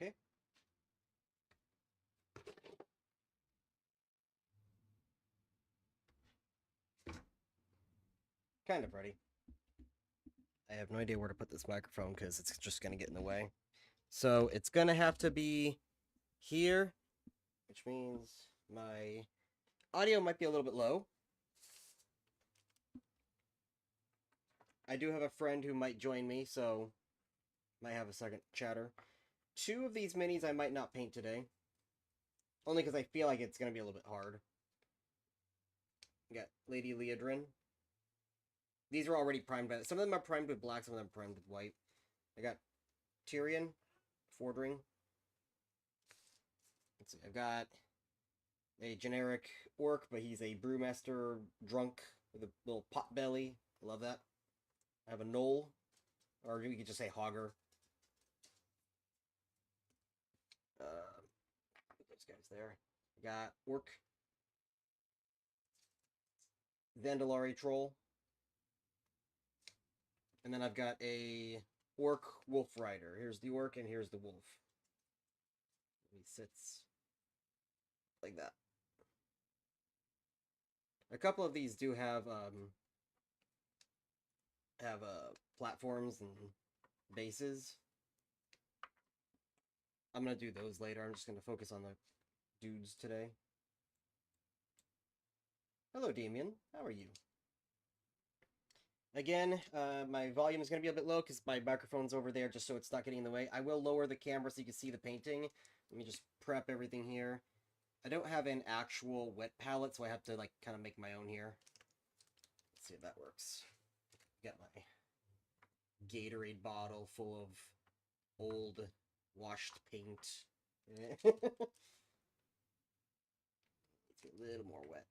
Okay. Kind of ready. I have no idea where to put this microphone because it's just going to get in the way. So it's going to have to be here, which means my audio might be a little bit low. I do have a friend who might join me, so might have a second chatter. 2 of these minis I might not paint today. Only because I feel like it's going to be a little bit hard. We got Lady Leodrin. These are already primed by... Some of them are primed with black, some of them are primed with white. I got Tyrion, Fordring. Let's see, I've got a generic orc, but he's a brewmaster drunk with a little pot belly. I love that. I have a gnoll, or you could just say hogger. Put those guys there. I got orc, Vandalari troll, and then I've got a orc wolf rider. Here's the orc, and here's the wolf. He sits like that. A couple of these do have platforms and bases. I'm gonna do those later. I'm just gonna focus on the dudes today. Hello, Damien. How are you? Again, my volume is gonna be a bit low because my microphone's over there, just so it's not getting in the way. I will lower the camera so you can see the painting. Let me just prep everything here. I don't have an actual wet palette, so I have to like kind of make my own here. Let's see if that works. Got my Gatorade bottle full of old washed paint. It's a little more wet.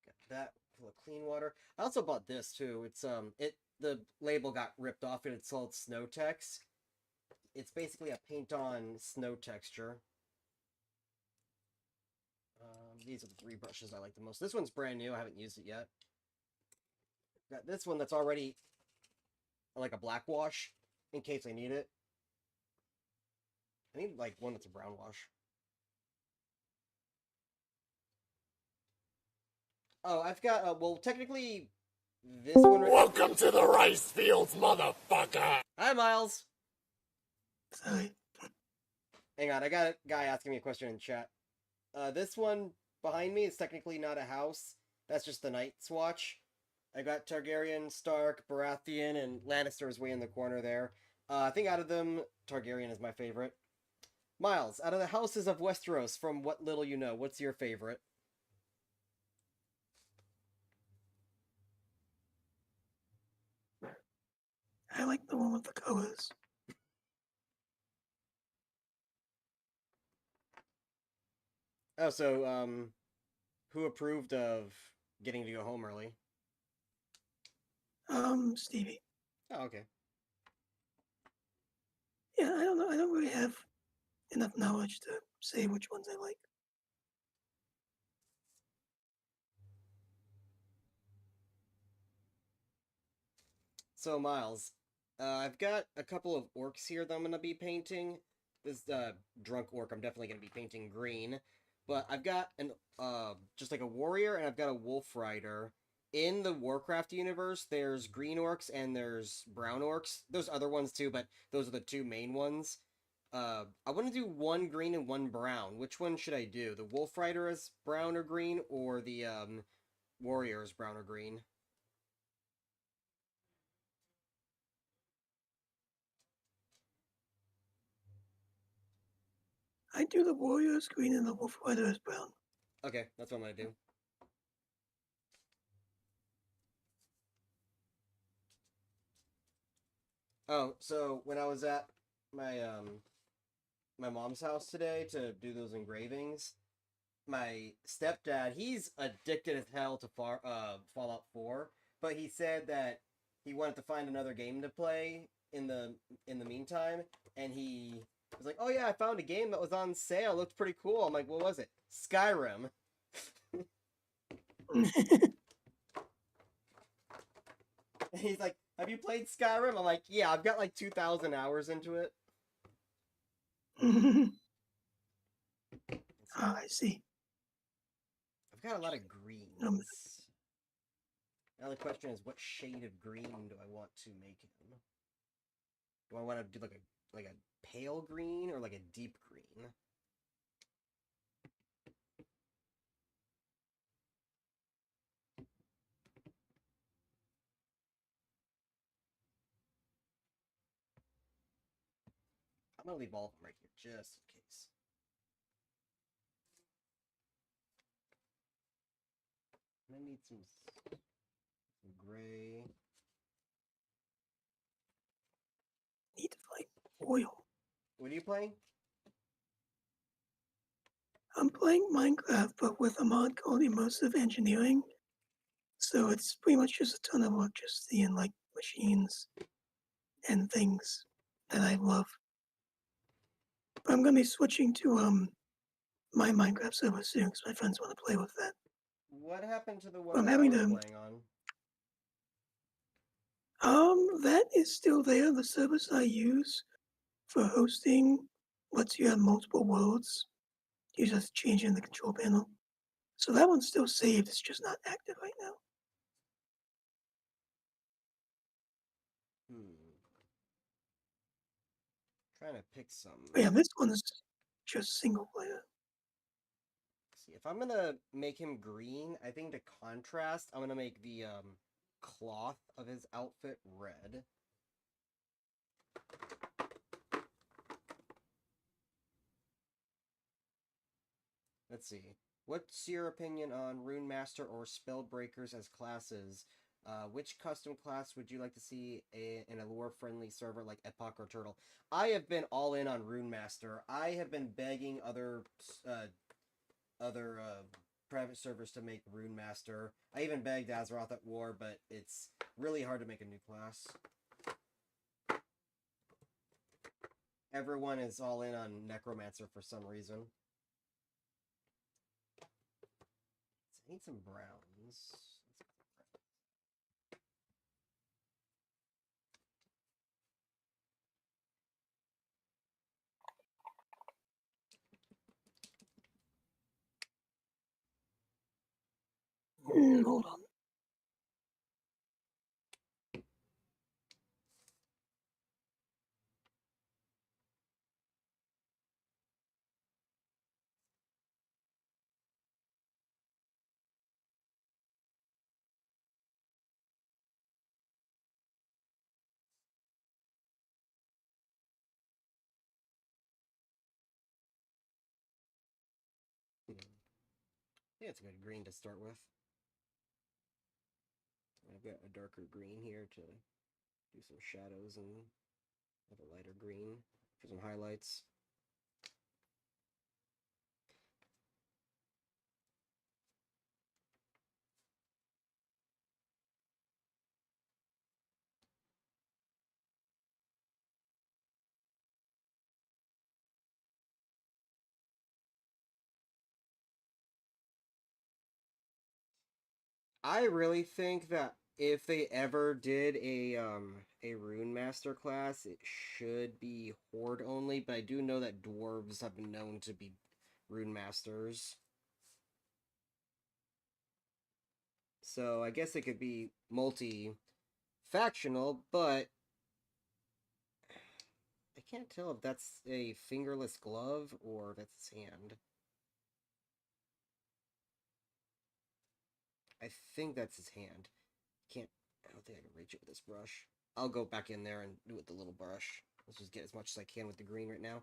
Got that full of clean water. I also bought this too. It's the label got ripped off and it's called Snow Tex. It's basically a paint-on snow texture. These are the 3 brushes I like the most. This one's brand new. I haven't used it yet. Got this one that's already like a black wash in case I need it. I need like one that's a brown wash. Oh, I've got, well, technically, this one... Welcome to the rice fields, motherfucker! Hi, Miles! Sorry. Hang on, I got a guy asking me a question in chat. This one behind me is technically not a house. That's just the Night's Watch. I got Targaryen, Stark, Baratheon, and Lannister is way in the corner there. I think out of them, Targaryen is my favorite. Miles, out of the houses of Westeros, from what little you know, what's your favorite? I like the one with the colors. Oh, so, who approved of getting to go home early? Stevie. Oh, okay. Yeah, I don't know. I don't really have enough knowledge to say which ones I like. So, Miles, I've got a couple of orcs here that I'm going to be painting. This drunk orc I'm definitely going to be painting green. But I've got an just like a warrior, and I've got a wolf rider. In the Warcraft universe, there's green orcs and there's brown orcs. There's other ones too, but those are the 2 main ones. I want to do 1 green and 1 brown. Which one should I do? The wolf rider as brown or green, or the warrior as brown or green? I do the warriors green and the wolf rider is brown. Okay, that's what I'm going to do. Oh, so when I was at my my mom's house today to do those engravings, my stepdad, he's addicted as hell to Fallout 4, but he said that he wanted to find another game to play in the meantime, and he was like, "Oh yeah, I found a game that was on sale. It looked pretty cool." I'm like, "What was it?" Skyrim. He's like, Have you played Skyrim? I'm like, yeah, I've got like 2,000 hours into it. Ah, I see. I've got a lot of Um, greens. Now the question is, what shade of green do I want to make him? Do I want to do like a pale green or like a deep green? I'm gonna leave all of them right here just in case. I need some gray. need to find oil. What are you playing? I'm playing Minecraft, but with a mod called Immersive Engineering. So it's pretty much just a ton of electricity and like machines and things that I love. But I'm gonna be switching to my Minecraft server soon because my friends want to play with that. What happened to the But one I'm that I having was to playing on? that is still there. The service I use for hosting lets you have multiple worlds. You just change in the control panel. So that one's still saved. It's just not active right now. Hmm. Trying to pick some. But yeah, this one is just single player. See, if I'm gonna make him green, I think to contrast, I'm gonna make the cloth of his outfit red. Let's see. What's your opinion on Rune Master or Spellbreakers as classes? Which custom class would you like to see in a lore-friendly server like Epoch or Turtle? I have been all in on Rune Master. I have been begging other private servers to make Rune Master. I even begged Azeroth at War, but it's really hard to make a new class. Everyone is all in on Necromancer for some reason. I need some browns. Hold on. I think it's a good green to start with. I've got a darker green here to do some shadows and have a lighter green for some highlights. I really think that if they ever did a rune master class, it should be horde only, but I do know that dwarves have been known to be rune masters. So I guess it could be multi-factional, but I can't tell if that's a fingerless glove or if that's his hand. I think that's his hand. Can't. I don't think I can reach it with this brush. I'll go back in there and do it with the little brush. Let's just get as much as I can with the green right now.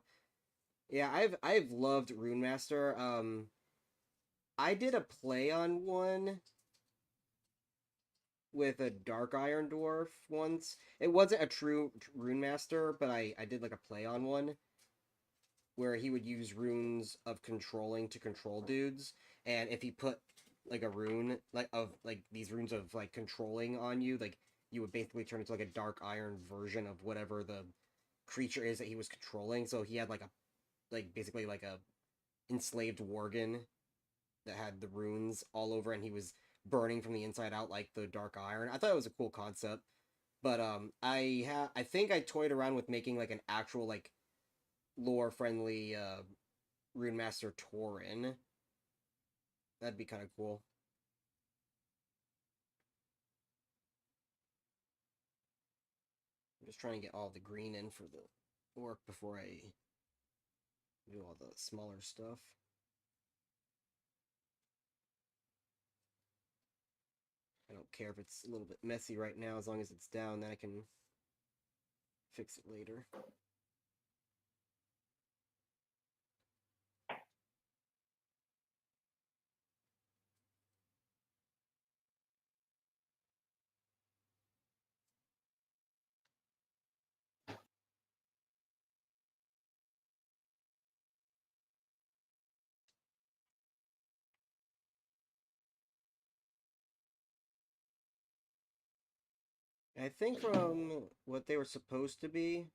Yeah, I've loved Rune Master. I did a play on one with a Dark Iron Dwarf once. It wasn't a true Rune Master, but I did like a play on one where he would use runes of controlling to control dudes, and if he put like a rune like of like these runes of like controlling on you, like you would basically turn into like a dark iron version of whatever the creature is that he was controlling. So he had like a like basically like a enslaved worgen that had the runes all over, and he was burning from the inside out like the dark iron. I thought it was a cool concept. But I think I toyed around with making like an actual like lore friendly Rune Master Tauren. That'd be kind of cool. I'm just trying to get all the green in for the work before I do all the smaller stuff. I don't care if it's a little bit messy right now, as long as it's down, then I can fix it later. I think from what they were supposed to be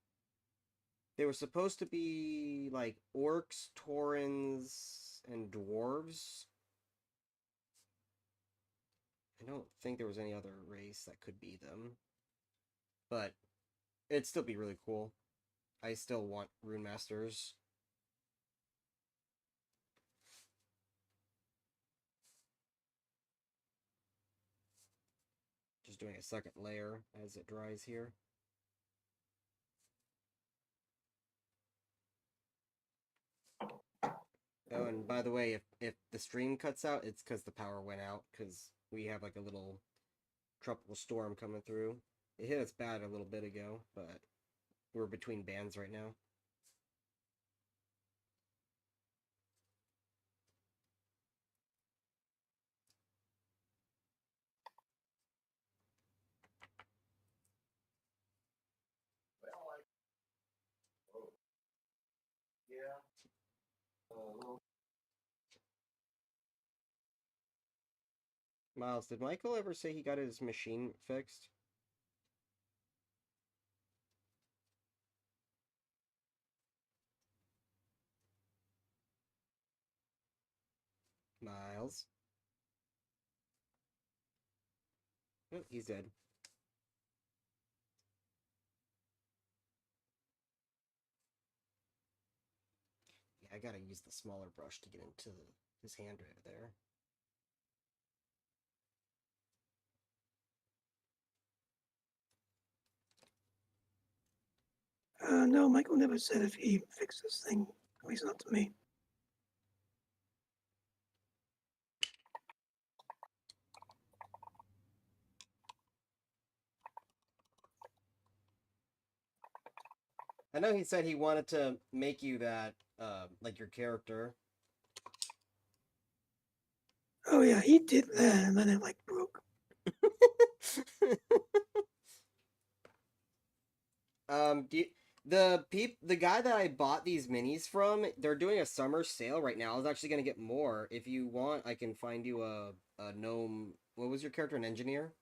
like orcs, taurens, and dwarves. I don't think there was any other race that could be them. But it'd still be really cool. I still want Rune Masters. Just doing a second layer as it dries here. Oh, and by the way, if the stream cuts out, it's because the power went out, because we have like a little tropical storm coming through. It hit us bad a little bit ago, but we're between bands right now. Miles, did Michael ever say he got his machine fixed? Miles? Oh, he's dead. Yeah, I gotta use the smaller brush to get into his hand right there. No, Michael never said if he fixed this thing. At least not to me. I know he said he wanted to make you that, like your character. Oh yeah, he did that, and then it like broke. The guy that I bought these minis from, they're doing a summer sale right now. I was actually gonna get more. If you want, I can find you a gnome. What was your character? An engineer?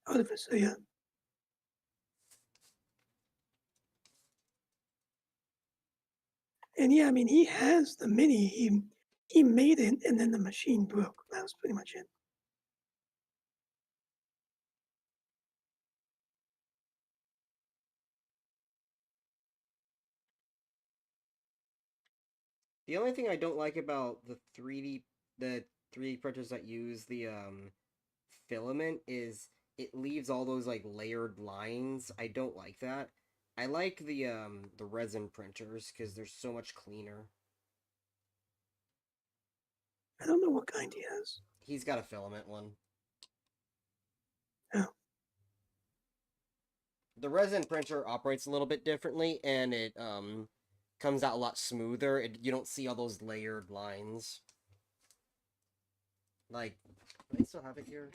Artificer, yeah. And yeah, I mean, he has the mini. He made it, and then the machine broke. That was pretty much it. The only thing I don't like about the 3D printers that use the filament is it leaves all those like layered lines. I don't like that. I like the resin printers because they're so much cleaner. I don't know what kind he has. He's got a filament one. Oh. The resin printer operates a little bit differently, and it comes out a lot smoother. You don't see all those layered lines. Like, do I still have it here?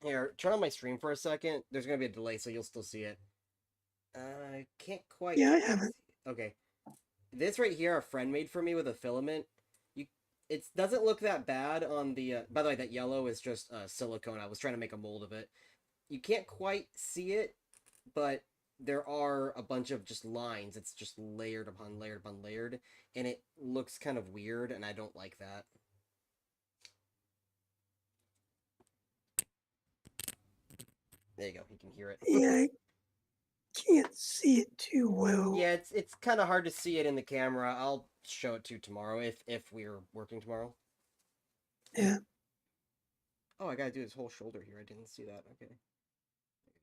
Here, turn on my stream for a second. There's gonna be a delay, so you'll still see it. I can't quite. Yeah, I have it. Okay, this right here, a friend made for me with a filament. You, it doesn't look that bad on the. By the way, that yellow is just silicone. I was trying to make a mold of it. You can't quite see it, but there are a bunch of just lines. It's just layered upon layered upon layered, and it looks kind of weird, and I don't like that. There you go. You can hear it. Yeah, I can't see it too well. Yeah, it's kind of hard to see it in the camera. I'll show it to you tomorrow if we're working tomorrow. Yeah. Oh, I gotta do his whole shoulder here. I didn't see that. Okay.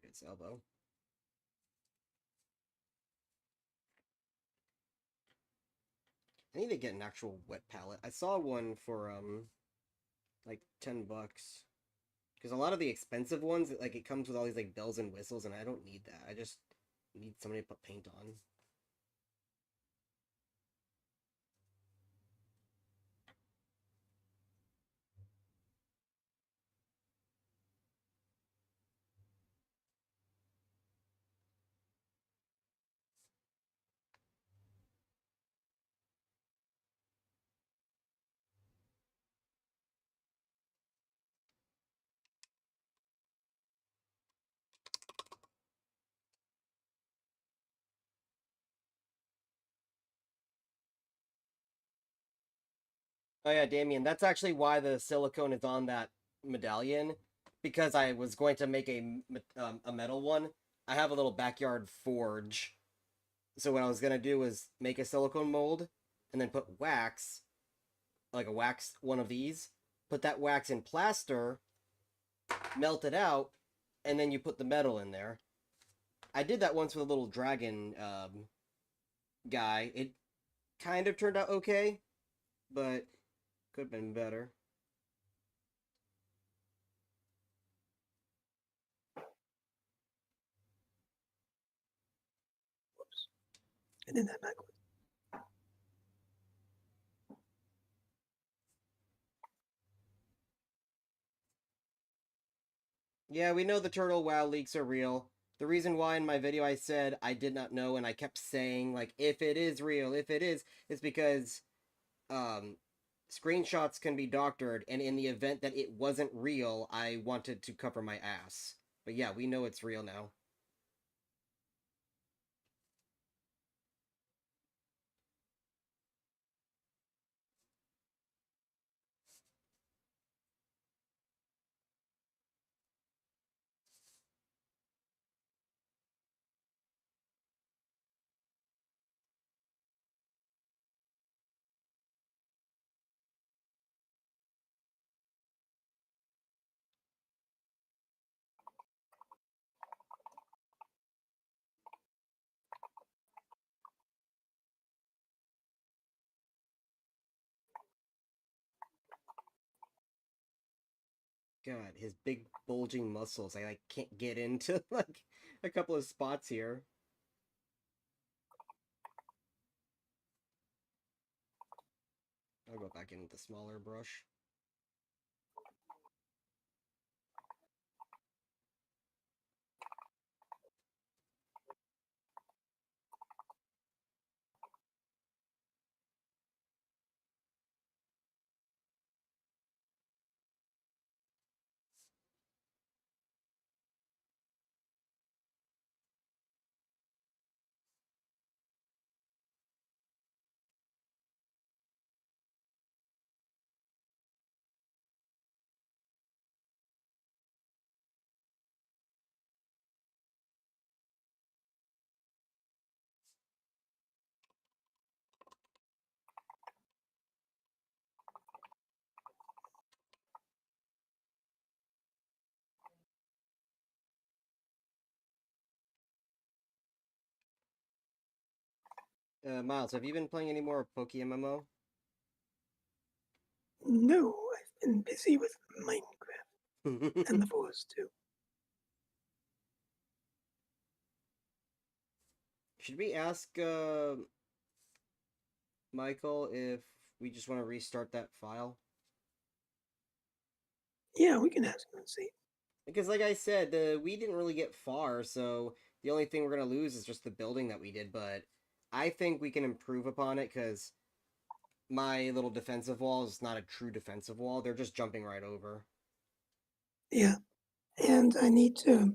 It's elbow. I need to get an actual wet palette. I saw one for like $10. Because a lot of the expensive ones, like it comes with all these like bells and whistles, and I don't need that. I just need somebody to put paint on. Oh yeah, Damien, that's actually why the silicone is on that medallion, because I was going to make a metal one. I have a little backyard forge, so what I was gonna do was make a silicone mold, and then put wax, like a wax one of these, put that wax in plaster, melt it out, and then you put the metal in there. I did that once with a little dragon guy. It kind of turned out okay, but could have been better. Whoops. I did that backwards. Yeah, we know the turtle WoW leaks are real. The reason why in my video I said I did not know and I kept saying like if it is real, if it is because um screenshots can be doctored, and in the event that it wasn't real, I wanted to cover my ass. But yeah, we know it's real now. God, his big bulging muscles. I like can't get into like a couple of spots here. I'll go back in with the smaller brush. Miles, have you been playing any more PokeMMO? No, I've been busy with Minecraft and the forest too. Should we ask Michael if we just want to restart that file? Yeah, we can ask him and see. Because, like I said, we didn't really get far, so the only thing we're gonna lose is just the building that we did. But I think we can improve upon it because my little defensive wall is not a true defensive wall. They're just jumping right over. Yeah, and I need to.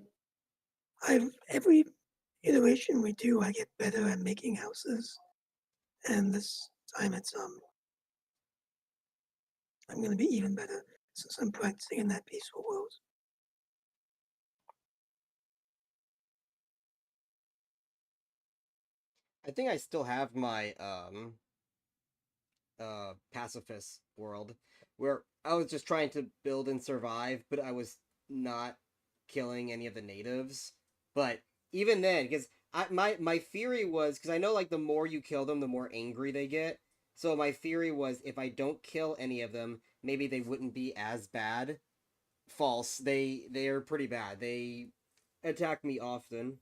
I've iteration we do, I get better at making houses, and this time I'm going to be even better since I'm practicing in that peaceful world. I think I still have my pacifist world where I was just trying to build and survive, but I was not killing any of the natives. But even then, because my theory was, because I know like the more you kill them, the more angry they get. So my theory was, if I don't kill any of them, maybe they wouldn't be as bad. False. They are pretty bad. They attack me often.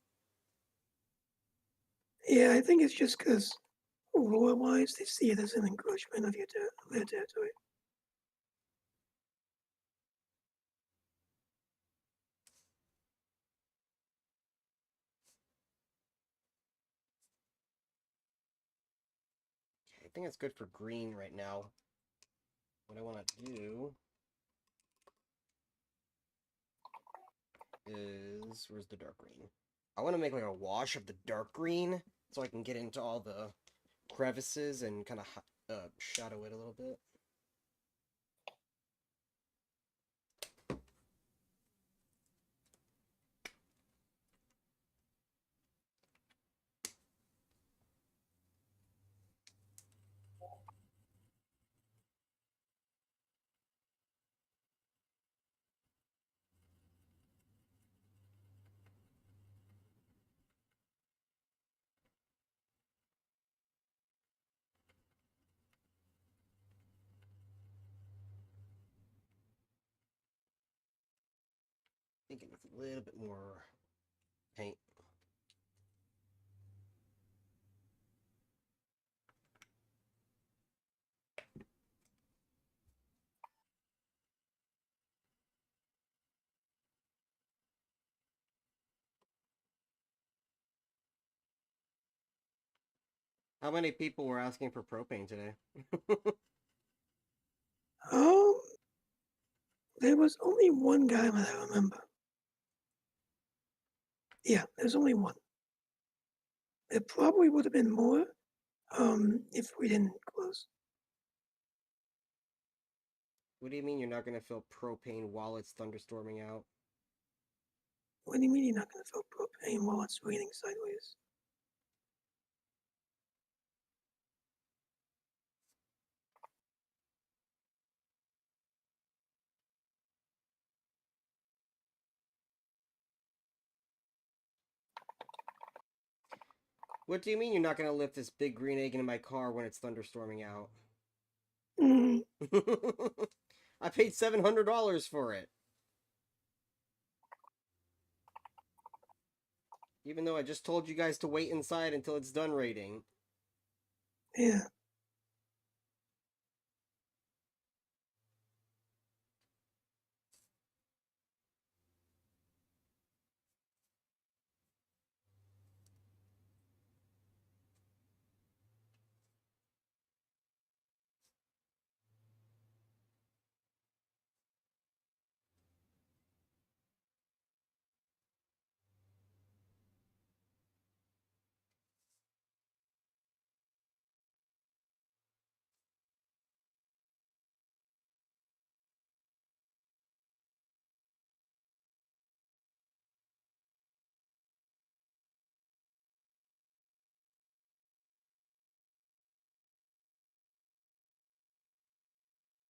Yeah, I think it's just because lore-wise, they see it as an encroachment of their territory. I think it's good for green right now. What I want to do is, where's the dark green? I want to make like a wash of the dark green so I can get into all the crevices and kind of shadow it a little bit. Thinking with a little bit more paint. How many people were asking for propane today? Um, there was only one guy that I remember. Yeah, there's only one. There probably would have been more if we didn't close. What do you mean you're not going to fill propane while it's thunderstorming out? What do you mean you're not going to fill propane while it's raining sideways? What do you mean you're not going to lift this big green egg into my car when it's thunderstorming out? Mm, I paid $700 for it. Even though I just told you guys to wait inside until it's done raiding. yeah.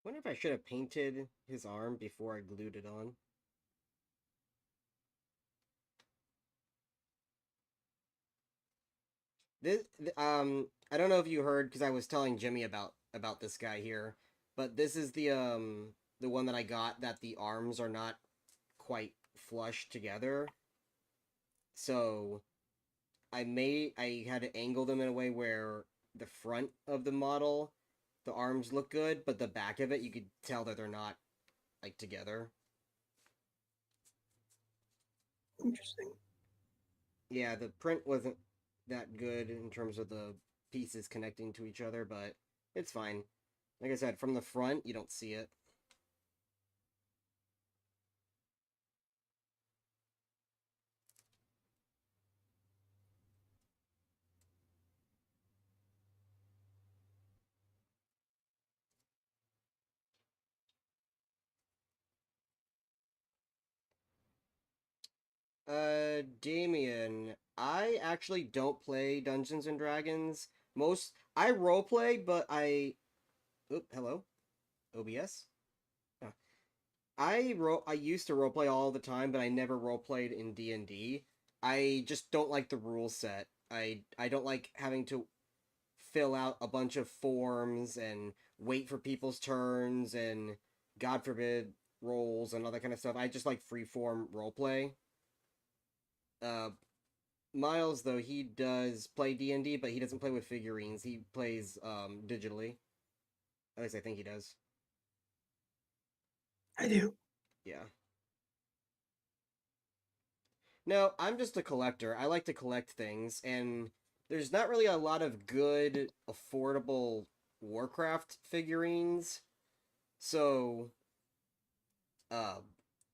Wonder if I should have painted his arm before I glued it on. This I don't know if you heard because I was telling Jimmy about this guy here, but this is the one that I got that the arms are not quite flush together. So I had to angle them in a way where the front of the model the arms look good, but the back of it you could tell that they're not like together. Interesting. Yeah, the print wasn't that good in terms of the pieces connecting to each other, but it's fine. Like I said, from the front, you don't see it. Damien, I actually don't play Dungeons and Dragons. I roleplay, but Oop, hello? OBS? Oh. I used to roleplay all the time, but I never roleplayed in D&D. I just don't like the rule set. I don't like having to fill out a bunch of forms and wait for people's turns and God forbid rolls and all that kind of stuff. I just like freeform roleplay. Uh, Miles though he does play D&D, but he doesn't play with figurines. He plays digitally. At least I think he does. I do. Yeah. No, I'm just a collector. I like to collect things, and there's not really a lot of good, affordable Warcraft figurines. So, uh,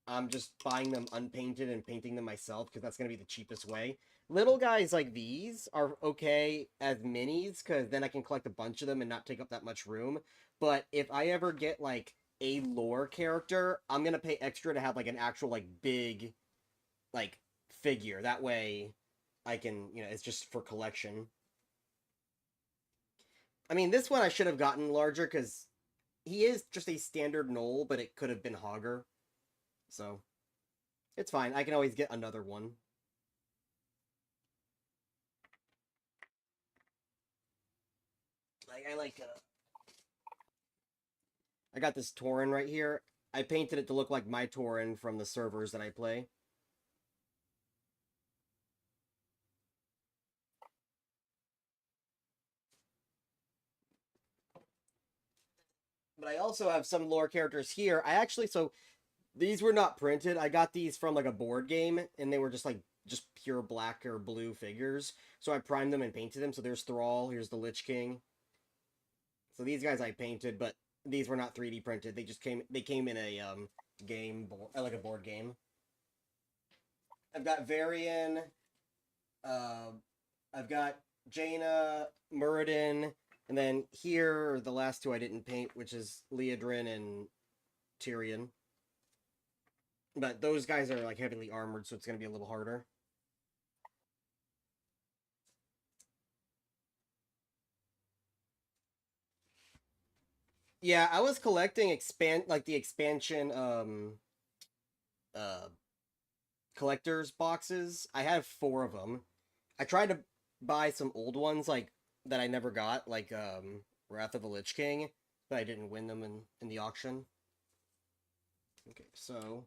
I'm just buying them unpainted and painting them myself because that's going to be the cheapest way. Little guys like these are okay as minis because then I can collect a bunch of them and not take up that much room. But if I ever get like a lore character, I'm going to pay extra to have like an actual like big like figure. That way I can, it's just for collection. I mean, this one I should have gotten larger because he is just a standard knoll, but it could have been hogger. So it's fine. I can always get another one. Like I like I got this Tauren right here. I painted it to look like my Tauren from the servers that I play. But I also have some lore characters here. So these were not printed. I got these from like a board game, and they were just pure black or blue figures. So I primed them and painted them. So there's Thrall. Here's the Lich King. So these guys I painted, but these were not 3D printed. They came in a game board, like a board game. I've got Varian. Uh, I've got Jaina, Muradin, and then here are the last two I didn't paint, which is Leodrin and Tyrion. But those guys are like heavily armored, so it's gonna be a little harder. Yeah, I was collecting the expansion uh collectors boxes. I have four of them. I tried to buy some old ones like that I never got, like Wrath of the Lich King, but I didn't win them in the auction. Okay, so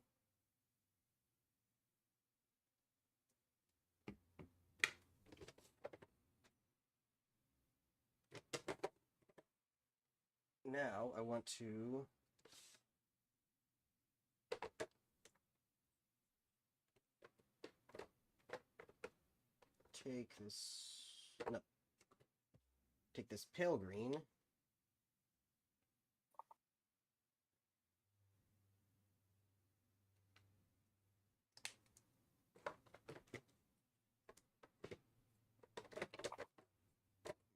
now I want to take this no take this pale green.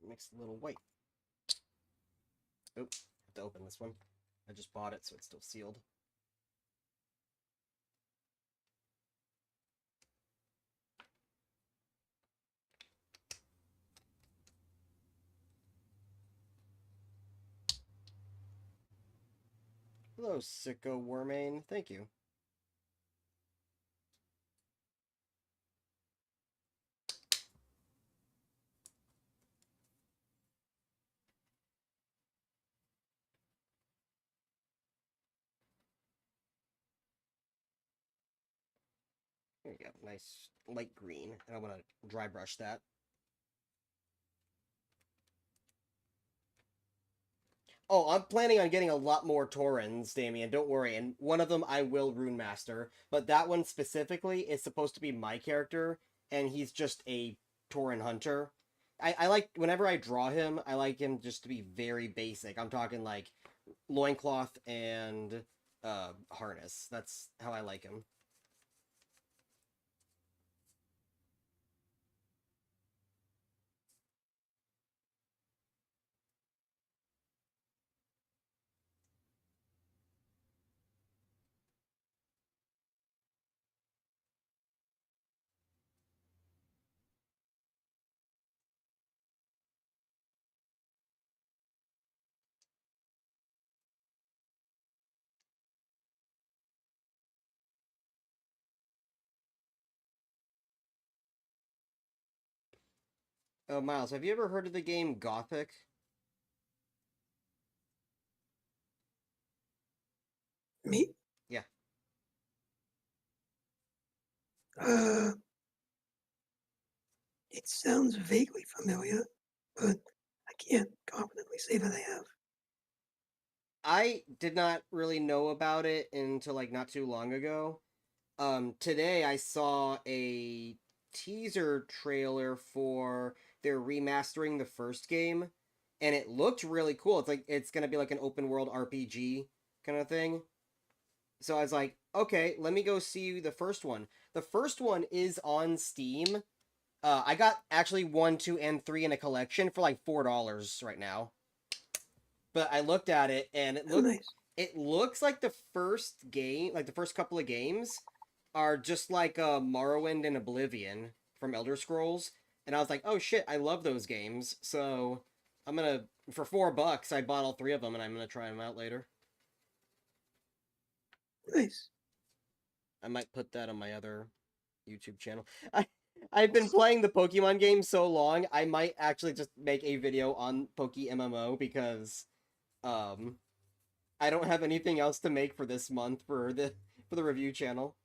Mix a little white. Oh, have to open this one. I just bought it, so it's still sealed. Hello, Sicko Warmane. Thank you. There you go. Nice light green. And I'm gonna dry brush that. Oh, I'm planning on getting a lot more Taurens, Damien. Don't worry. And one of them I will Rune Master. But that one specifically is supposed to be my character, and he's just a Tauren hunter. I like, whenever I draw him, I like him just to be very basic. I'm talking like loincloth and harness. That's how I like him. Oh, Miles, have you ever heard of the game Gothic? Me? Yeah. Uh, it sounds vaguely familiar, but I can't confidently say that I have. I did not really know about it until like not too long ago. Today I saw a teaser trailer for they're remastering the first game, and it looked really cool. It's like it's gonna be like an open world RPG kind of thing. So I was like, okay, let me go see the first one. The first one is on Steam. I got actually one, two, and three in a collection for like $4 right now. But I looked at it and Oh, nice. it looks like the first game, like the first couple of games, are just like Morrowind and Oblivion from Elder Scrolls. And I was like, oh shit, I love those games. So I'm gonna for $4, I bought all three of them, and I'm gonna try them out later. Nice. I might put that on my other YouTube channel. I've been playing the Pokemon game so long, I might actually just make a video on Poke MMO because um I don't have anything else to make for this month for the review channel.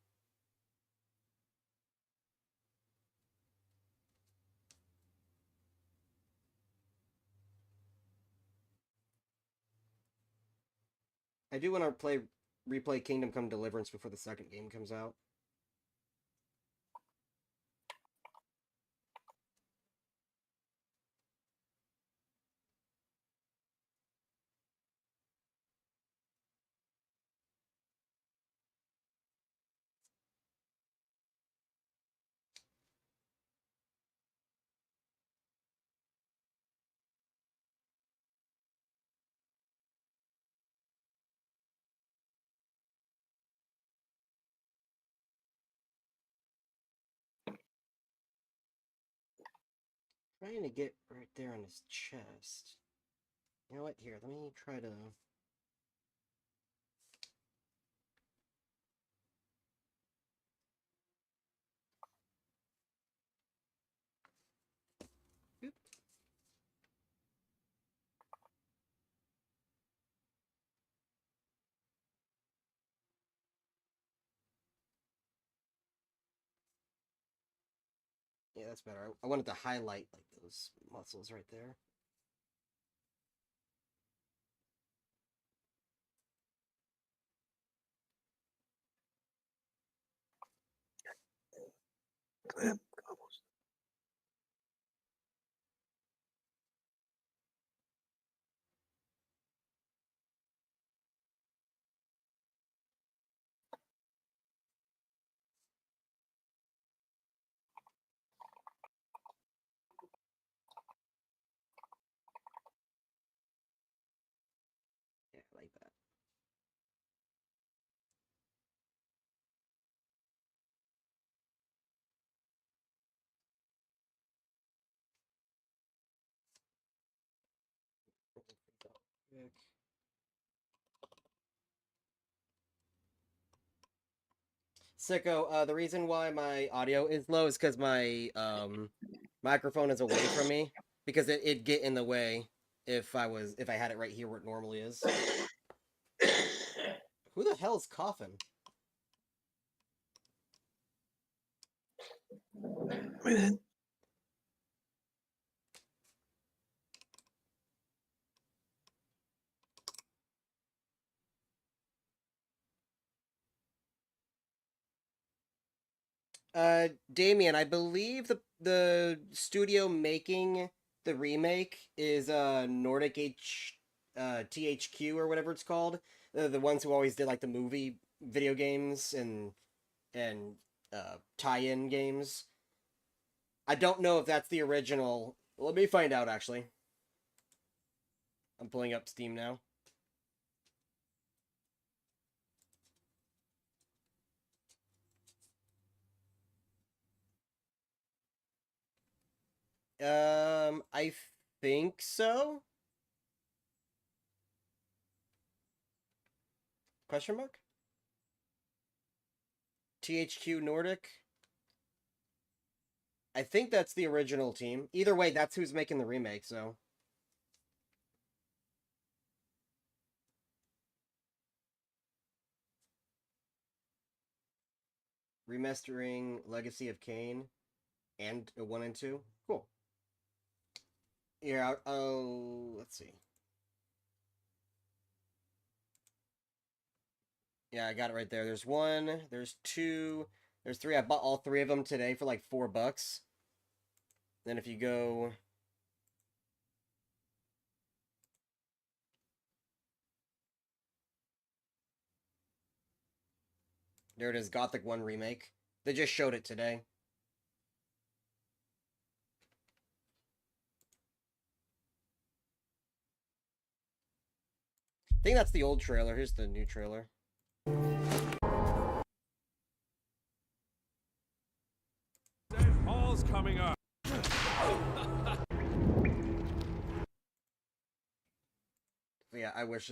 I do want to replay Kingdom Come Deliverance before the second game comes out. Trying to get right there on his chest. You know what? Here, let me try to. Oop. Yeah, that's better. I wanted to highlight like those muscles right there. Glad almost. Yeah, like that. Quick. Sicko, the reason why my audio is low is because my microphone is away from me because it'd get in the way if I had it right here where it normally is. Who the hell is coughing? My bad. Damien, I believe the studio making the remake is Nordic THQ or whatever it's called. The ones who always did like the movie video games and tie-in games. I don't know if that's the original. Let me find out actually. I'm pulling up Steam now. I think so. Question mark? THQ Nordic? I think that's the original team. Either way, that's who's making the remake, so. Remastering Legacy of Kain and 1 and 2. Cool. Yeah, oh, let's see. Yeah, I got it right there. There's 1, there's 2, there's 3. I bought all 3 of them today for like $4. Then if you go there it is, Gothic 1 remake. They just showed it today. I think that's the old trailer. Here's the new trailer. Hall's coming up. Yeah, I wish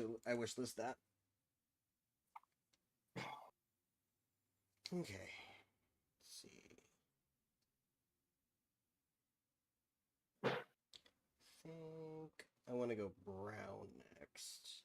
list that. Okay. Let's see. I think I want to go brown next.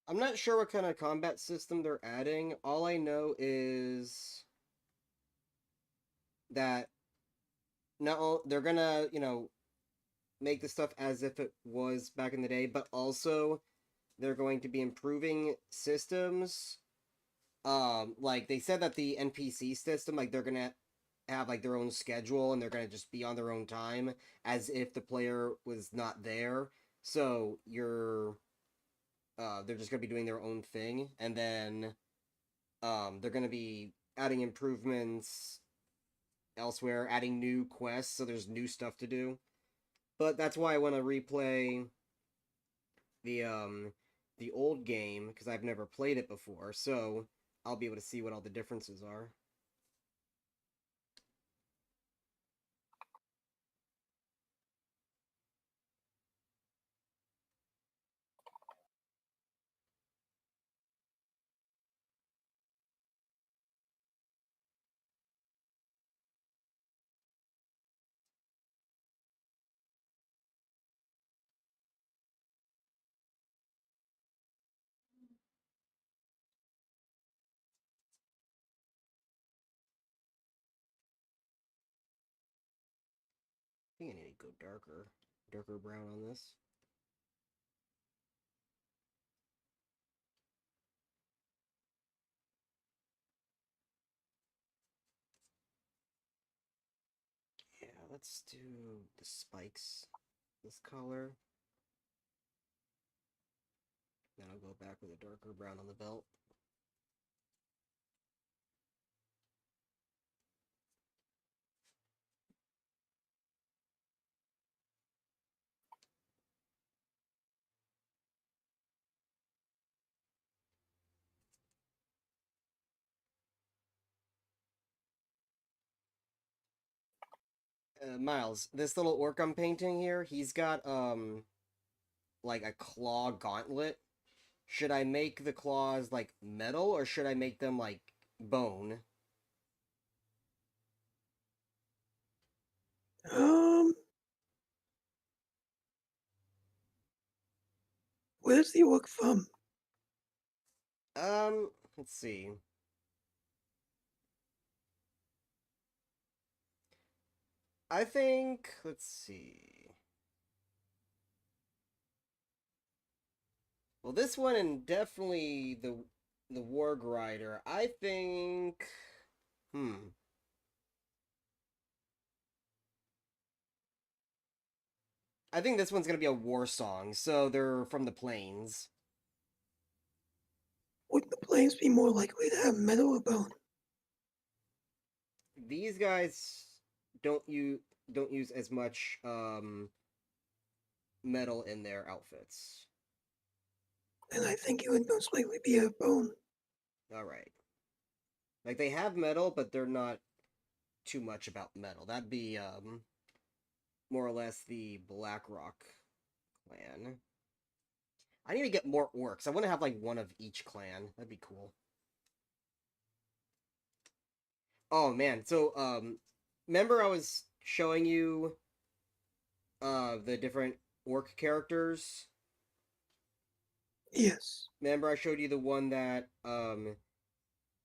I'm not sure what kind of combat system they're adding. All I know is that they're gonna, make the stuff as if it was back in the day, but also they're going to be improving systems. Like they said that the NPC system, like they're gonna have like their own schedule and they're gonna just be on their own time as if the player was not there. So they're just gonna be doing their own thing, and then they're gonna be adding improvements elsewhere, adding new quests, so there's new stuff to do. But that's why I want to replay the um the old game because I've never played it before, so I'll be able to see what all the differences are. I think I need to go darker brown on this. Yeah, let's do the spikes this color. Then I'll go back with a darker brown on the belt. Miles, this little orc I'm painting here, he's got like a claw gauntlet. Should I make the claws like metal or should I make them like bone? Um, where's the orc from? Let's see. I think let's see. Well, this one and definitely the Warg Rider. I think hmm. I think this one's gonna be a war song, so they're from the plains. Wouldn't the planes be more likely to have metal or bone? These guys don't use as much metal in their outfits. then I think it would most likely be a bone. All right. Like they have metal, but they're not too much about metal. That'd be more or less the Blackrock clan. I need to get more orcs. I want to have like one of each clan. That'd be cool. Oh man, so remember I was showing you the different orc characters? Yes, Remember I showed you the one that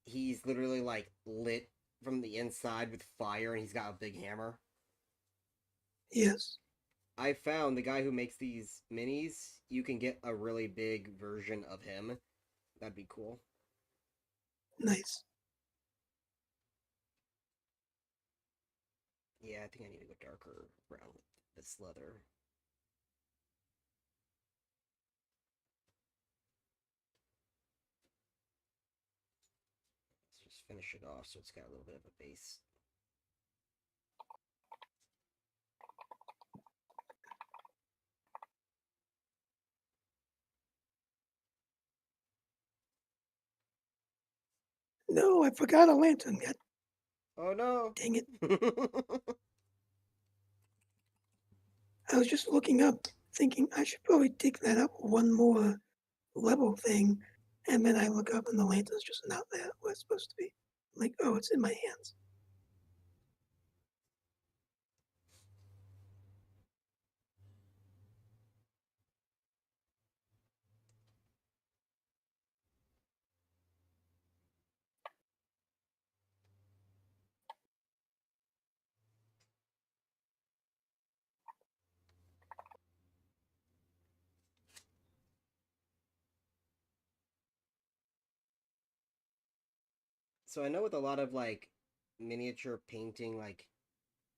he's literally like lit from the inside with fire and he's got a big hammer? yes, I found the guy who makes these minis, you can get a really big version of him. That'd be cool. nice. Yeah, I think I need to go darker brown with this leather. Let's just finish it off so it's got a little bit of a base. No, I forgot a lantern. God Oh no! dang it. I was just looking up, thinking I should probably dig that up one more level thing, and then I look up and the lantern's just not there where it's supposed to be. I'm like, oh, it's in my hands. So I know with a lot of like miniature painting like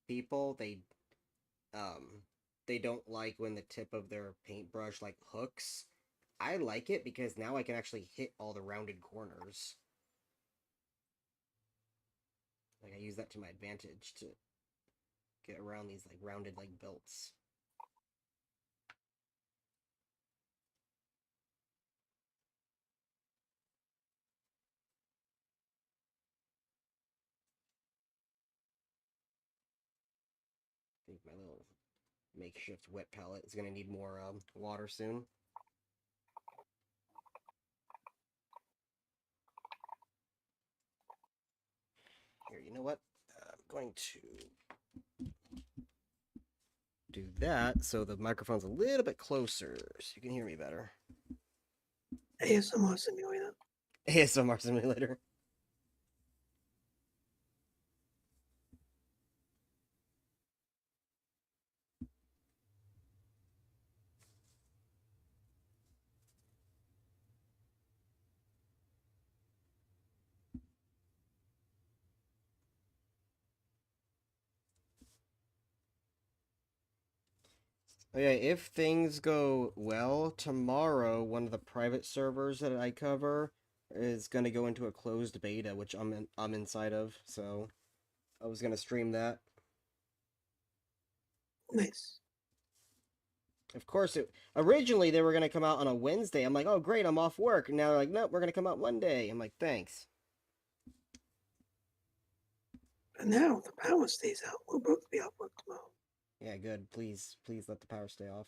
people, um they don't like when the tip of their paintbrush like hooks. I like it because now I can actually hit all the rounded corners. Like I use that to my advantage to get around these like rounded like belts. I think my little makeshift wet palette is gonna need more water soon. Here, you know what? I'm going to do that so the microphone's a little bit closer so you can hear me better. ASMR simulator. ASMR simulator. Okay, if things go well, tomorrow one of the private servers that I cover is going to go into a closed beta, which I'm inside of. So I was going to stream that. Nice. Of course, originally they were going to come out on a Wednesday. I'm like, oh great, I'm off work. And now they're like, nope, we're going to come out Monday. I'm like, thanks. But now the power stays out. We'll both be off work tomorrow. Yeah, good. Please, please let the power stay off.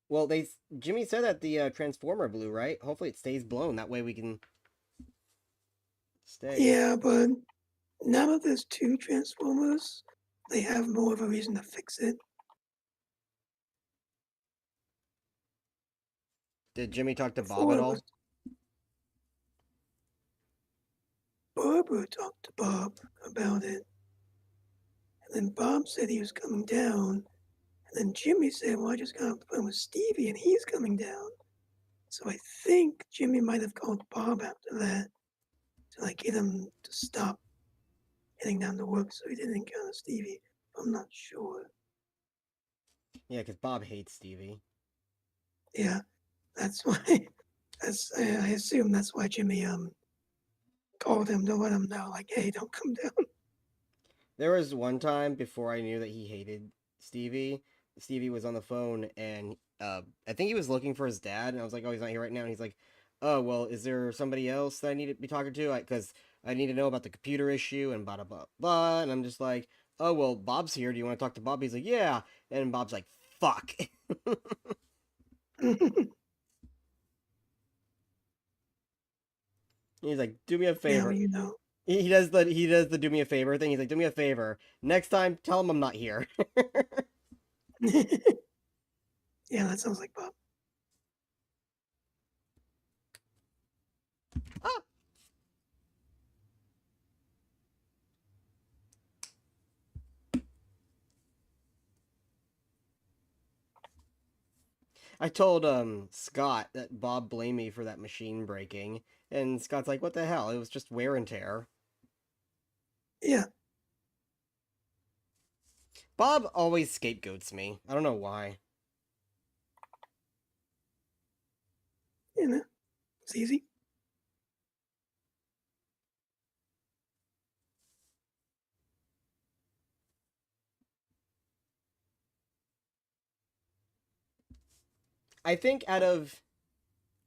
Well, Jimmy said that the transformer blew, right? Hopefully it stays blown. That way we can stay. Yeah, but now that there's two transformers, they have more of a reason to fix it. Did Jimmy talk to Bob Before at it all? was Barbara talked to Bob about it, and then Bob said he was coming down, and then Jimmy said, well, I just got off the phone with Stevie, and he's coming down. So I think Jimmy might have called Bob after that to like get him to stop heading down to work so he didn't encounter Stevie. I'm not sure. Yeah, because Bob hates Stevie. Yeah, that's why. I assume that's why Jimmy called him to let him know, like, hey, don't come down. There was one time before I knew that he hated Stevie. Stevie was on the phone and I think he was looking for his dad, and I was like, oh, he's not here right now. And he's like, oh, well, is there somebody else that I need to be talking to? Because I need to know about the computer issue and blah, blah, blah, blah. And I'm just like, oh, well, Bob's here. Do you want to talk to Bob? He's like, yeah. And Bob's like, fuck. He's like, do me a Now favor. you know. He does the do me a favor thing. He's like, do me a favor. Next time, tell him I'm not here. Yeah, that sounds like Bob. Ah, I told Scott that Bob blamed me for that machine breaking, and Scott's like, "What the hell? It was just wear and tear." Yeah, Bob always scapegoats me. I don't know why. you know, it's easy. I think out of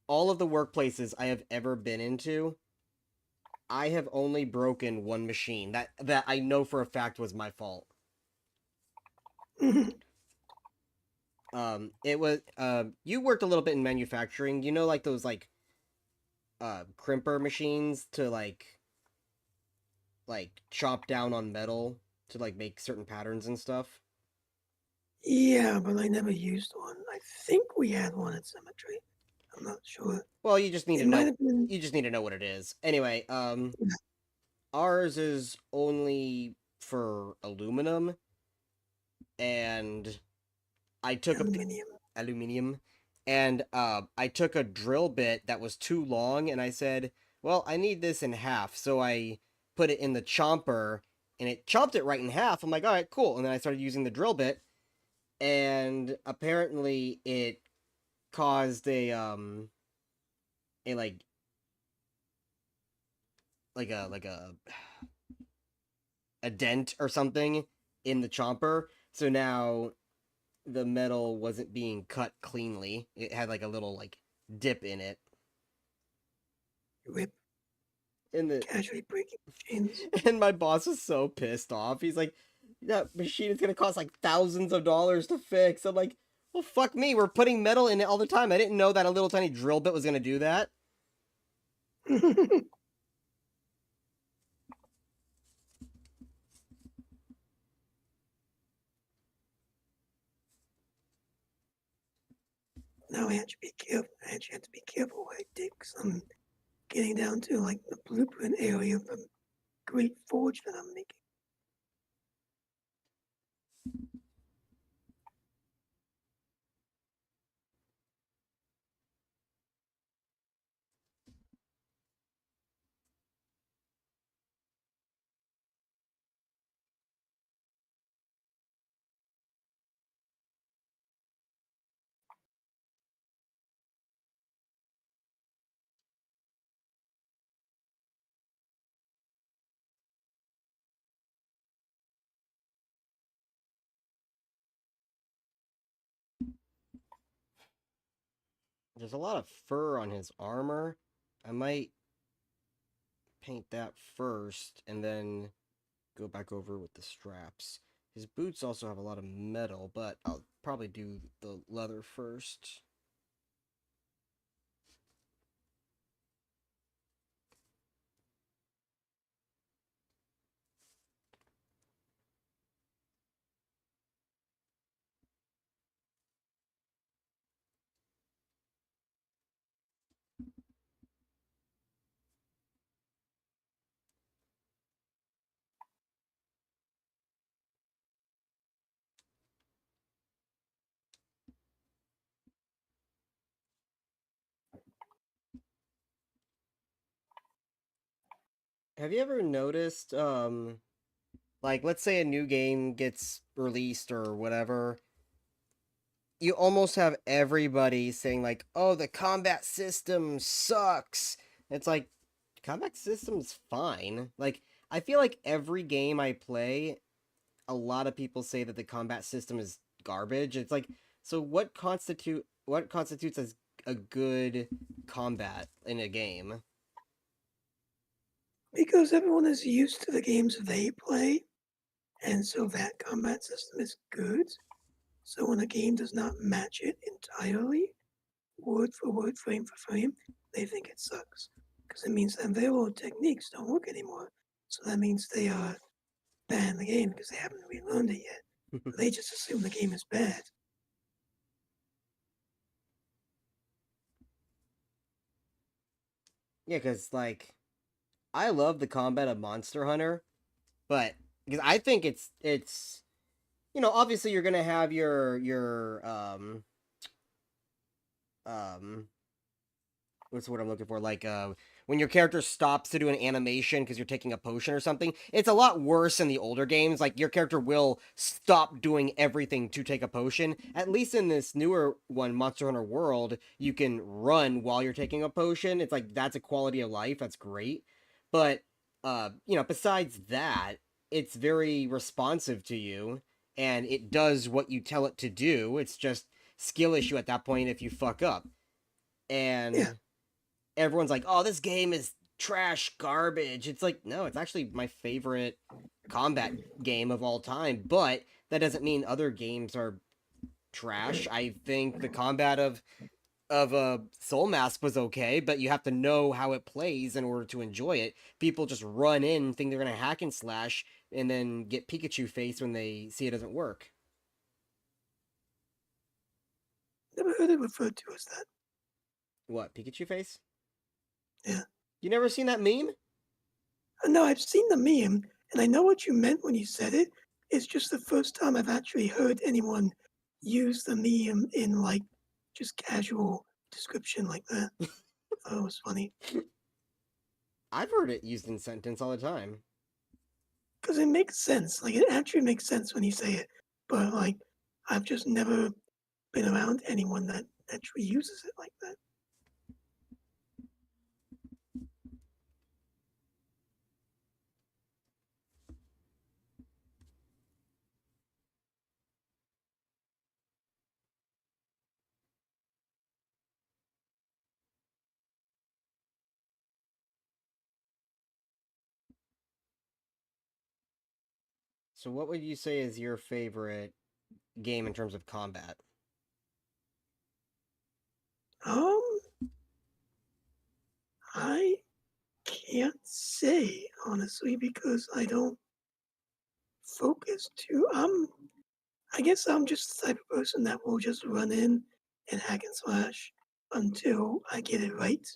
all of the workplaces I have ever been into, I have only broken one machine that I know for a fact was my fault. Mhm. It was you worked a little bit in manufacturing. You know, like those crimper machines to like chop down on metal to like make certain patterns and stuff. Yeah, but I never used one. I think we had one at Cemetery. I'm not sure. Well, you just need to It might know. have been. You just need to know what it is. Anyway, ours is only for aluminum, and I took a Aluminium. aluminium, and I took a drill bit that was too long, and I said, "Well, I need this in half," so I put it in the chomper, and it chopped it right in half. I'm like, "All right, cool," and then I started using the drill bit, and apparently it caused a like a dent or something in the chomper. So now the metal wasn't being cut cleanly. It had like a little like dip in it. Rip. And the Casually breaking machines. and my boss was so pissed off. He's like, that machine is gonna cost like thousands of dollars to fix. I'm like, well, fuck me. We're putting metal in it all the time. I didn't know that a little tiny drill bit was gonna do that. Now I have to be careful. I actually have to be careful what I dig, 'cause I'm getting down to like the blueprint area of the great forge that I'm making. There's a lot of fur on his armor. I might paint that first and then go back over with the straps. His boots also have a lot of metal, but I'll probably do the leather first. Have you ever noticed, like, let's say a new game gets released or whatever, you almost have everybody saying, like, oh, the combat system sucks. It's like, combat system's fine. Like, I feel like every game I play, a lot of people say that the combat system is garbage. It's like So what constitutes as a good combat in a game? Because everyone is used to the games they play, and so that combat system is good. So when a game does not match it entirely, word for word, frame for frame, they think it sucks. Because it means that their old techniques don't work anymore. So that means they are bad in the game because they haven't relearned it yet. But they just assume the game is bad. Yeah, because like I love the combat of Monster Hunter, but because I think it's obviously you're gonna have your um what's the word I'm looking for? Like when your character stops to do an animation because you're taking a potion or something, it's a lot worse in the older games. Like your character will stop doing everything to take a potion. At least in this newer one, Monster Hunter World, you can run while you're taking a potion. It's like that's a quality of life. That's great. But besides that, it's very responsive to you and it does what you tell it to do. It's just skill issue at that point if you fuck up. Yeah, And everyone's like, "Oh, this game is trash, garbage." It's like, no, it's actually my favorite combat game of all time. But that doesn't mean other games are trash. I think the combat of Soul Mask was okay, but you have to know how it plays in order to enjoy it. People just run in, think they're gonna hack and slash, and then get Pikachu face when they see it doesn't work. never heard it referred to as that. What, Pikachu face? Yeah. You never seen that meme? No, I've seen the meme, and I know what you meant when you said it. It's just the first time I've actually heard anyone use the meme in like just casual description like that. I thought it was funny I've heard it used in sentence all the time. because it makes sense. Like it actually makes sense when you say it, but like I've just never been around anyone that actually uses it like that. So what would you say is your favorite game in terms of combat? Um, I can't say honestly because I don't focus too. I guess I'm just the type of person that will just run in and hack and slash until I get it right.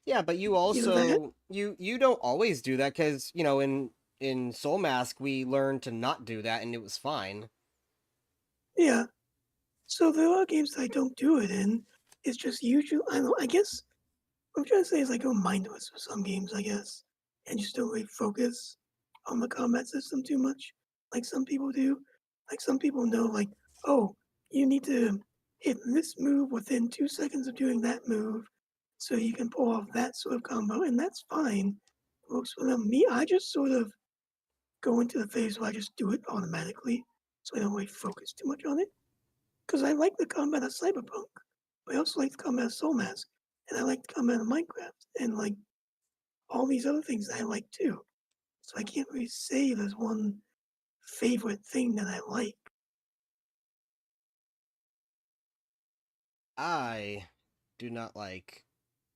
Yeah, but you Either that, also you don't always do that because in Soul Mask we learned to not do that and it was fine. yeah. So there are games that I don't do it in. It's just usually I don't know. I guess what I'm trying to say is I go mindless with some games, I guess, and just don't really focus on the combat system too much, like some people do. Like some people know, like, oh, you need to hit this move within 2 seconds of doing that move, so you can pull off that sort of combo, and that's fine. Works for them. Me, I just sort of go into the phase where I just do it automatically, so I don't really focus too much on it. Because I like the combat of Cyberpunk, but I also like the combat of Soul Mask, and I like the combat of Minecraft, and like all these other things that I like too. So I can't really say there's one favorite thing that I like. I do not like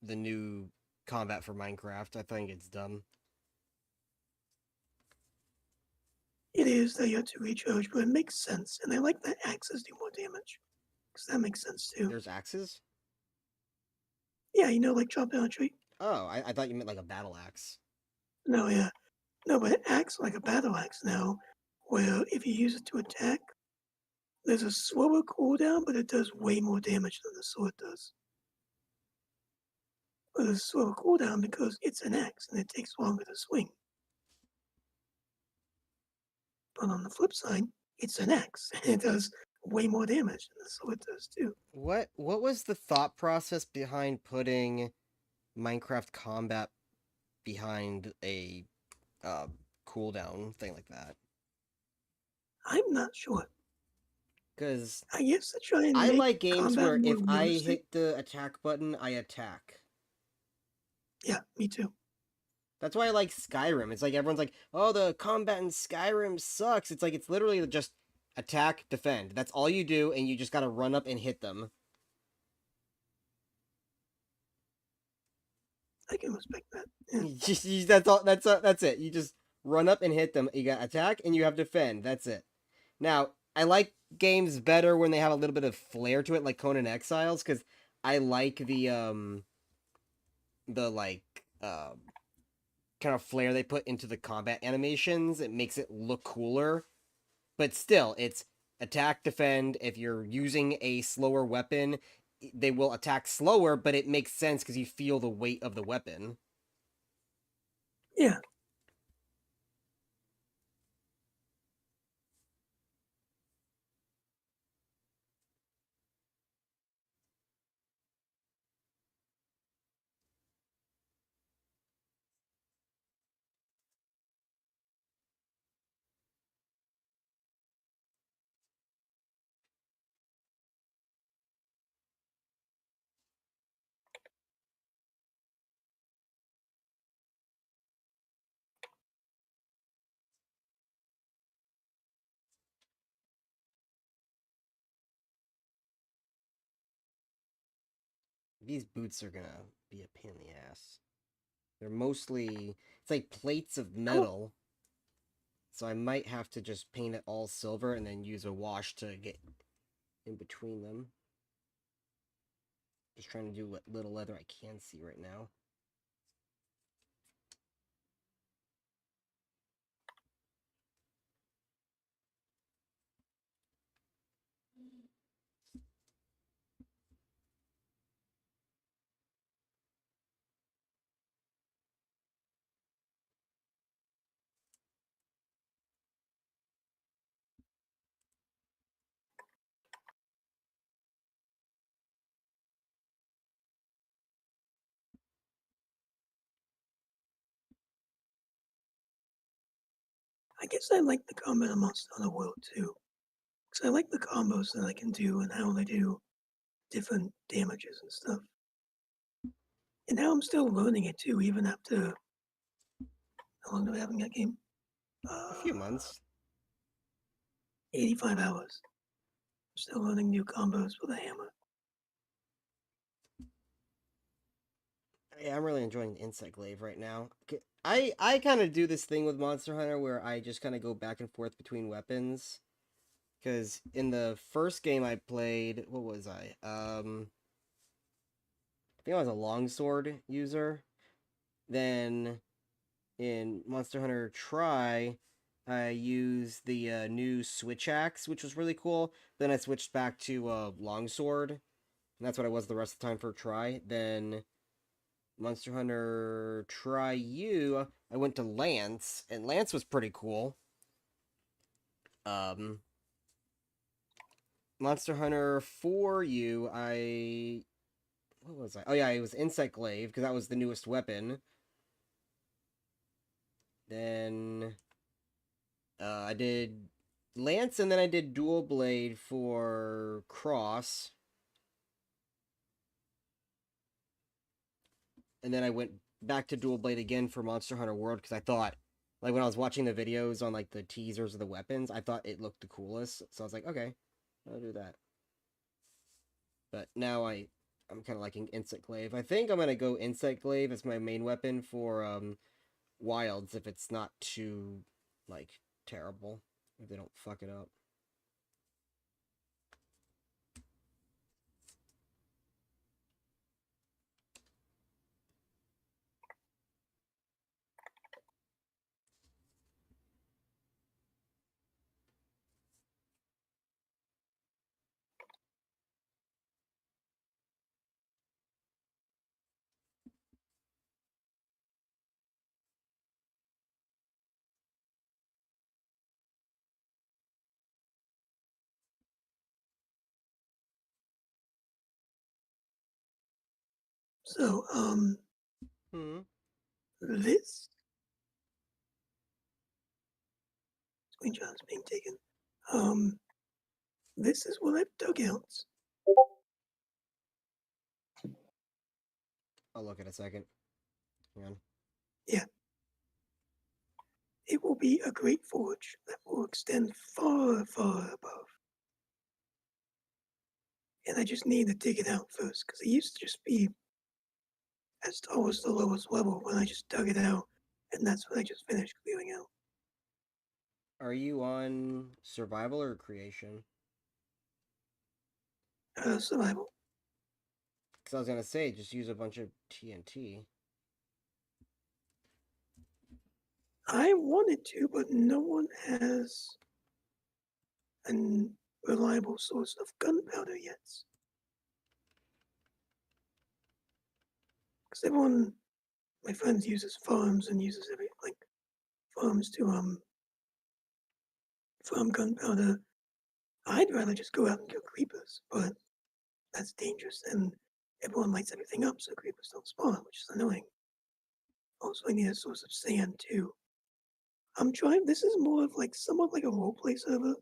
the new combat for Minecraft. I think it's dumb. It is that you have to recharge, but it makes sense. And I like that axes do more damage, because that makes sense too. There's axes? Yeah, like chopping down a tree. Oh, I thought you meant like a battle axe. No, yeah. No, but it acts like a battle axe now, where if you use it to attack, there's a slower cooldown, but it does way more damage than the sword does. But there's a slower cooldown because it's an axe and it takes longer to swing. But on the flip side, it's an axe and it does way more damage than the sword does too. What was the thought process behind putting Minecraft combat behind a uh cooldown thing like that? I'm not sure. Because I guess to try and I make like games combat where more if I realistic. hit the attack button, I attack. Yeah, me too. That's why I like Skyrim. It's like everyone's like, "Oh, the combat in Skyrim sucks." It's like it's literally just attack, defend. That's all you do, and you just gotta run up and hit them. I can respect that. Yeah. That's all. That's it. You just run up and hit them. You got attack and you have defend. That's it. Now I like games better when they have a little bit of flair to it, like Conan Exiles, because I like the like kind of flair they put into the combat animations. It makes it look cooler, but still, it's attack, defend. If you're using a slower weapon, they will attack slower, but it makes sense because you feel the weight of the weapon. Yeah. These boots are gonna be a pain in the ass. They're mostly it's like plates of Oh, metal, so I might have to just paint it all silver and then use a wash to get in between them. Just trying to do what little leather I can see right now. I guess I like the combat of Monster Hunter World too. Because I like the combos that I can do and how they do different damages and stuff. And now I'm still learning it too, even after how long do I have in that game? A few Uh, months. 85 hours. I'm still learning new combos with a hammer. Yeah, I'm really enjoying the Insect Glaive right now. I kind of do this thing with Monster Hunter where I just kind of go back and forth between weapons. Because in the first game I played, what was I? I think I was a longsword user. Then in Monster Hunter Try, I used the new switch axe, which was really cool. Then I switched back to longsword, and that's what I was the rest of the time for Try. Then Monster Hunter Try U, I went to Lance, and Lance was pretty cool. Um, Monster Hunter 4U, I what was I? Oh yeah, it was Insect Glaive because that was the newest weapon. Then I did Lance, and then I did Dual Blade for Cross, and then I went back to Dual Blade again for Monster Hunter World because I thought, like when I was watching the videos on like the teasers of the weapons, I thought it looked the coolest. So I was like, okay, I'll do that. But now I'm kind of liking Insect Glaive. I think I'm gonna go Insect Glaive as my main weapon for Wilds if it's not too like terrible, if they don't fuck it up. So, Hmm. this screenshot is being taken. Um, this is what I've dug out. I'll look in a second. Hang on. Yeah, it will be a great forge that will extend far, far above. And I just need to dig it out first, because it used to just be as tall as the lowest level when I just dug it out, and that's what I just finished clearing out. Are you on survival or creation? Survival. Because I was gonna say, just use a bunch of TNT. I wanted to, but no one has a reliable source of gunpowder yet. Because everyone, my friends, uses farms and uses every like farms to farm gunpowder. I'd rather just go out and kill creepers, but that's dangerous, and everyone lights everything up so creepers don't spawn, which is annoying. Also, I need a source of sand too. I'm trying. This is more of like somewhat like a roleplay server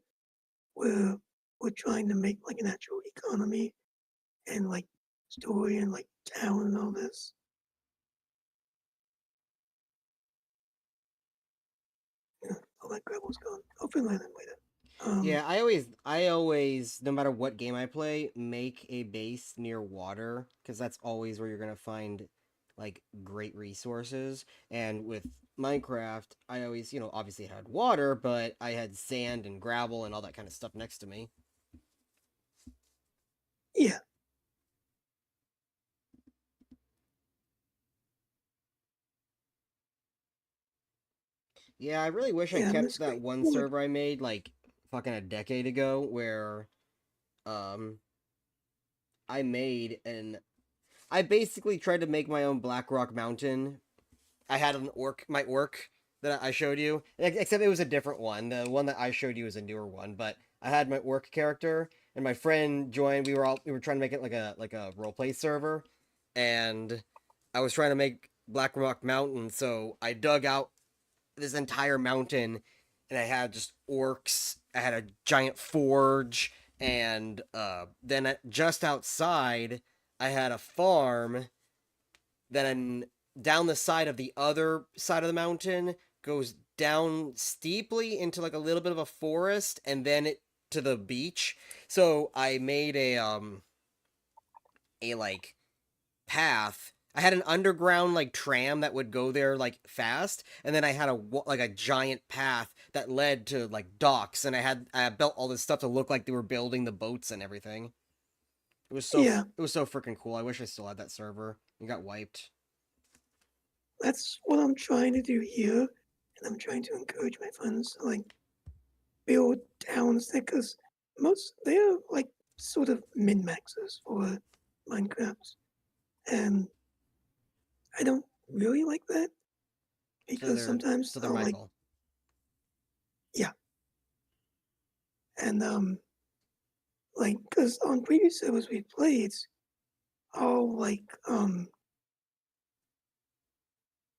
where we're trying to make like an actual economy and like story and like town and all this. Yeah, all that gravel's gone. I'll fill that in later. Yeah, I always, no matter what game I play, make a base near water because that's always where you're gonna find like great resources. And with Minecraft, I always, obviously had water, but I had sand and gravel and all that kind of stuff next to me. Yeah, Yeah, I really wish I yeah, and kept it's that great. one Well, like, server I made like fucking a decade ago where um I made an I basically tried to make my own Black Rock Mountain. I had my orc that I showed you, except it was a different one. The one that I showed you is a newer one, but I had my orc character and my friend joined. We were trying to make it like a role play server, and I was trying to make Black Rock Mountain, so I dug out this entire mountain, and I had just orcs. I had a giant forge, and then just outside, I had a farm. Then down the side of the other side of the mountain goes down steeply into like a little bit of a forest, and then it to the beach. So I made a like path. I had an underground like tram that would go there like fast, and then I had like a giant path that led to like docks, and I built all this stuff to look like they were building the boats and everything. yeah, It was so freaking cool. I wish I still had that server. It got wiped. that's what I'm trying to do here, and I'm trying to encourage my friends to like build towns because most they're like sort of min maxers for Minecraft, and I don't really like that So because they're sometimes so they're I'll like Michael. yeah, and like because on previous servers we played, I'll like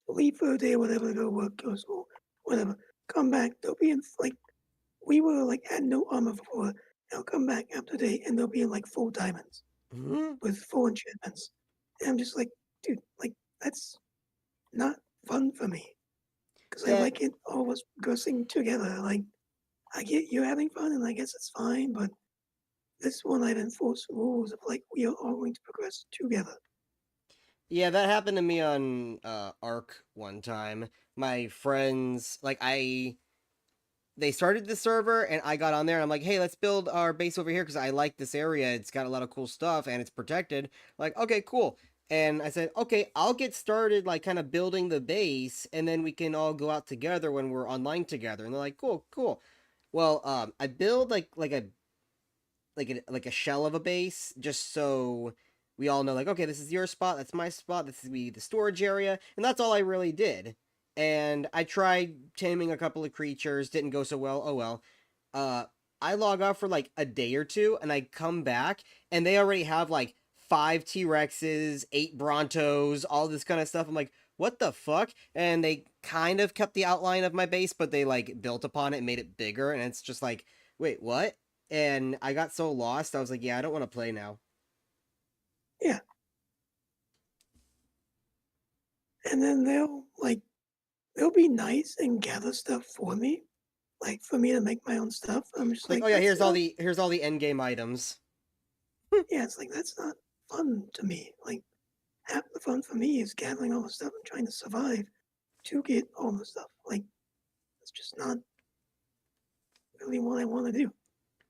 leave for a day or whatever to go work, go to school, whatever. Come back, they'll be in like we were like had no armor before. They'll come back after a day and they'll be in like full diamonds Mhm. with full enchantments. And I'm just like, dude, like that's not fun for me because I Yeah, like it all of us progressing together. Like I get you having fun and I guess it's fine, but this one I've enforced rules of like we are all going to progress together. yeah, that happened to me on Arc one time. My friends, like they started the server and I got on there and I'm like, hey, let's build our base over here because I like this area. It's got a lot of cool stuff and it's protected. Like, okay, cool. And I said, okay, I'll get started like kind of building the base and then we can all go out together when we're online together. And they're like, cool, cool. Well, I build like a shell of a base just so we all know like okay, this is your spot, that's my spot, this is the storage area, and that's all I really did. And I tried taming a couple of creatures, didn't go so well. Oh well. uh I log off for like a day or two and I come back and they already have like 5 T-Rexes, 8 Brontos, all this kind of stuff. I'm like, what the fuck? And they kind of kept the outline of my base, but they like built upon it and made it bigger, and it's just like, wait, what? and I got so lost. I was like, yeah, I don't want to play now. Yeah. And then they'll be nice and gather stuff for me, like for me to make my own stuff. I'm just It's like, like, oh yeah, that's not, here's all the end game items. yeah, it's like that's not fun to me. Like half the fun for me is gathering all the stuff and trying to survive to get all the stuff. Like it's just not really what I want to do.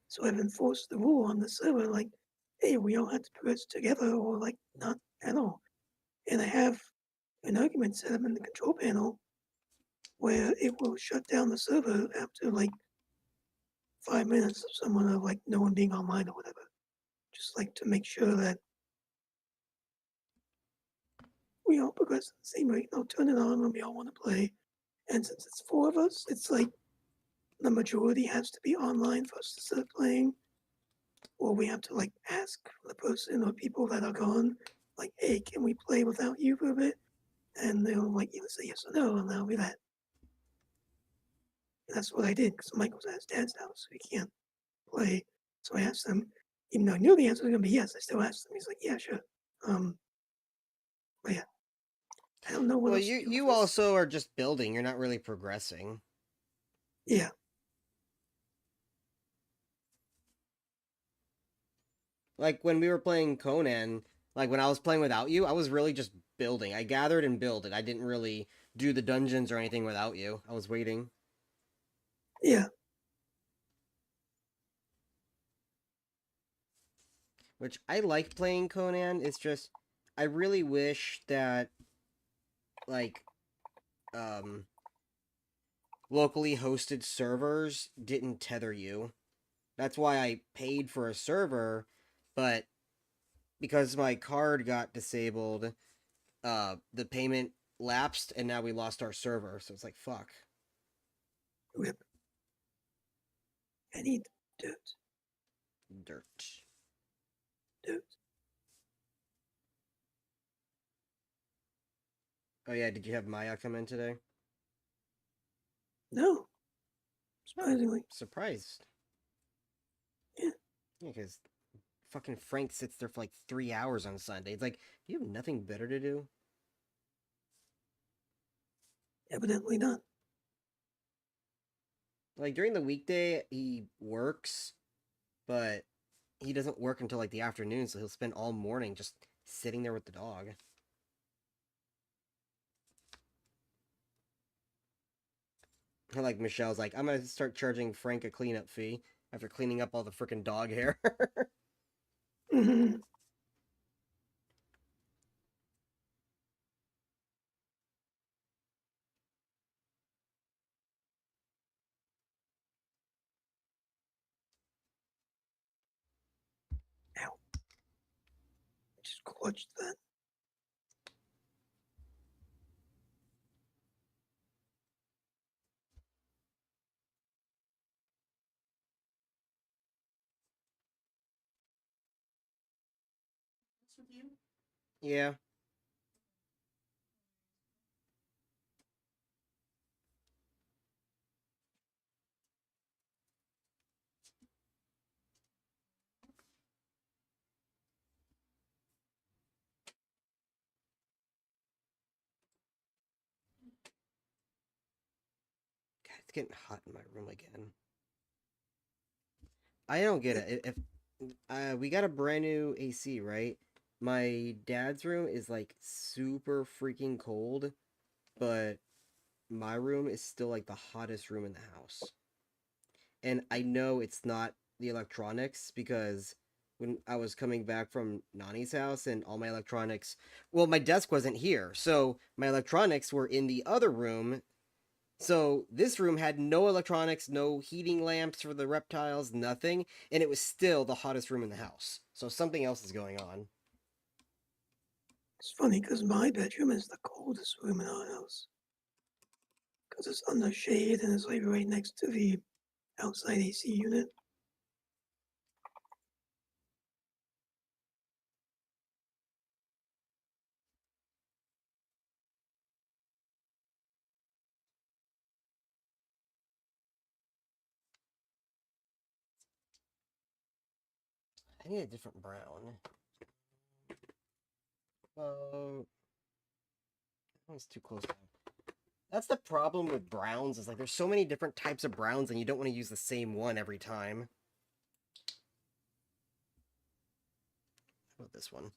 So I've enforced the rule on the server, like, hey, we all have to progress together or like not at all. And I have an argument set up in the control panel where it will shut down the server after like 5 minutes of someone of like no one being online or whatever. Just like to make sure that we all progress at the same rate. I'll turn it on when we all want to play. And since it's four of us, it's like the majority has to be online for us to start playing. Or we have to like ask the person or people that are gone, like, hey, can we play without you for a bit? And they'll like either say yes or no, and that'll be that. And that's what I did because Mike was at his dad's house, so he can't play. So I asked him, even though I knew the answer was gonna be yes, I still asked him. He's like, yeah, sure. Um, but yeah, I don't know what Well, else to do with you this. also are just building. You're not really progressing. Yeah, Like when we were playing Conan, like when I was playing without you, I was really just building. I gathered and built it. I didn't really do the dungeons or anything without you. I was waiting. yeah, Which I like playing Conan. It's just I really wish that like um locally hosted servers didn't tether you. That's why I paid for a server, but because my card got disabled, the payment lapsed and now we lost our server. So it's like fuck. rip. I need dirt, Dirt. dirt. Oh yeah, did you have Maya come in today? No, Oh, surprisingly. surprised. Yeah, Yeah, because fucking Frank sits there for like 3 hours on Sunday. It's like, do you have nothing better to do? evidently not. Like during the weekday, he works, but he doesn't work until like the afternoon, so he'll spend all morning just sitting there with the dog. Like Michelle's like, I'm gonna start charging Frank a cleanup fee after cleaning up all the freaking dog hair. Mm-hmm. Ow, I just clutched that. Yeah. God, it's getting hot in my room again. I don't get Rip. it. If we got a brand new AC, right? My dad's room is like super freaking cold, but my room is still like the hottest room in the house. And I know it's not the electronics because when I was coming back from Nani's house and all my electronics, well, my desk wasn't here. So my electronics were in the other room. So this room had no electronics, no heating lamps for the reptiles, nothing. And it was still the hottest room in the house. So something else is going on. It's funny because my bedroom is the coldest room in our house because it's under shade and it's like right next to the outside AC unit. I need a different brown. Oh, that was too close. That's the problem with browns, is like there's so many different types of browns and you don't want to use the same one every time. How about this one?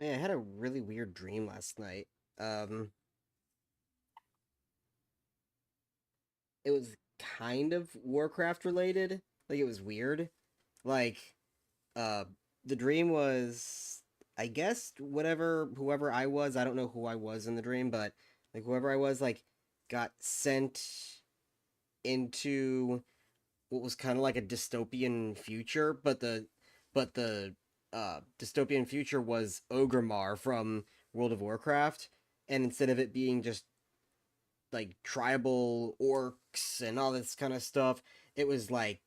Yeah, I had a really weird dream last night. Um, it was kind of Warcraft related. Like it was weird. Like, uh, the dream was, I guess, whoever I was. I don't know who I was in the dream, but like whoever I was, like, got sent into what was kind of like a dystopian future, but the dystopian future was Ogremar from World of Warcraft, and instead of it being just like tribal orcs and all this kind of stuff, it was like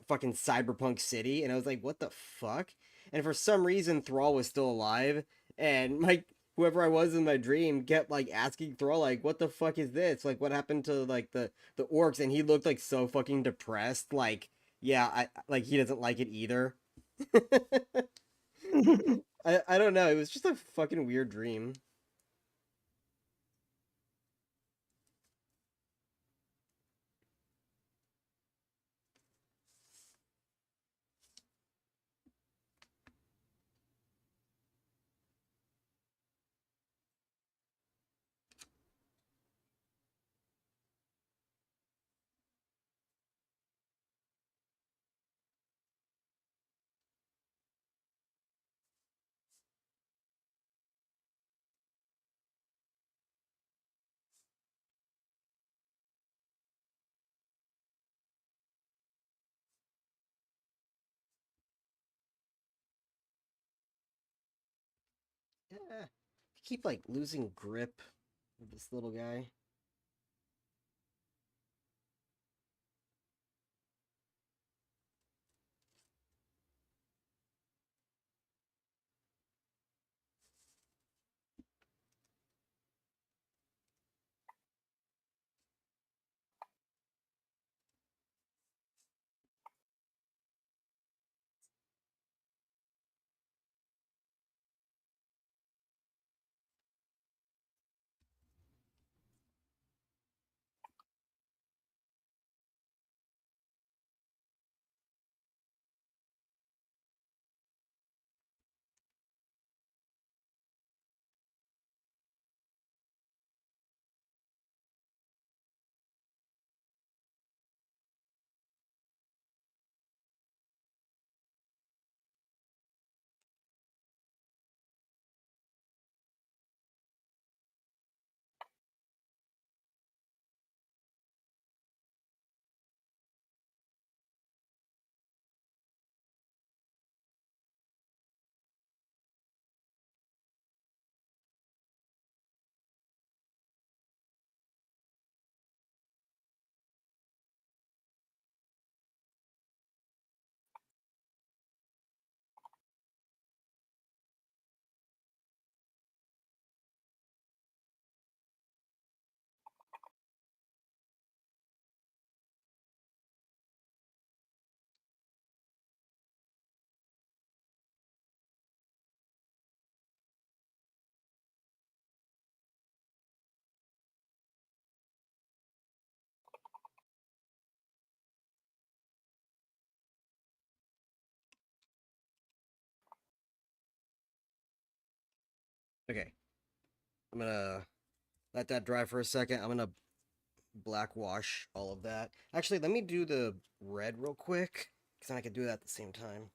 fucking cyberpunk city, and I was like, what the fuck? And for some reason, Thrall was still alive, and like whoever I was in my dream kept like asking Thrall like, what the fuck is this? Like, what happened to like the orcs? And he looked like so fucking depressed. Like, yeah, I like he doesn't like it either. I don't know. It was just a fucking weird dream. Yeah, keep like losing grip of this little guy. Okay, I'm gonna Let that dry for a second. I'm gonna black wash all of that. Actually, let me do the red real quick, because I can do that at the same time.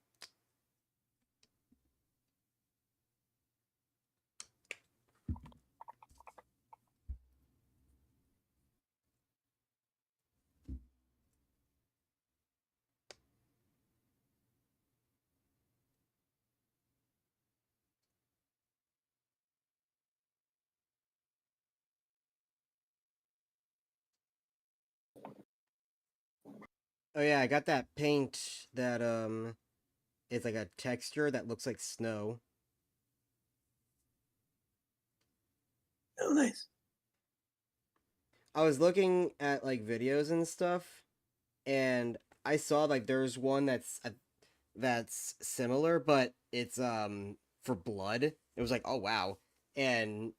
Oh yeah, I got that paint that it's like a texture that looks like snow. Oh, nice. I was looking at like videos and stuff, and I saw like there's one that's similar, but it's for blood. It was like, oh wow. And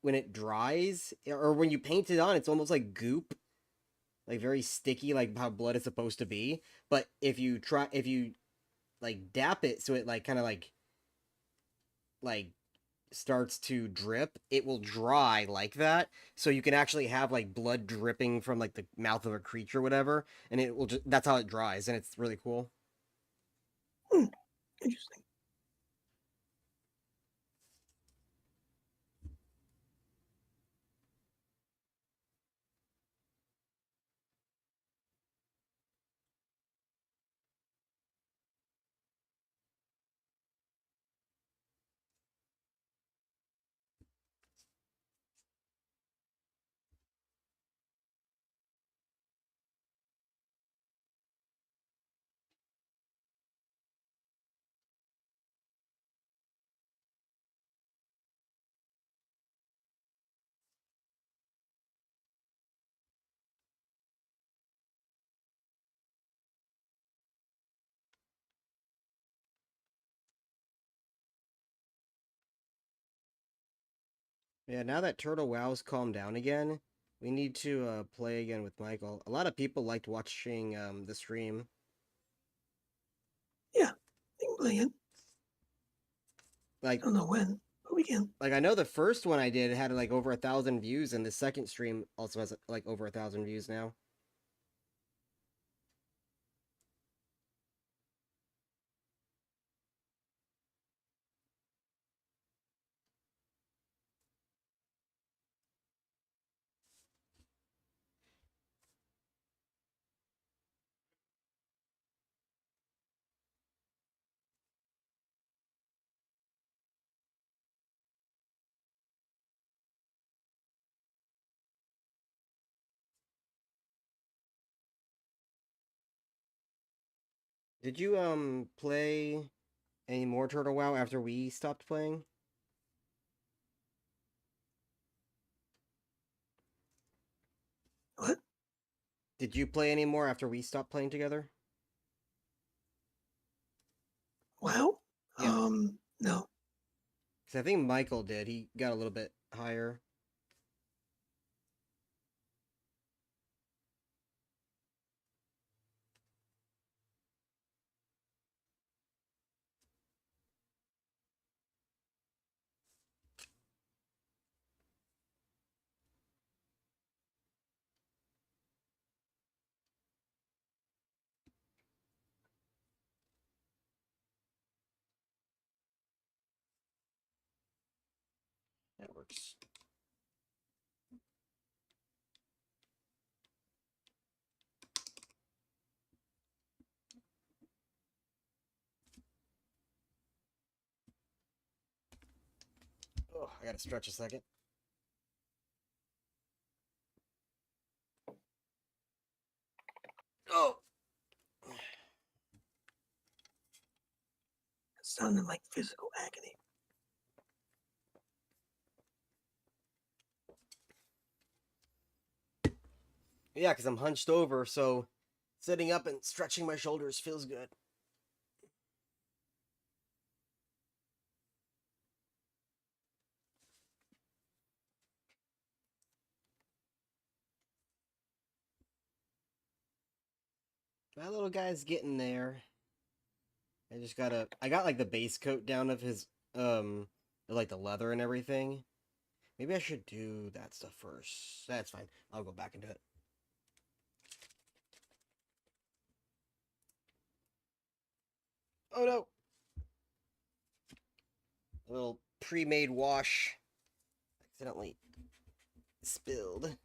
when it dries or when you paint it on, it's almost like goop, like very sticky, like how blood is supposed to be. But if you like dap it so it like kind of like starts to drip, it will dry like that. So you can actually have like blood dripping from like the mouth of a creature or whatever, and it will just that's how it dries, and it's really cool. Hmm, interesting. Yeah, now that Turtle Wow's calmed down again, we need to play again with Michael. A lot of people liked watching the stream. Yeah, we can play it. Like I don't know when, but we can. I know the first one I did had like over 1,000 views, and the second stream also has like over 1,000 views now. Did you play any more Turtle Wow after we stopped playing? What? Did you play any more after we stopped playing together? Wow? Yeah, No. because I think Michael did. He got a little bit higher. That works. Oh, I gotta stretch a second. Oh, It sounded like physical agony. yeah, because I'm hunched over, so sitting up and stretching my shoulders feels good. My little guy's getting there. I got like the base coat down of his, like the leather and everything. Maybe I should do that stuff first. That's fine. I'll go back into it. Oh no! A little pre-made wash accidentally spilled.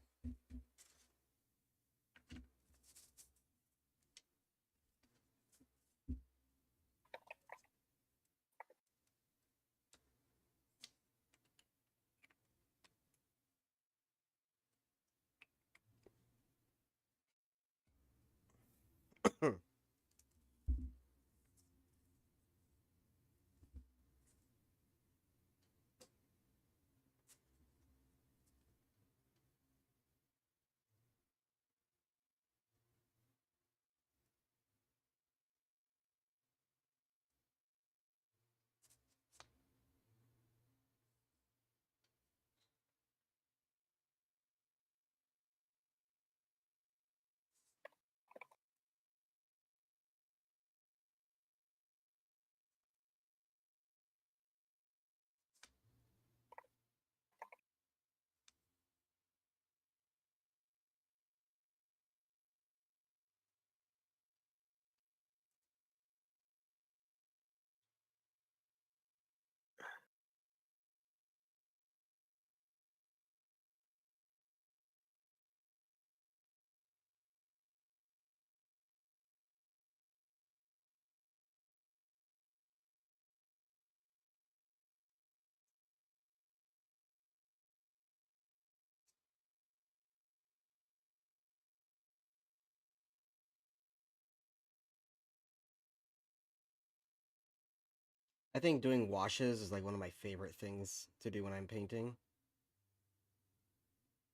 I think doing washes is like one of my favorite things to do when I'm painting.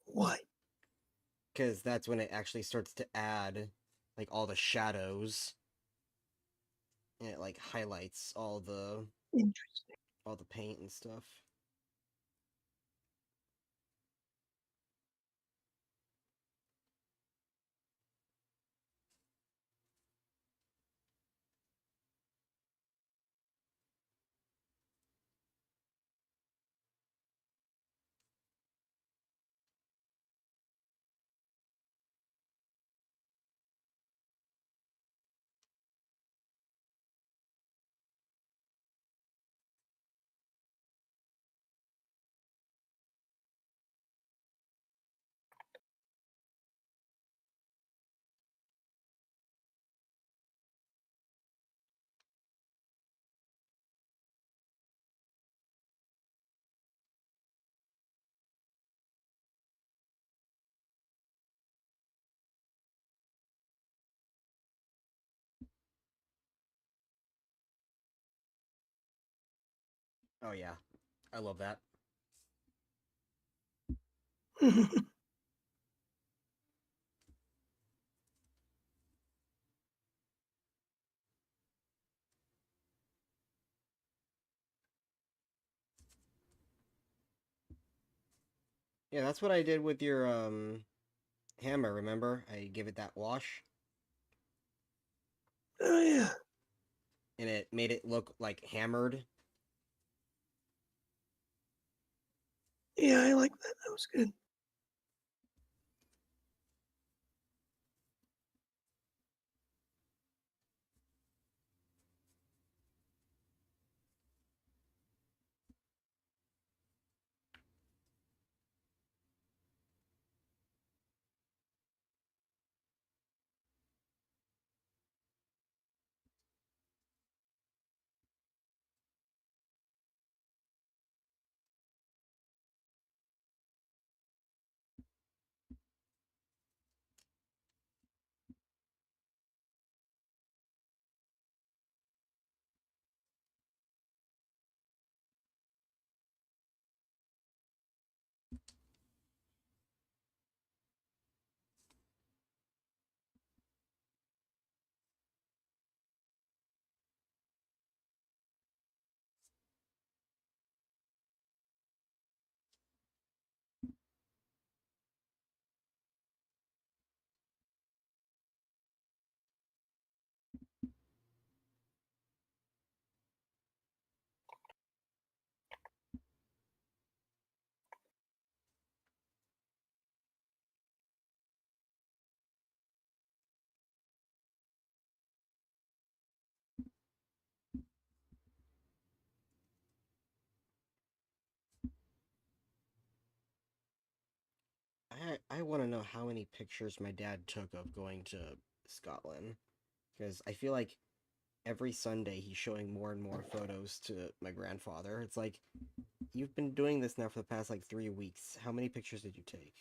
Why? Because that's when it actually starts to add like all the shadows and it like highlights Interesting. all the paint and stuff. Oh yeah, I love that. Yeah, that's what I did with your hammer, remember? I gave it that wash Oh yeah. and it made it look like hammered. Yeah, I like that. That was good. I want to know how many pictures my dad took of going to Scotland. Because I feel like every Sunday he's showing more and more photos to my grandfather. It's like, you've been doing this now for the past like 3 weeks. How many pictures did you take?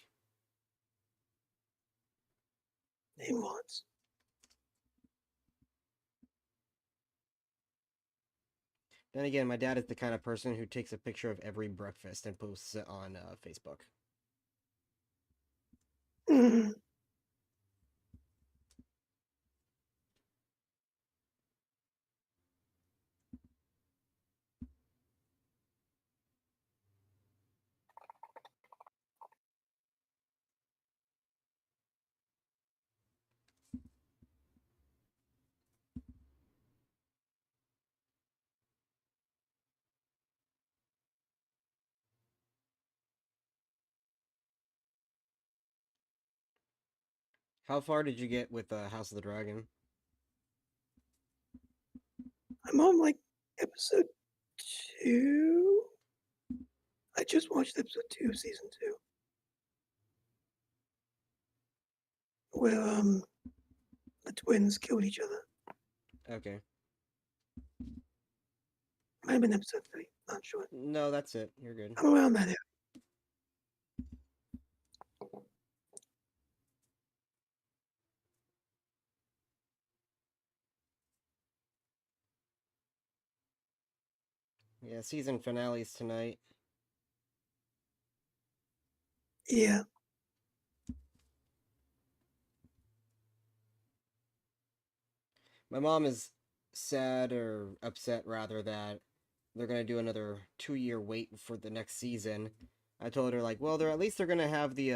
Name once. Then again, my dad is the kind of person who takes a picture of every breakfast and posts it on Facebook. Mhm. How far did you get with House of the Dragon? I'm on like episode 2. I just watched episode 2 of season 2, where the twins killed each other. Okay. Might have been episode 3. Not sure. No, that's it. You're good. I'm around that area. Yeah, season finale's tonight. Yeah. My mom is sad or upset rather that they're gonna do another 2 year wait for the next season. I told her like, well, they're at least they're gonna have the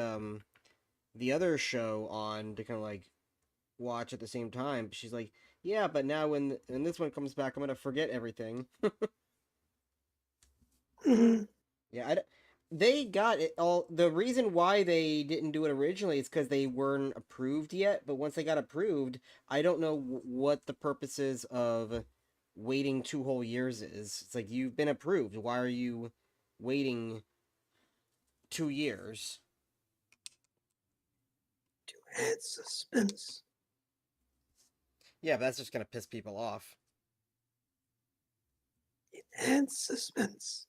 other show on to kind of like watch at the same time. She's like, yeah, but now when this one comes back, I'm gonna forget everything. Hmm. Yeah, they got it all. The reason why they didn't do it originally is because they weren't approved yet. But once they got approved, I don't know what the purposes of waiting 2 whole years is. It's like you've been approved. Why are you waiting 2 years? To add suspense. Yeah, but that's just gonna piss people off. It adds suspense.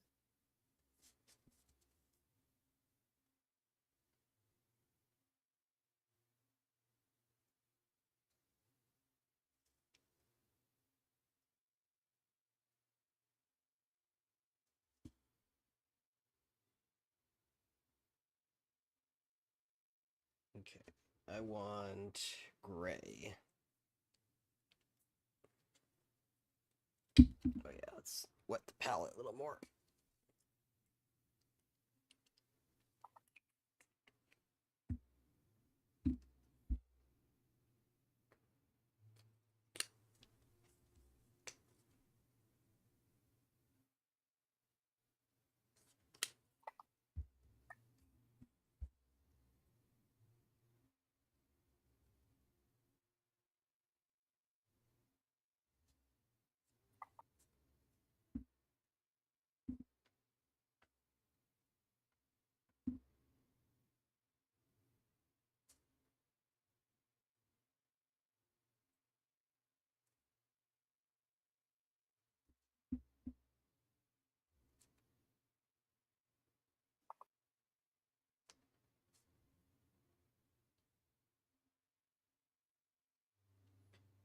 Okay, I want gray. Oh yeah, let's wet the palette a little more.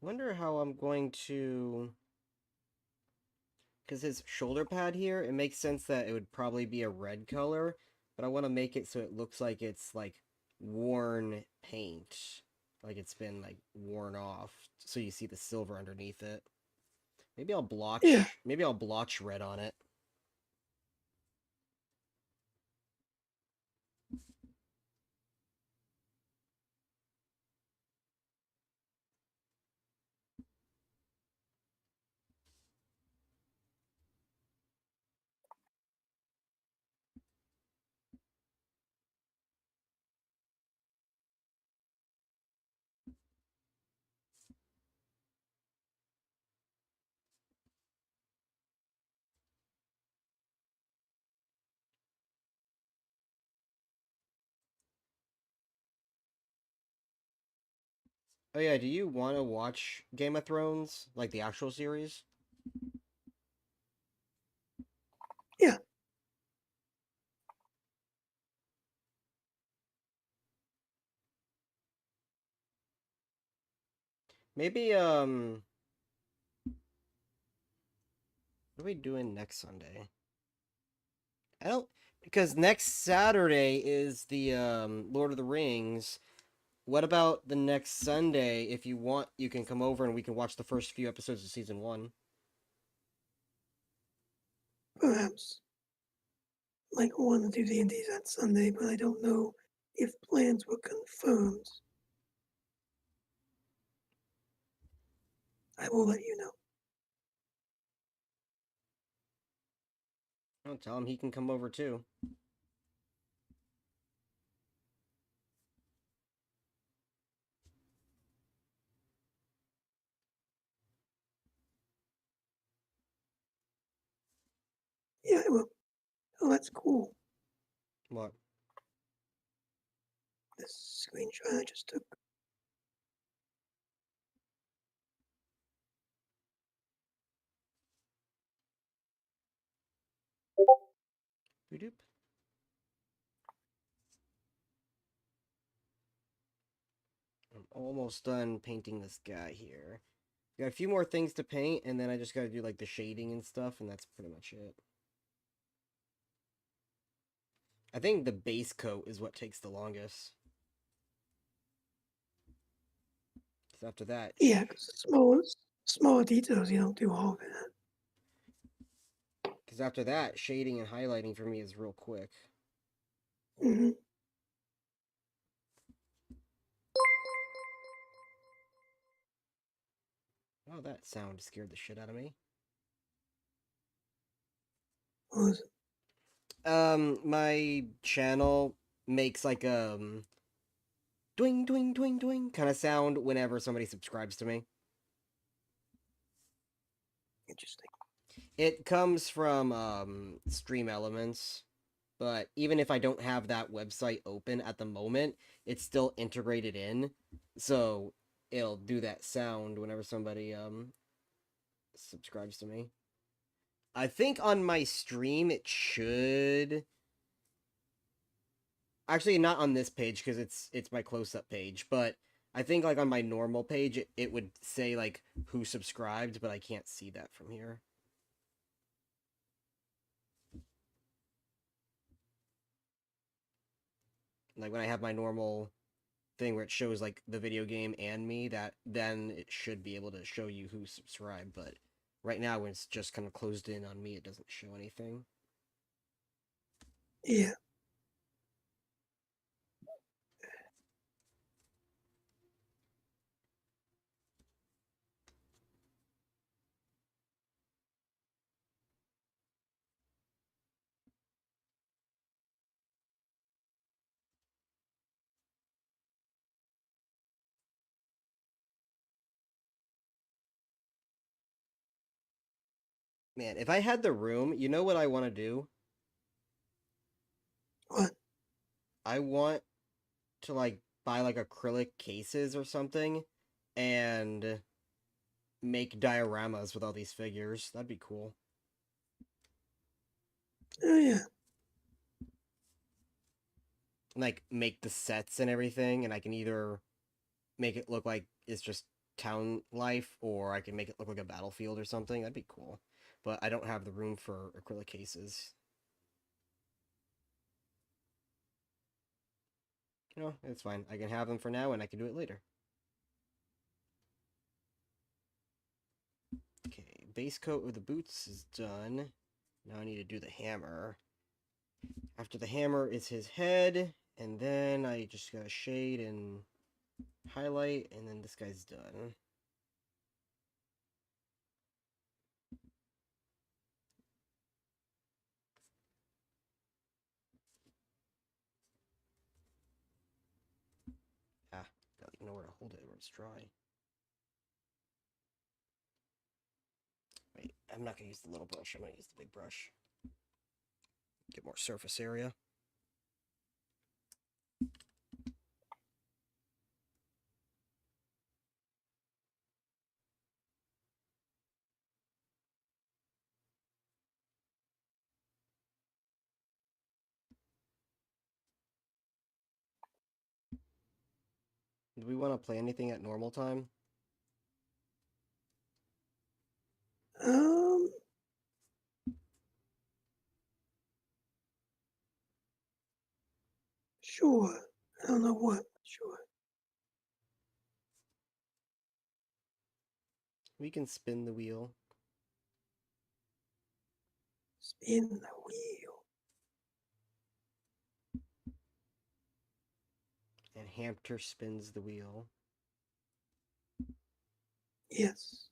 Wonder how I'm going to, because his shoulder pad here, it makes sense that it would probably be a red color, but I want to make it so it looks like it's like worn paint, like it's been like worn off, so you see the silver underneath it. Yeah. Maybe I'll blotch red on it. Oh yeah, do you want to watch Game of Thrones, like the actual series? Yeah, Maybe what are we doing next Sunday? I don't because next Saturday is the Lord of the Rings. What about the next Sunday? If you want, you can come over and we can watch the first few episodes of season 1. perhaps. Like I want to do D&D's on Sunday, but I don't know if plans were confirmed. I will let you know. I'll tell him he can come over too. Yeah, I will. Oh, that's cool. What? This screenshot I just took. Boop. I'm almost done painting this guy here. Got a few more things to paint, and then I just gotta do like the shading and stuff, and that's pretty much it. I think the base coat is what takes the longest. So after that, Yeah, because smaller details, you don't do all of shading and highlighting for me is real quick. it. Mm-hmm. Oh, that sound scared the shit out of me. What was it? My channel makes like dwing dwing dwing dwing kind of sound whenever somebody subscribes to me. Interesting. It comes from Stream Elements, but even if I don't have that website open at the moment, it's still integrated in, so it'll do that sound whenever somebody subscribes to me. I think on my stream it should actually not on this page because it's my close-up page, but I think like on my normal page it would say like who subscribed, but I can't see that from here. Like when I have my normal thing where it shows like the video game and me, that then it should be able to show you who subscribed, but right now when it's just kind of closed in on me, it doesn't show anything. Yeah. Man, if I had the room, you know what I want to do? What? I want to like buy like acrylic cases or something and make dioramas with all these figures. That'd be cool. Oh yeah. Like make the sets and everything, and I can either make it look like it's just town life, or I can make it look like a battlefield or something. That'd be cool. But I don't have the room for acrylic cases. No, it's fine. I can have them for now, and I can do it later. Okay, base coat of the boots is done. Now I need to do the hammer. After the hammer is his head, and then I just gotta shade and highlight, and then this guy's done. Ah, gotta know where to hold it where it's dry. Wait, I'm not gonna use the little brush, I'm gonna use the big brush. Get more surface area. Do we want to play anything at normal time? Um, sure. I don't know what. Sure. We can spin the wheel. Spin the wheel. And Hamster spins the wheel. Yes.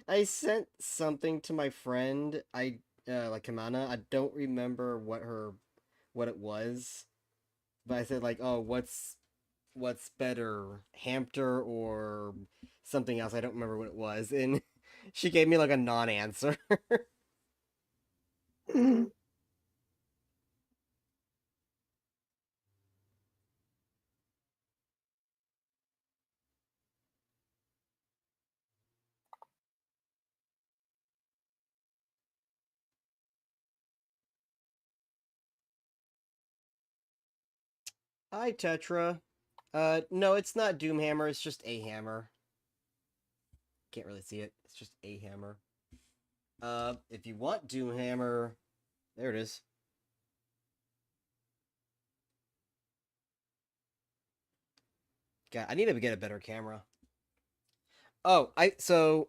I sent something to my friend. Like Kamana. I don't remember what it was, but I said like, oh, what's better, Hamster or something else? I don't remember what it was, and she gave me like a non-answer. Mm, Hi, Tetra. No, it's not Doomhammer. It's just a hammer. Can't really see it. It's just a hammer. If you want Doomhammer, there it is. God, I need to get a better camera. Oh, so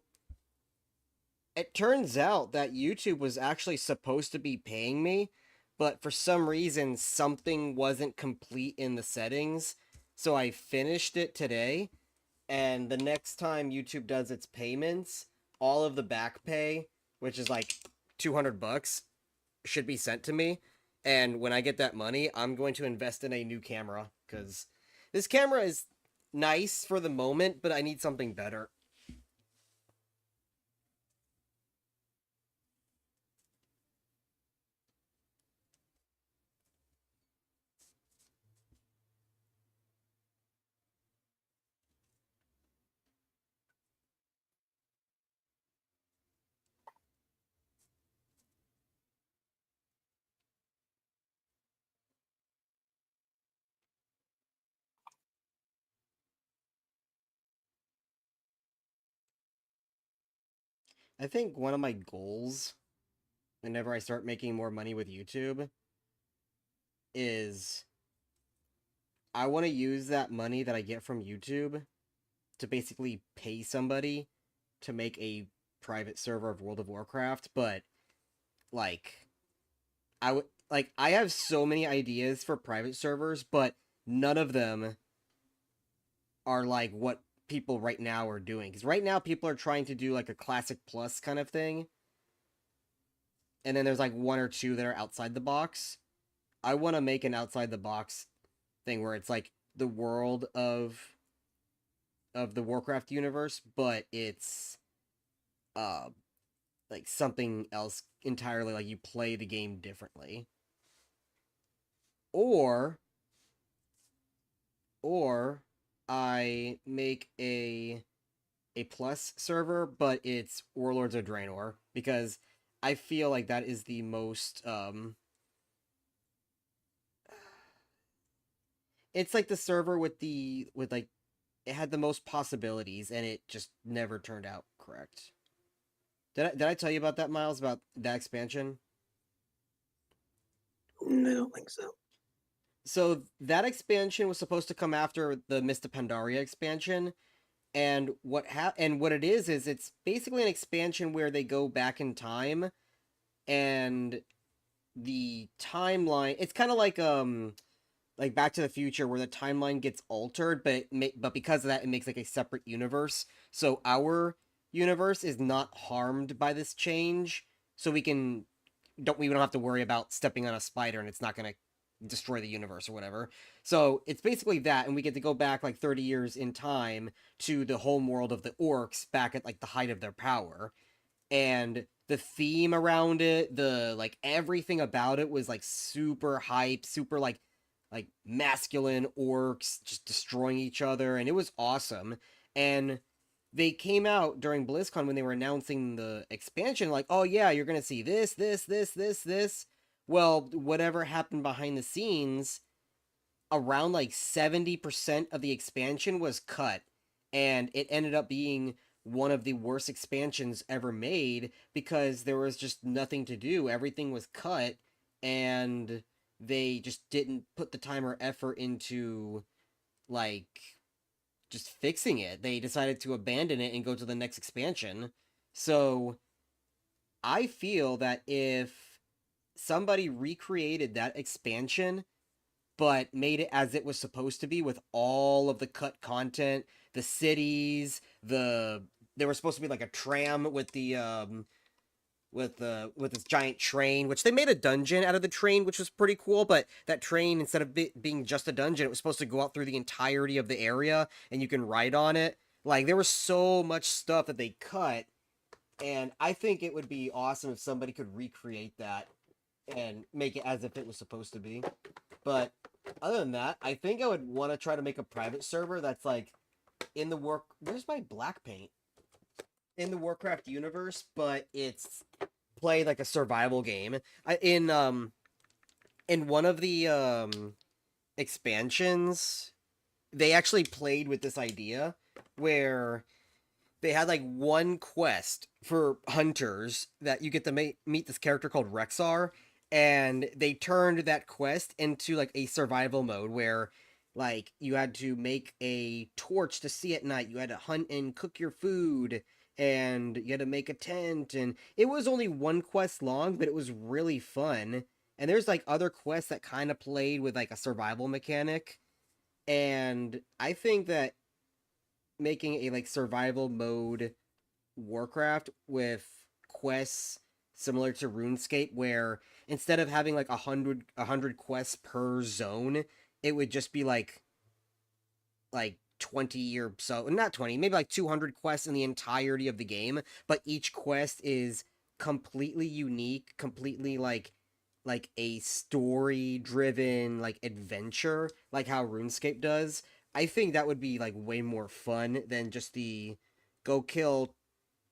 it turns out that YouTube was actually supposed to be paying me, but for some reason something wasn't complete in the settings. So I finished it today, and the next time YouTube does its payments, all of the back pay, which is like $200, should be sent to me. And when I get that money, I'm going to invest in a new camera because this camera is nice for the moment, but I need something better. I think one of my goals whenever I start making more money with YouTube is I want to use that money that I get from YouTube to basically pay somebody to make a private server of World of Warcraft, but like I would like I have so many ideas for private servers, but none of them are like what people right now are doing. Cuz right now people are trying to do like a classic plus kind of thing, and then there's like one or two that are outside the box. I want to make an outside the box thing where it's like the world of the Warcraft universe, but it's uh like something else entirely, like you play the game differently. Or or I make a plus server, but it's Warlords of Draenor because I feel like that is the most it's like the server with like it had the most possibilities and it just never turned out correct. Did I tell you about that, Miles, about that expansion? I don't think so. So that expansion was supposed to come after the Mist of Pandaria expansion, and what it is it's basically an expansion where they go back in time, and the timeline. It's kind of like Back to the Future, where the timeline gets altered, but because of that, it makes like a separate universe. So our universe is not harmed by this change, so we don't have to worry about stepping on a spider and it's not going to destroy the universe or whatever. So it's basically that, and we get to go back like 30 years in time to the home world of the orcs back at like the height of their power. And the theme around it, the like everything about it was like super hype, super like masculine orcs just destroying each other, and it was awesome. And they came out during BlizzCon when they were announcing the expansion, like, oh yeah, you're gonna see this. Well, whatever happened behind the scenes around like 70% of the expansion was cut, and it ended up being one of the worst expansions ever made because there was just nothing to do. Everything was cut, and they just didn't put the time or effort into like just fixing it. They decided to abandon it and go to the next expansion. So I feel that if somebody recreated that expansion but made it as it was supposed to be with all of the cut content, the cities, there was supposed to be like a tram with the with this giant train, which they made a dungeon out of the train, which was pretty cool. But that train, instead of being just a dungeon, it was supposed to go out through the entirety of the area, and you can ride on it. Like there was so much stuff that they cut, and I think it would be awesome if somebody could recreate that and make it as if it was supposed to be. But other than that, I think I would want to try to make a private server that's like in the work. Where's my black paint? In the Warcraft universe, but it's played like a survival game. In one of the expansions, they actually played with this idea where they had like one quest for hunters that you get to meet this character called Rexar, and they turned that quest into like a survival mode where like you had to make a torch to see at night, you had to hunt and cook your food, and you had to make a tent, and it was only one quest long, but it was really fun. And there's like other quests that kind of played with like a survival mechanic, and I think that making a like survival mode Warcraft with quests similar to RuneScape, where instead of having like a hundred quests per zone, it would just be like 20 or so, not 20, maybe like 200 quests in the entirety of the game, but each quest is completely unique, completely like a story driven like adventure, like how RuneScape does. I think that would be like way more fun than just the go kill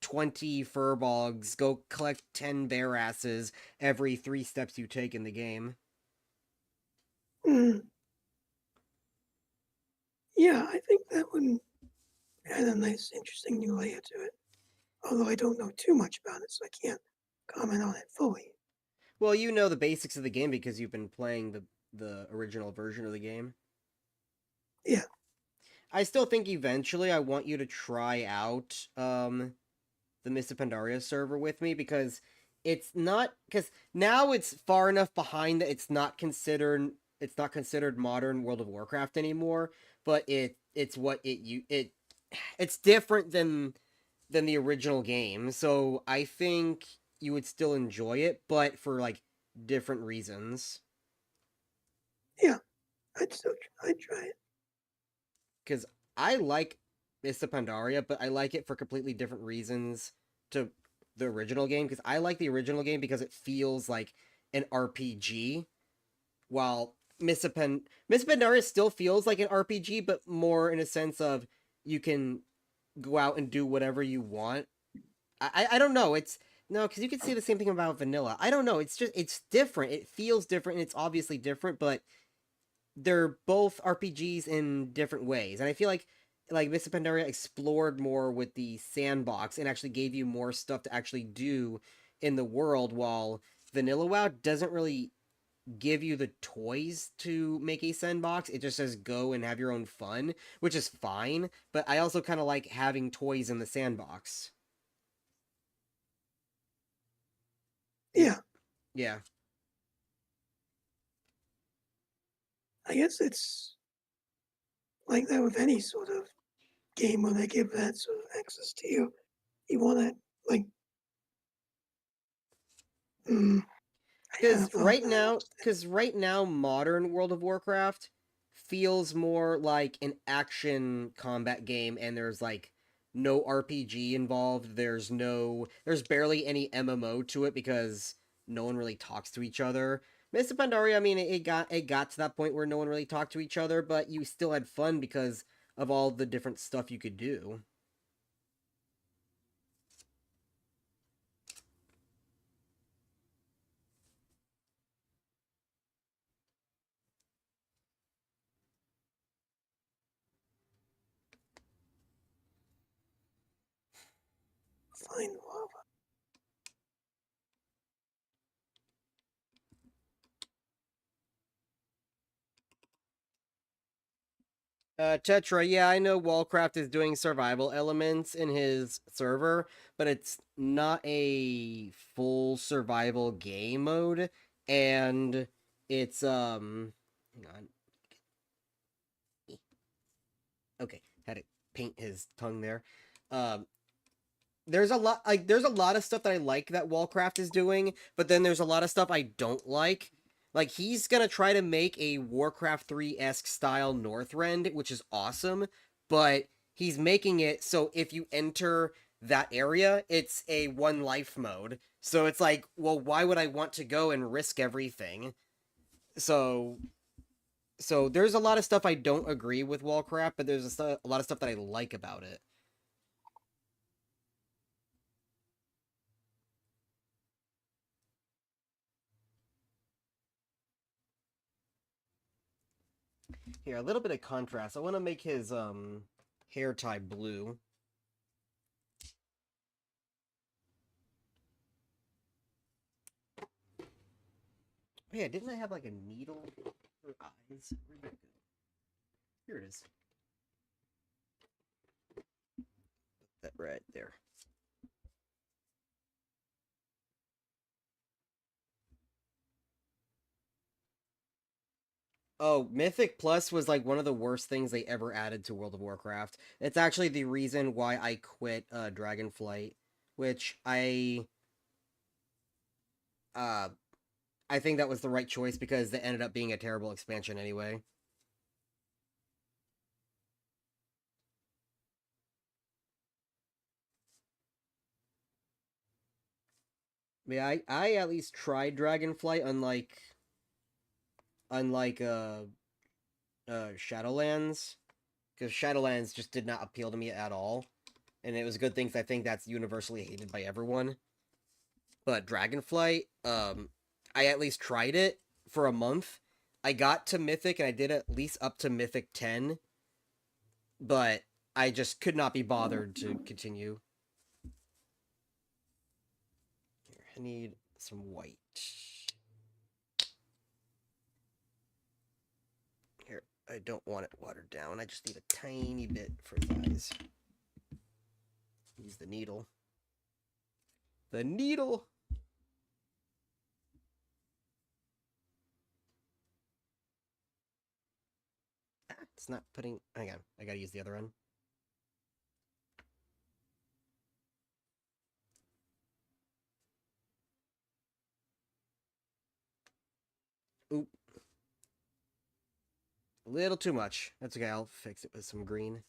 20 furbolgs, go collect 10 bear asses every 3 steps you take in the game. Mm, yeah, I think that would add a nice, interesting new layer to it. Although I don't know too much about it, so I can't comment on it fully. Well, you know the basics of the game because you've been playing the original version of the game. Yeah, I still think eventually I want you to try out the Mists of Pandaria server with me because it's not because now it's far enough behind that it's not considered modern World of Warcraft anymore, but it's what it's different than the original game. So I think you would still enjoy it, but for like different reasons. yeah, I'd try it. Because I like Mists of Pandaria, but I like it for completely different reasons to the original game. Because I like the original game because it feels like an RPG, while Mists of Pandaria still feels like an RPG, but more in a sense of you can go out and do whatever you want. I don't know. It's no, because you can say the same thing about vanilla. I don't know. It's different. It feels different. And it's obviously different, but they're both RPGs in different ways, and I feel like Mists of Pandaria explored more with the sandbox and actually gave you more stuff to actually do in the world, while Vanilla WoW doesn't really give you the toys to make a sandbox. It just says go and have your own fun, which is fine. But I also kind of like having toys in the sandbox. It, Yeah, yeah. I guess it's like that with any sort of game where they give that sort of access to you. You want to, like, mm, I had a Because thought right that I now, lost it. because right now, modern World of Warcraft feels more like an action combat game, and there's like no RPG involved. There's barely any MMO to it because no one really talks to each other. Mists of Pandaria, I mean, it got to that point where no one really talked to each other, but you still had fun because of all the different stuff you could do. find lava. Tetra, yeah, I know Warcraft is doing survival elements in his server, but it's not a full survival game mode, and it's hang on. Okay, had to paint his tongue there. Um, there's a lot of stuff that I like that Warcraft is doing, but then there's a lot of stuff I don't like. Like he's gonna try to make a Warcraft 3-esque style Northrend, which is awesome, but he's making it so if you enter that area, it's a one life mode. So it's like, well, why would I want to go and risk everything? So so there's a lot of stuff I don't agree with Warcraft, but there's a lot of stuff that I like about it. Here, a little bit of contrast. I want to make his hair tie blue. Oh, yeah, didn't I have like a needle for eyes? Where'd that go? Here it is. That right there. Oh, Mythic Plus was like one of the worst things they ever added to World of Warcraft. It's actually the reason why I quit Dragonflight, which uh I think that was the right choice because it ended up being a terrible expansion anyway. Yeah, I at least tried Dragonflight, unlike Shadowlands, because Shadowlands just did not appeal to me at all, and it was a good thing 'cause I think that's universally hated by everyone. But Dragonflight, I at least tried it for a month. I got to Mythic and I did at least up to Mythic 10, but I just could not be bothered to continue. Here, I need some white. Here, I don't want it watered down. I just need a tiny bit for his eyes. Use the needle. The needle! It's not putting. Hang on, I gotta use the other one. Oop, a little too much. That's okay. I'll fix it with some green.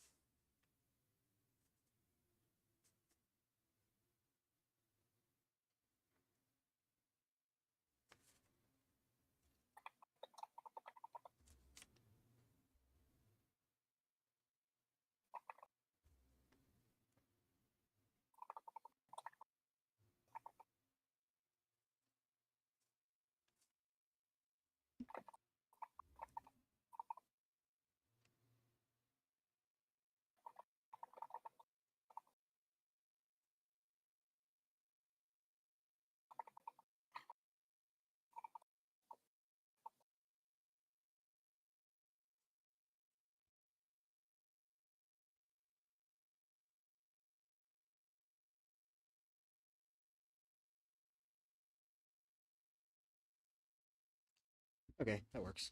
Okay, that works.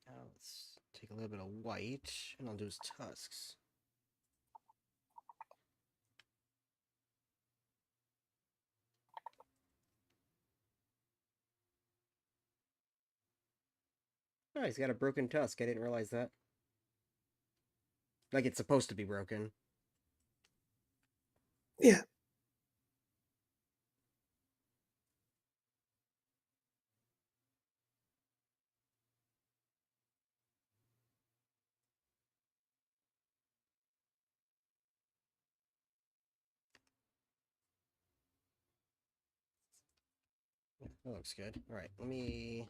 Now let's take a little bit of white, and I'll do his tusks. Oh, he's got a broken tusk. I didn't realize that. Like it's supposed to be broken. Yeah. Yeah, that looks good. All right, let me.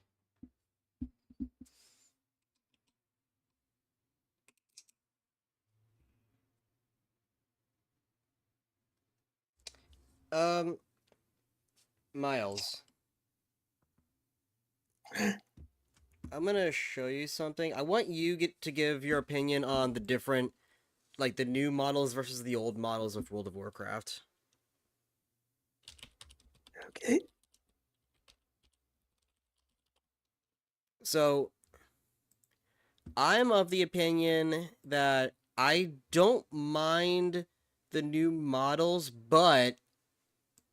Um, Miles, I'm gonna show you something. I want you get to give your opinion on the different, like the new models versus the old models of World of Warcraft. Okay. So, I'm of the opinion that I don't mind the new models, but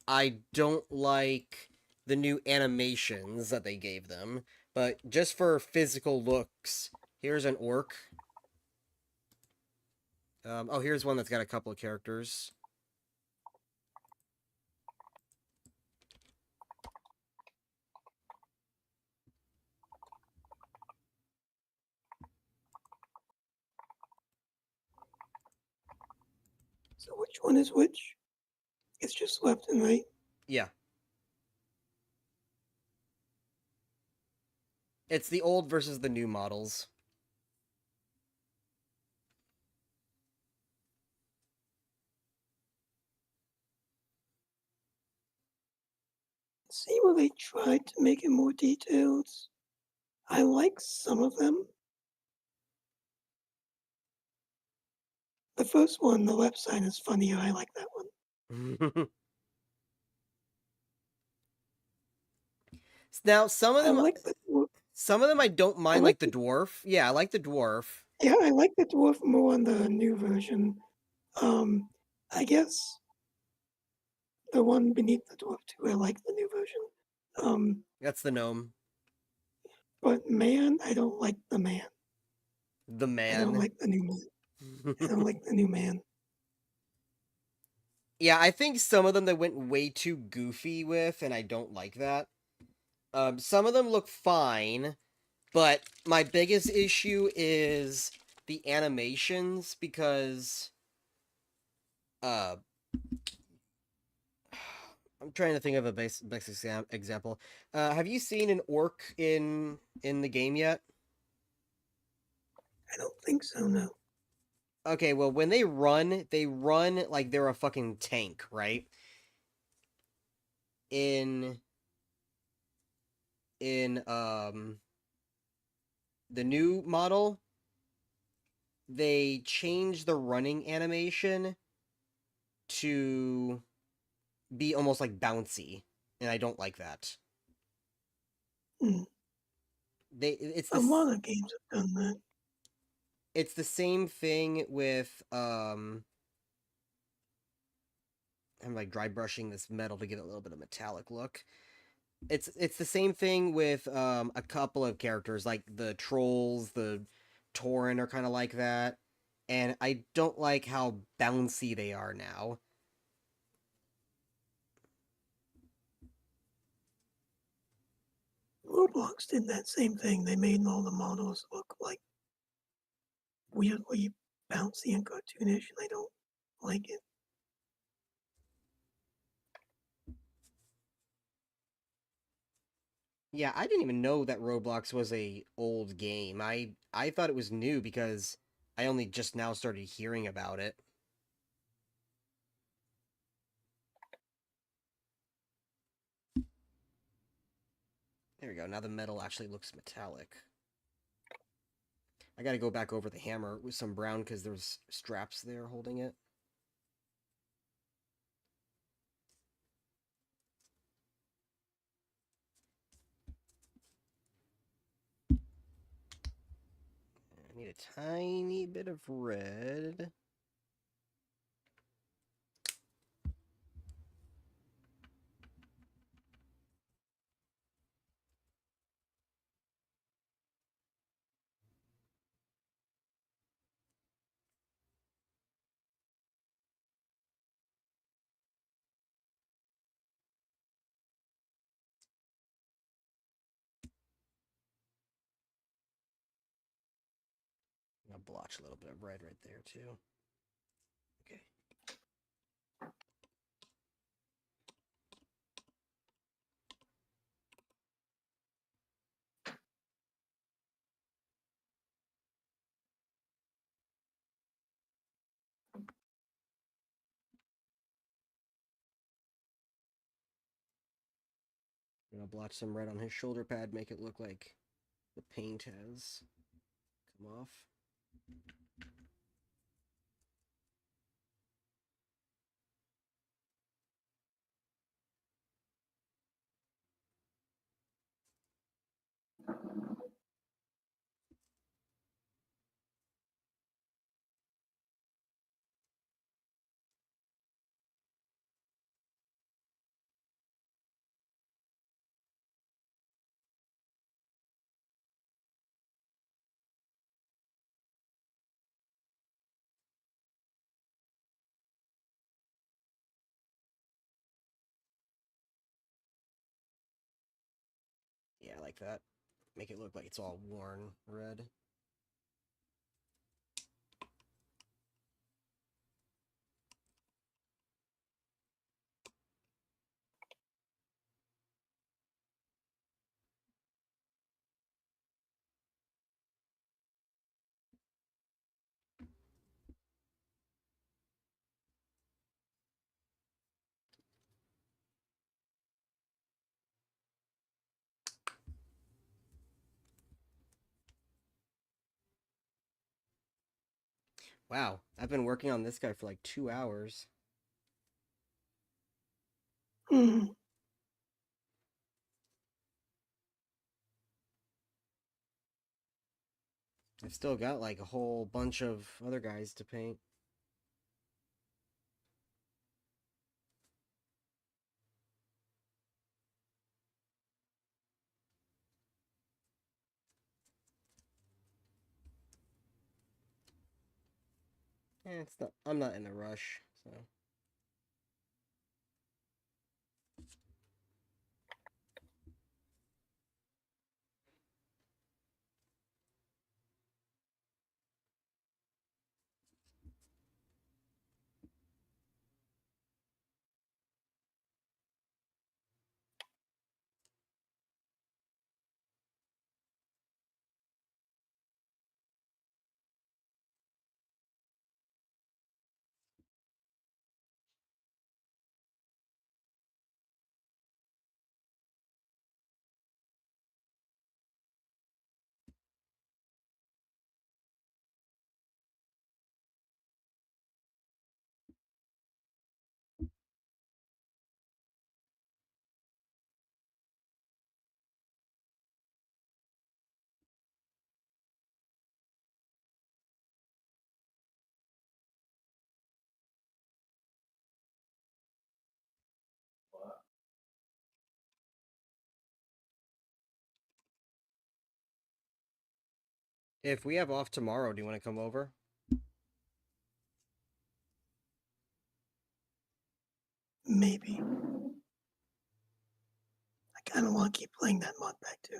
I don't like the new animations that they gave them. But just for physical looks, here's an orc. Oh, here's one that's got a couple of characters. So which one is which? It's just left and right. Yeah. It's the old versus the new models. See where they tried to make it more detailed. I like some of them. The first one, the left side is funnier. I like that one. Now, I like the dwarf. some of them I don't I mind, like like the the, dwarf. Yeah, I like the dwarf. yeah, I like the dwarf more on the new version. I guess the one beneath the dwarf too. I like the new version. Um, That's the gnome. but man, I don't like the man. The I don't man. like the new man. I don't like the new man. Yeah, I think some of them they went way too goofy with, and I don't like that. Some of them look fine, but my biggest issue is the animations because uh I'm trying to think of a basic example. Have you seen an orc in the game yet? I don't think so. No. Okay, well when they run like they're a fucking tank, right? In in the new model, they changed the running animation to be almost like bouncy, and I don't like that. Hmm. They it's A this lot of games have done that. it's the same thing with I'm like dry brushing this metal to give it a little bit of metallic look. It's the same thing with a couple of characters like the trolls, the Tauren are kind of like that, and I don't like how bouncy they are now. Roblox did that same thing. They made all the models look like weirdly bouncy and cartoonish, and I don't like it. Yeah, I didn't even know that Roblox was a old game. I thought it was new because I only just now started hearing about it. There we go. Now the metal actually looks metallic. I got to go back over the hammer with some brown because there's straps there holding it. I need a tiny bit of red. I'll blotch a little bit of red right there too. Okay. Gonna blotch some red on his shoulder pad, make it look like the paint has come off. Yeah, I like that. Make it look like it's all worn red. Wow, I've been working on this guy for like 2 hours. Hmm. I've still got like a whole bunch of other guys to paint. It's not. I'm not in a rush, so. If we have off tomorrow, do you want to come over? Maybe. I kind of want to keep playing that mod pack too.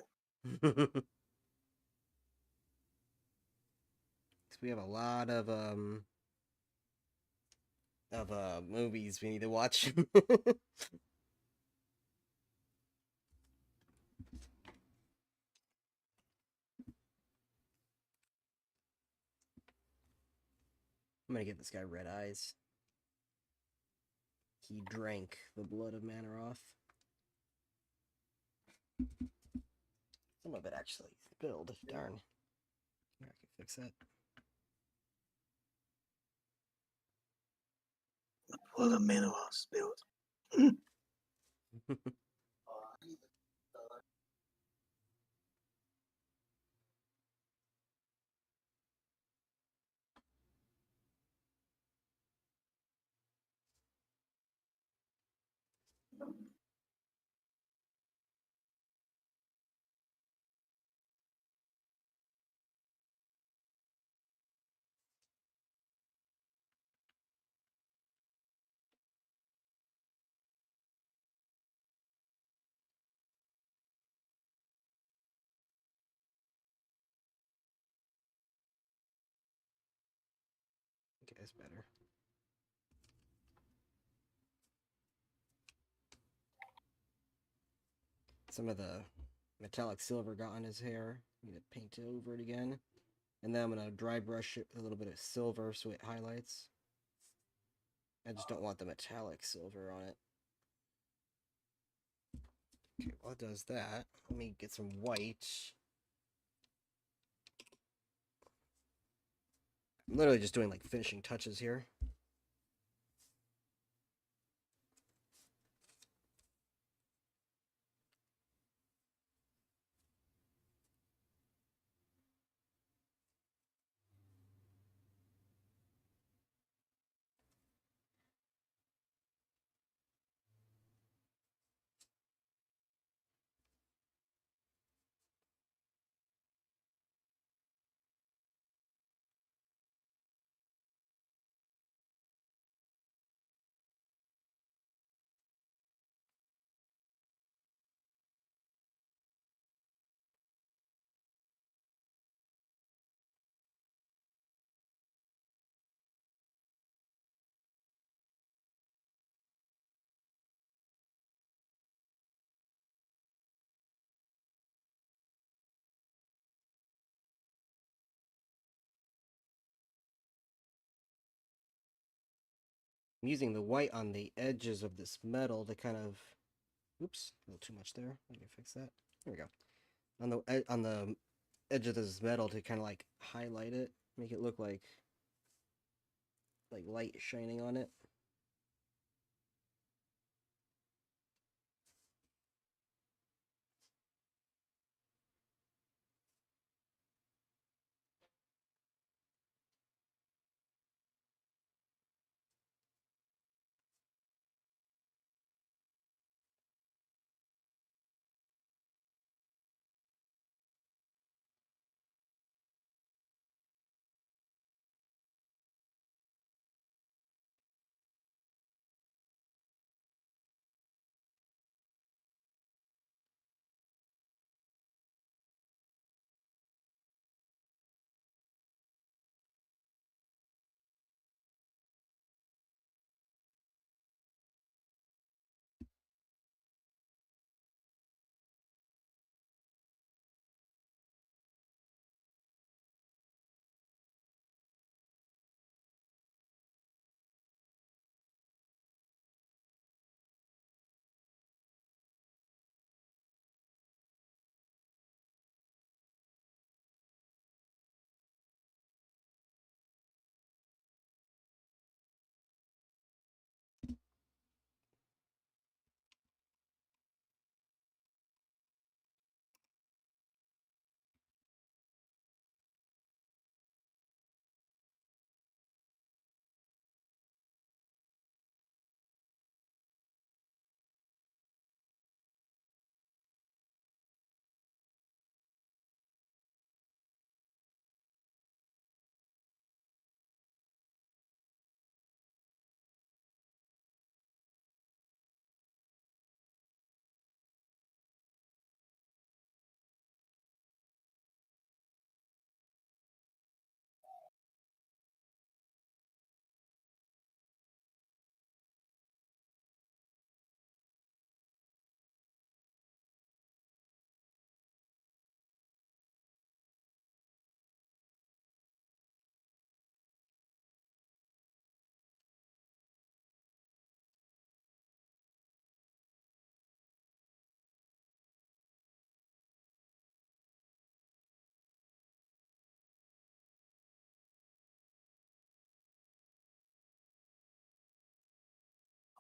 We have a lot of movies we need to watch. I'm gonna get this guy red eyes. He drank the blood of Manaroth. Some of it actually spilled. Darn. I can fix that. The blood of Manoah spilled. Okay, that's better. Some of the metallic silver got on his hair. I'm gonna paint it over it again. And then I'm gonna dry brush it with a little bit of silver so it highlights. I just don't want the metallic silver on it. Okay, well, it does that. Let me get some white. I'm literally just doing like finishing touches here. I'm using the white on the edges of this metal to kind of, oops, a little too much there. Let me fix that. There we go. On the edge of this metal to kind of like highlight it, make it look like light shining on it.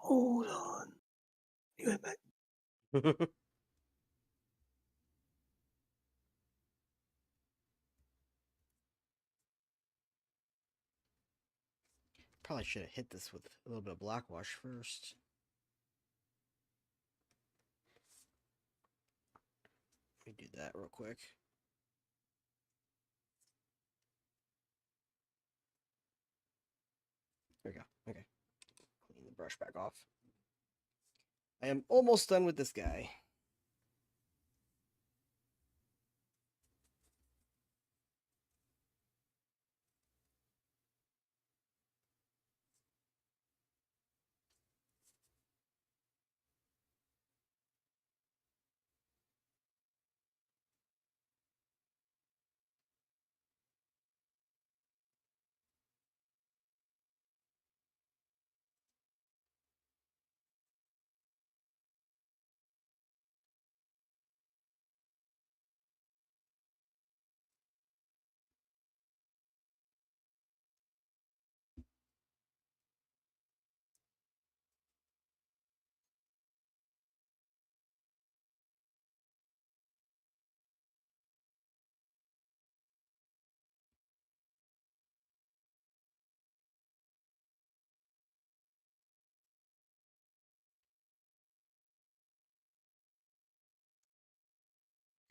Hold on. Be right back. Probably should have hit this with a little bit of black wash first. Let me do that real quick. There we go. Okay. Clean the brush back off. I am almost done with this guy.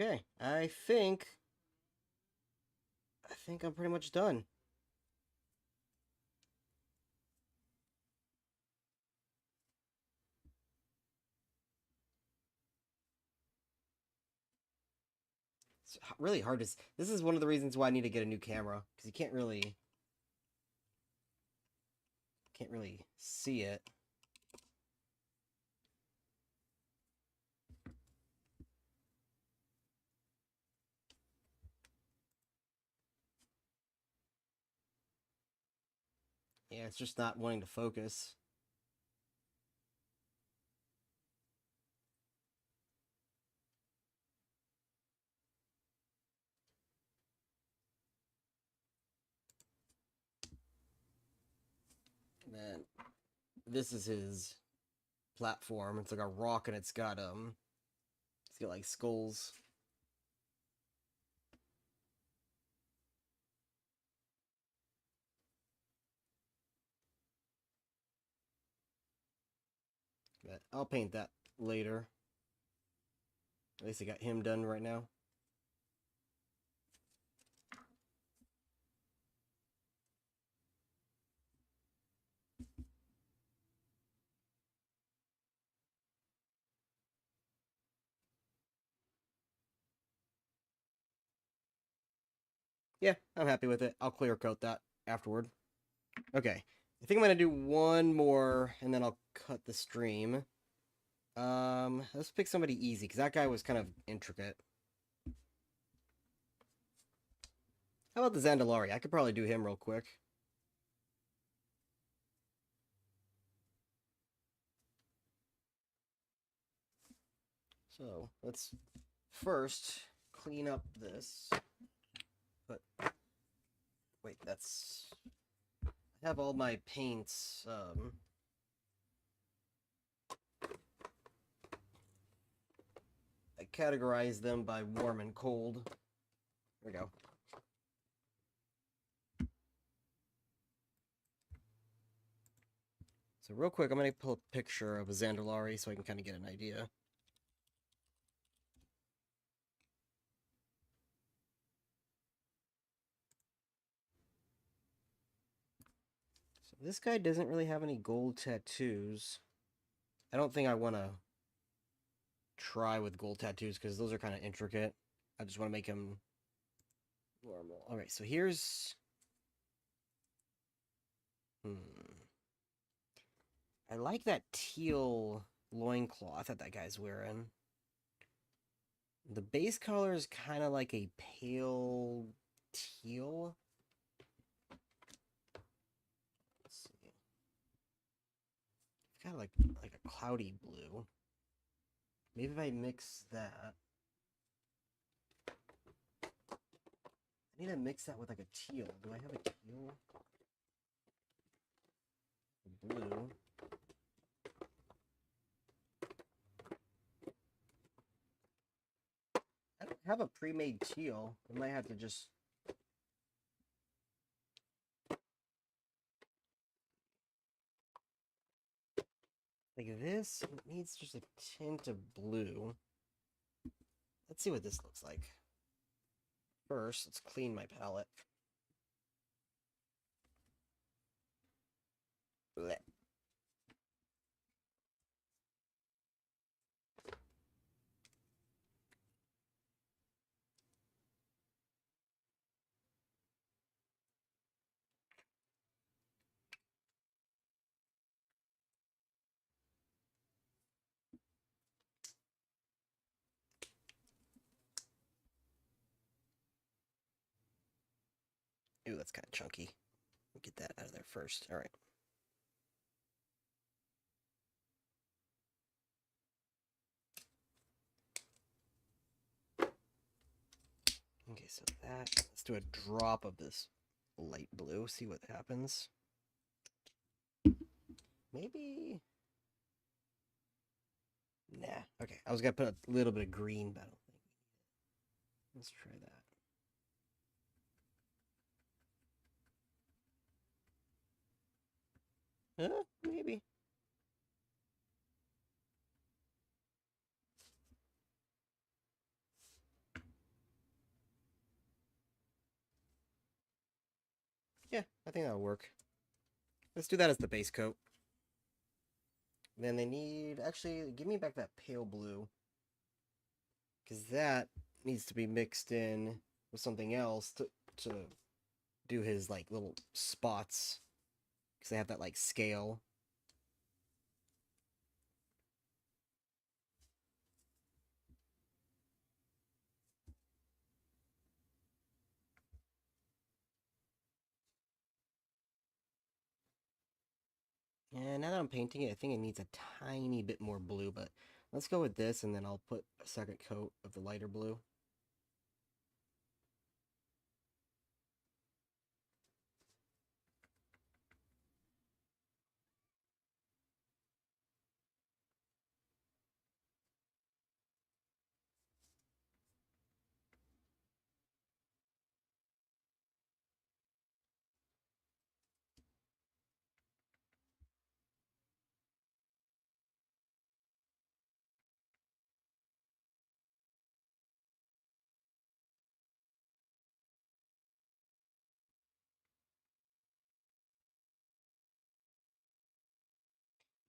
Okay, I think I'm pretty much done. It's really hard to. This is one of the reasons why I need to get a new camera because you can't really see it. Yeah, it's just not wanting to focus. And then this is his platform. It's like a rock, and it's got like skulls. But I'll paint that later. At least I got him done right now. Yeah, I'm happy with it. I'll clear coat that afterward. Okay. I think I'm gonna do one more and then I'll cut the stream. Let's pick somebody easy because that guy was kind of intricate. How about the Zandalari? I could probably do him real quick. So let's first clean up this. But wait, I have all my paints. I categorize them by warm and cold. There we go. So real quick, I'm gonna pull a picture of a Zandalari so I can kind of get an idea. So this guy doesn't really have any gold tattoos. I don't think I want to try with gold tattoos because those are kind of intricate. I just want to make him normal. All right, so here's. I like that teal loincloth that guy's wearing. The base color is kind of like a pale teal. Let's see. It's kind of like a cloudy blue. Maybe if I mix that. I need to mix that with like a teal. Do I have a teal? A blue. I don't have a pre-made teal. I might have to just. Like this, it needs just a tint of blue. Let's see what this looks like. First, let's clean my palette. Blech. Ooh, that's kind of chunky. Get that out of there first. All right. Okay, so let's do a drop of this light blue, see what happens. Maybe. Nah. Okay, I was gonna put a little bit of green, but I don't think. Let's try that. Maybe. Yeah, I think that'll work. Let's do that as the base coat. Then they need... Actually, give me back that pale blue. Because that needs to be mixed in with something else to do his, like, little spots. Because they have that, like, scale. And now that I'm painting it, I think it needs a tiny bit more blue, but let's go with this, and then I'll put a second coat of the lighter blue.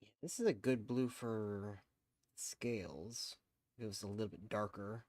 Yeah, this is a good blue for scales. It was a little bit darker.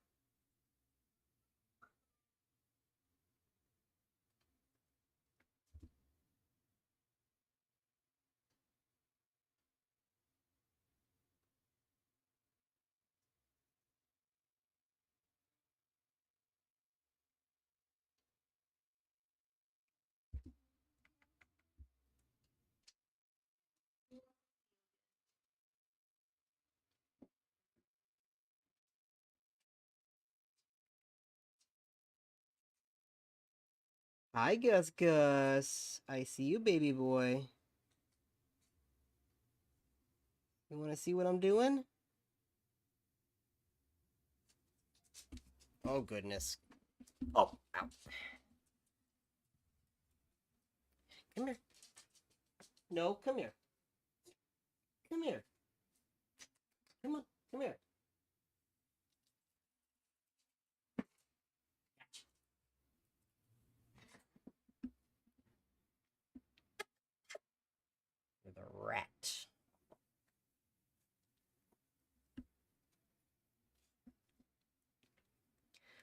Hi, Gus Gus. I see you, baby boy. You want to see what I'm doing? Oh, goodness. Oh, ow. Come here. No, come here. Come here. Come on. Come here. You're the rat.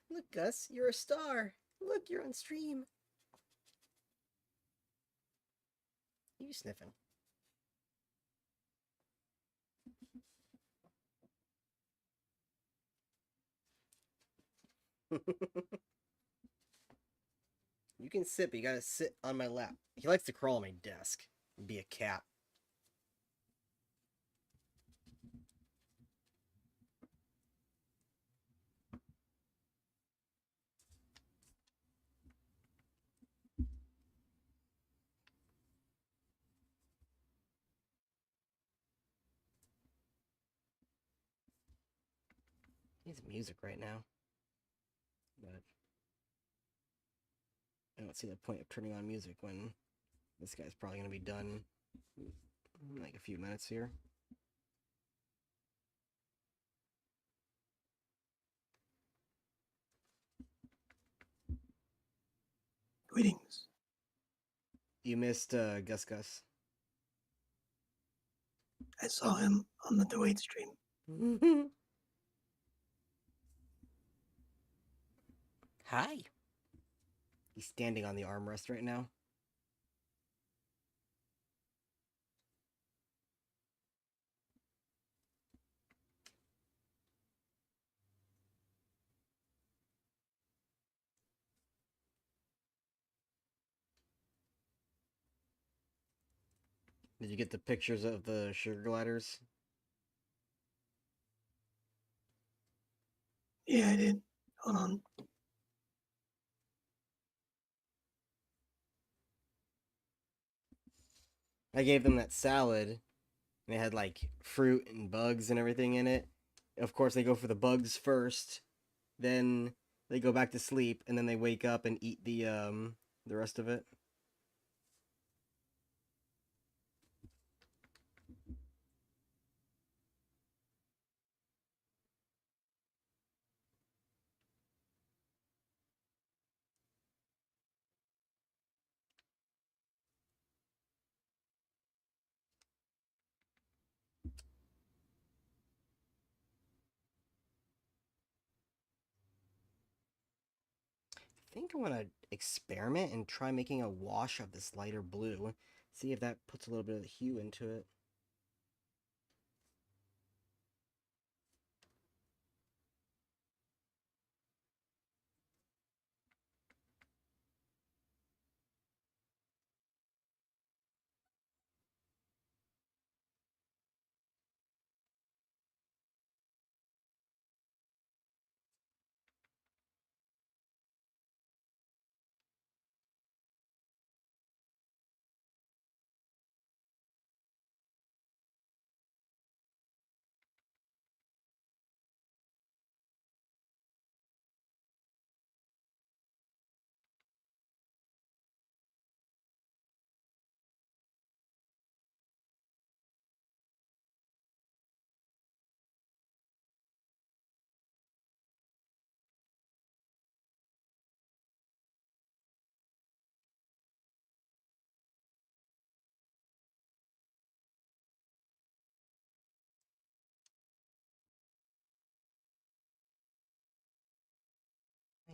Look, Gus, you're a star. Look, you're on stream. You sniffing. You can sit, but you gotta sit on my lap. He likes to crawl on my desk and be a cat. He's music right now. But I don't see the point of turning on music when this guy's probably gonna be done in like a few minutes here. Greetings. You missed Gus Gus. I saw him on the delayed stream. Hi. He's standing on the armrest right now. Did you get the pictures of the sugar gliders? Yeah, I did. Hold on. I gave them that salad, and it had like fruit and bugs and everything in it. Of course, they go for the bugs first, then they go back to sleep, and then they wake up and eat the rest of it. think I want to experiment and try making a wash of this lighter blue. See if that puts a little bit of the hue into it.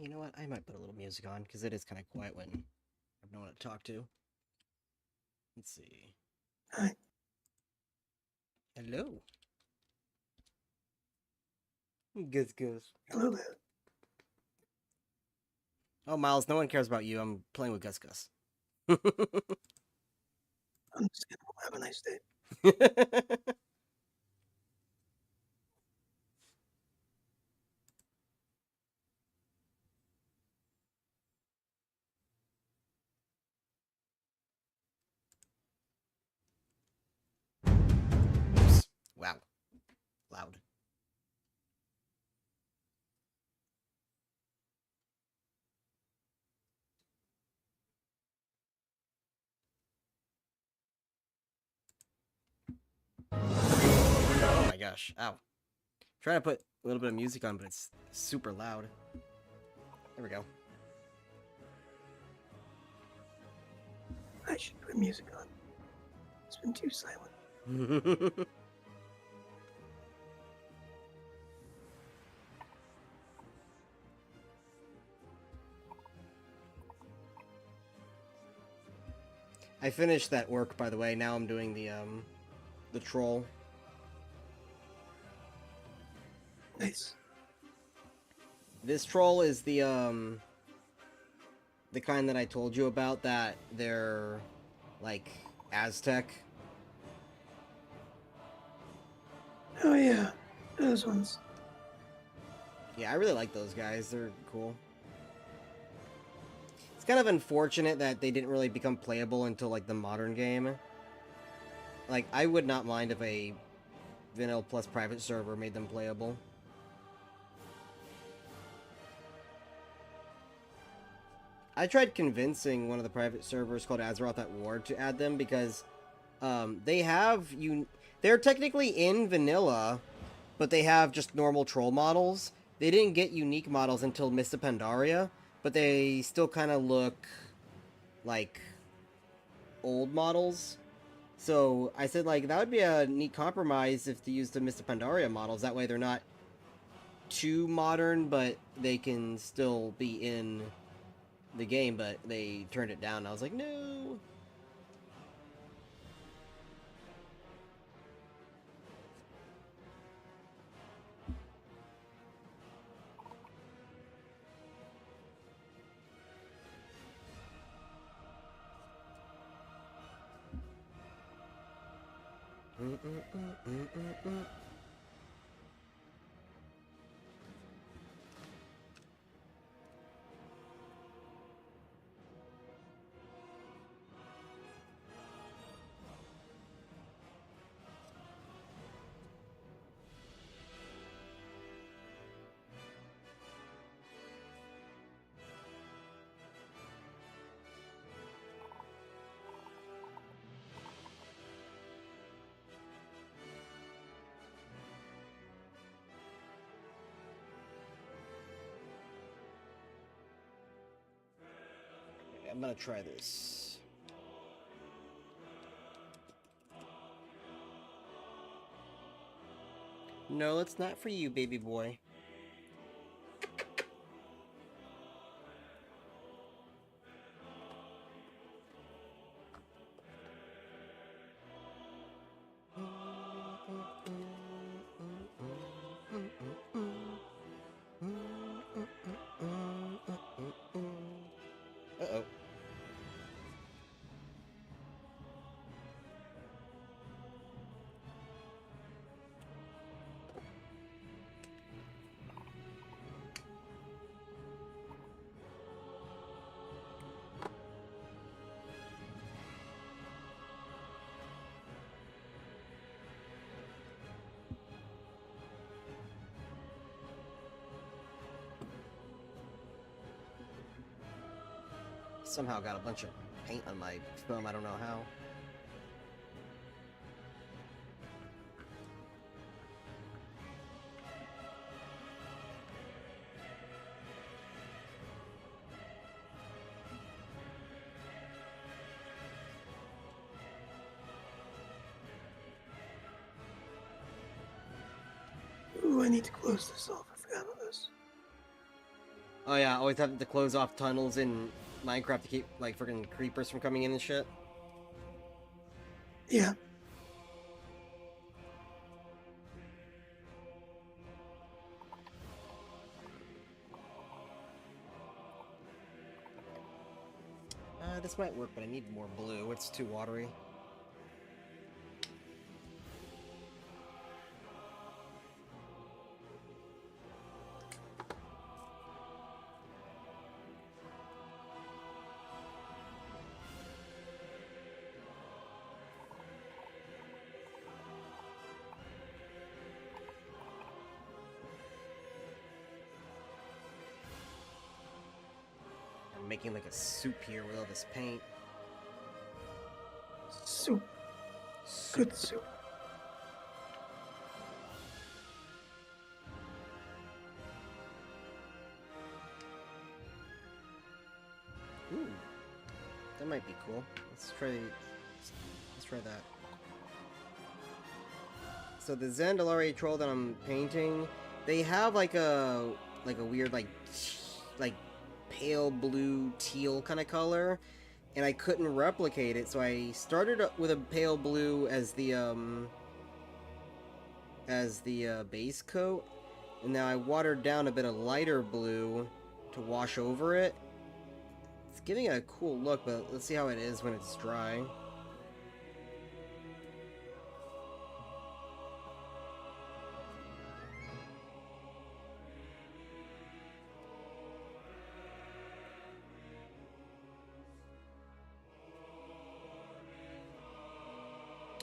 You know what? I might put a little music on because it is kind of quiet when I've no one to talk to. Let's see. Hi. Hello. Gus Gus. Hello there. Oh, Miles, no one cares about you. I'm playing with Gus Gus. Understandable. Have a nice day. Oops. Wow. Loud. Oh my gosh. Ow. Trying to put a little bit of music on, but it's super loud. There we go. I should put music on. It's been too silent. I finished that work, by the way. Now I'm doing the troll. Nice. This troll is the kind that I told you about, that they're like Aztec. Oh yeah, those ones. Yeah, I really like those guys. They're cool. It's kind of unfortunate that they didn't really become playable until like the modern game. Like, I would not mind if a vanilla plus private server made them playable. I tried convincing one of the private servers called Azeroth at War to add them because they're technically in vanilla, but they have just normal troll models. They didn't get unique models until Mists of Pandaria, but they still kind of look like old models. So I said, like, that would be a neat compromise if they used the Mists of Pandaria models. That way they're not too modern, but they can still be in the game, but they turned it down. I was like, no. I'm gonna try this. No, it's not for you, baby boy. somehow got a bunch of paint on my film, I don't know how. Ooh, I need to close this off. I forgot about this. Oh yeah, always having to close off tunnels in Minecraft to keep, like, freaking creepers from coming in and shit. Yeah. This might work, but I need more blue. It's too watery. I'm making like a soup here with all this paint. Soup. Good soup. Ooh, that might be cool. Let's try that. So the Zandalari troll that I'm painting, they have like a weird like pale blue teal kind of color, and I couldn't replicate it, so I started with a pale blue as the base coat, and now I watered down a bit of lighter blue to wash over it. It's giving it a cool look, but let's see how it is when it's dry.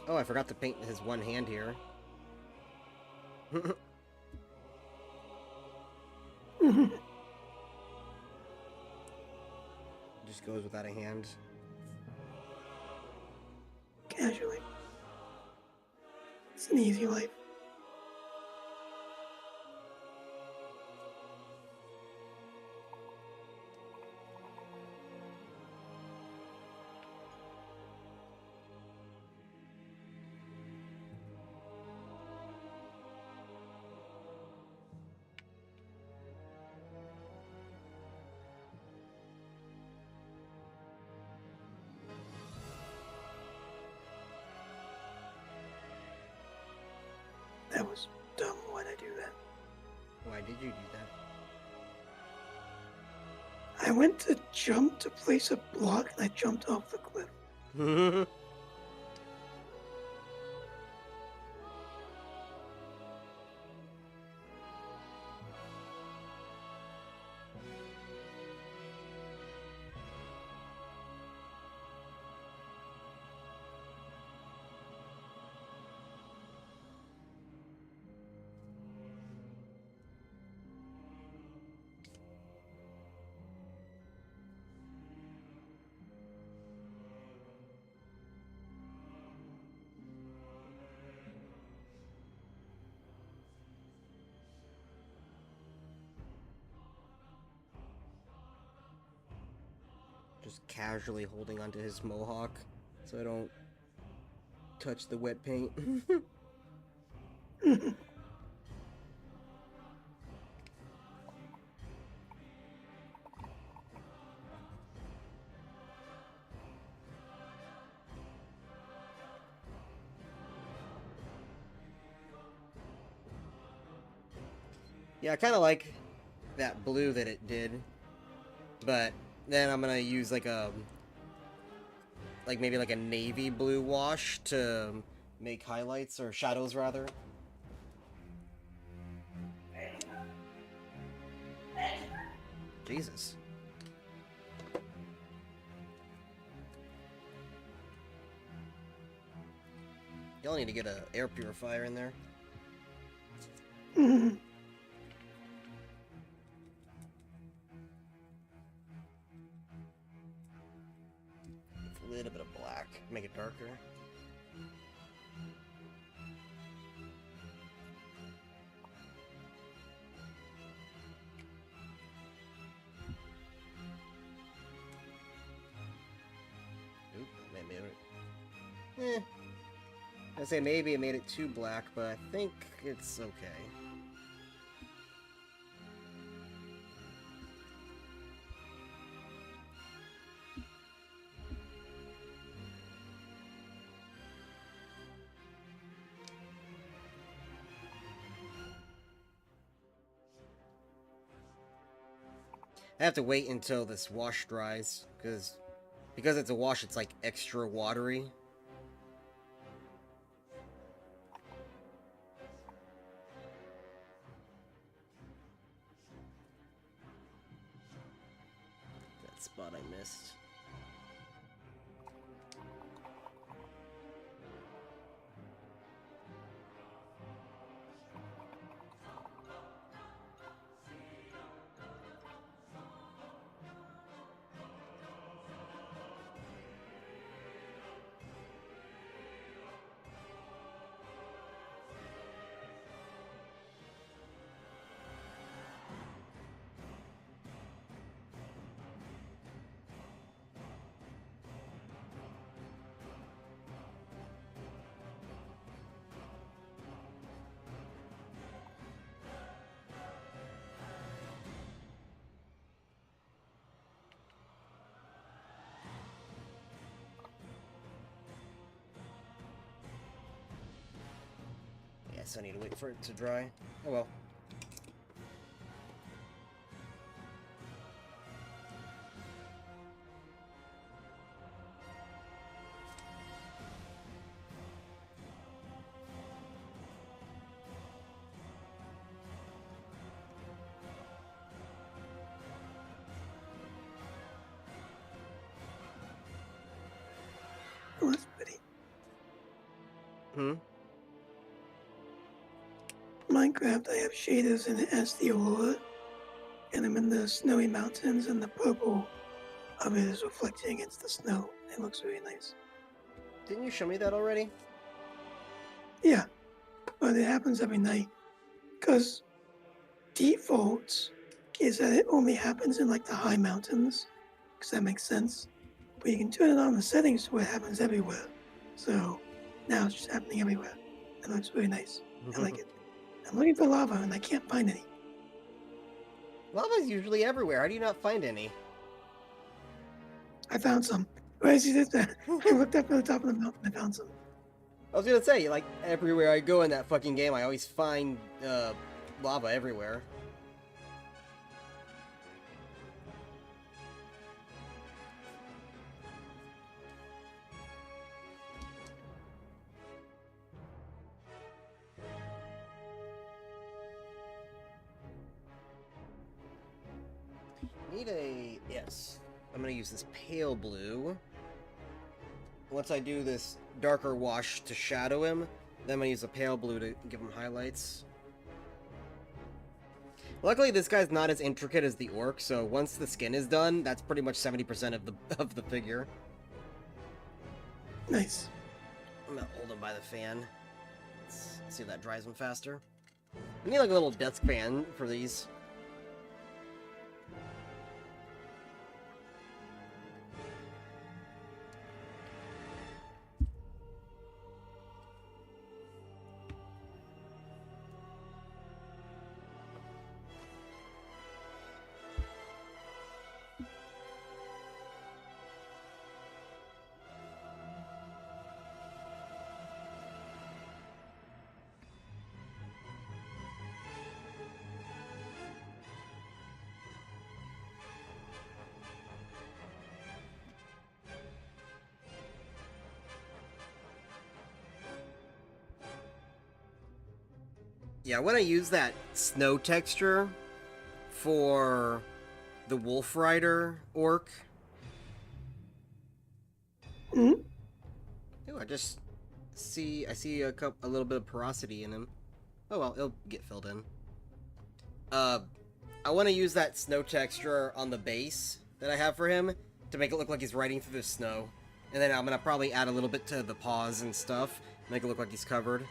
Oh, I forgot to paint his one hand here. Just goes without a hand. Casually. It's an easy life. That was dumb. Why'd I do that? Why did you do I went to jump to place a block and I jumped off the cliff. that? Just casually holding onto his mohawk so I don't touch the wet paint. Yeah, I kind of like that blue that it did, but then I'm gonna use like maybe like a navy blue wash to make highlights, or shadows rather. Jesus. Y'all need to get an air purifier in there. darker. Oop, I say maybe it made it too black, but I think it's okay. I have to wait until this wash dries, because it's a wash, it's like extra watery. That spot I missed. Yes, I need to wait for it to dry. Oh well. Oh, that's pretty. Hmm? Minecraft, I have shaders and it has the aurora, and I'm in the snowy mountains, and the purple of it is reflecting against the snow. It looks really nice. Didn't you show me that already? Yeah, but it happens every night, because default is that it only happens in like the high mountains, because that makes sense. But you can turn it on the settings where it happens everywhere. So now it's just happening everywhere. It looks really nice. I like it. I'm looking for lava and I can't find any. Lava's usually everywhere. How do you not find any? I found some. Where is it? I looked up at the top of the mountain. I found some. I was gonna say, like, everywhere I go in that fucking game, I always find, lava everywhere. Need a... yes. I'm gonna use this pale blue. Once I do this darker wash to shadow him, then I'm gonna use a pale blue to give him highlights. Luckily, this guy's not as intricate as the orc, so once the skin is done, that's pretty much 70% of the figure. Nice. I'm gonna hold him by the fan. Let's see if that dries him faster. I need like a little desk fan for these. Yeah, I want to use that snow texture for the Wolf Rider orc. Hmm? Ooh, I see a little bit of porosity in him. Oh well, it'll get filled in. I want to use that snow texture on the base that I have for him to make it look like he's riding through the snow. And then I'm gonna probably add a little bit to the paws and stuff. Make it look like he's covered.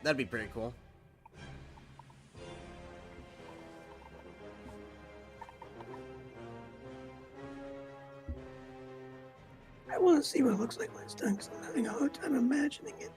That'd be pretty cool. I want to see what it looks like when it's done, because I'm having a hard time imagining it.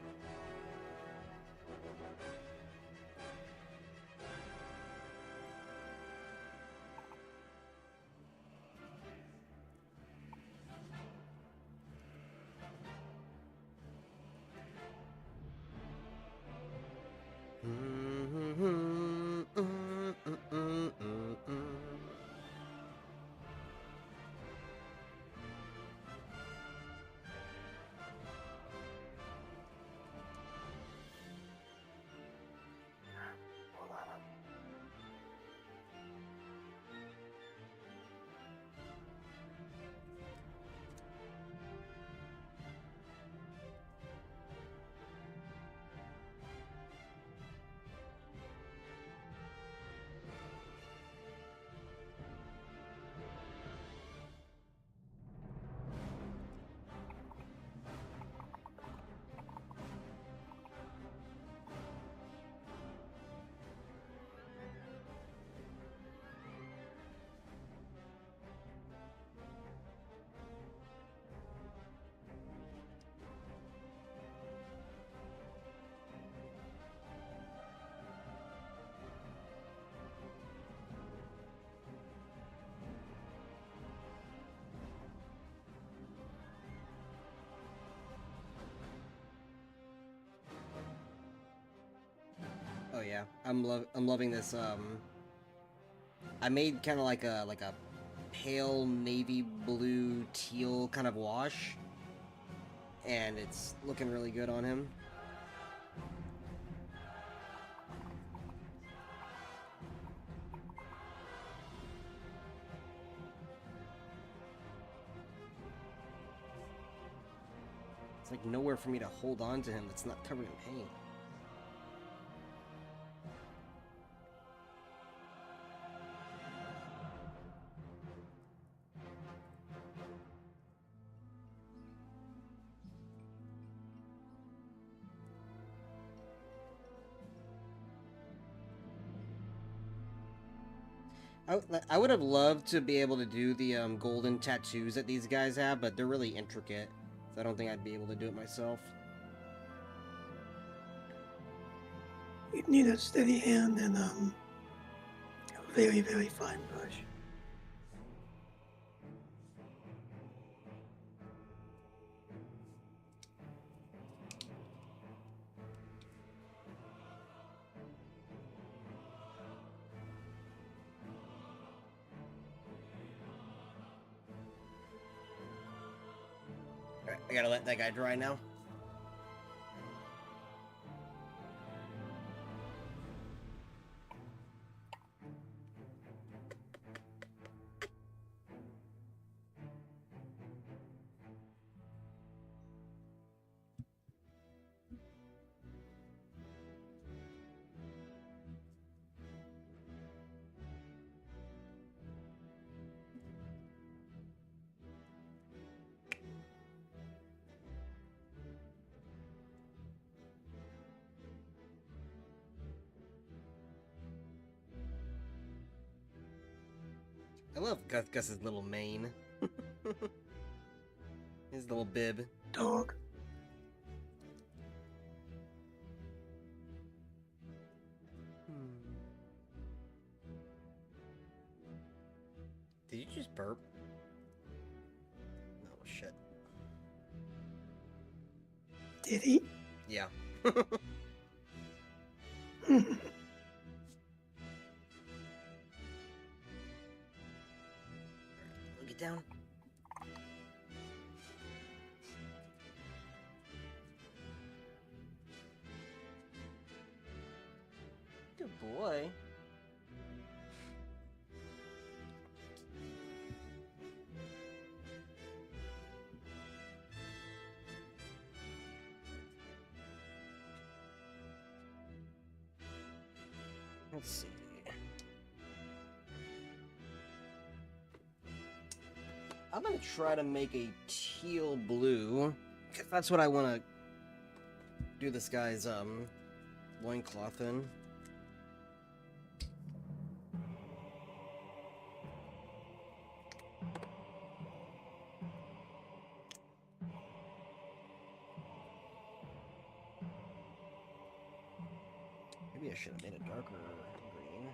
Hold on. Oh yeah, I'm loving this. I made kind of like a pale navy blue teal kind of wash, and it's looking really good on him. It's like nowhere for me to hold on to him that's not covered in paint. I would have loved to be able to do the golden tattoos that these guys have, but they're really intricate, so I don't think I'd be able to do it myself. You'd need a steady hand and a very, very fine brush. Alright, I gotta let that guy dry now. I love Gus's little mane. His little bib. Dog. Did you just burp? Oh shit. Did he? Yeah. Get down. Good boy. Let's see. I'm gonna try to make a teal blue. If that's what I want to do this guy's loincloth in. Maybe I should have made it darker green.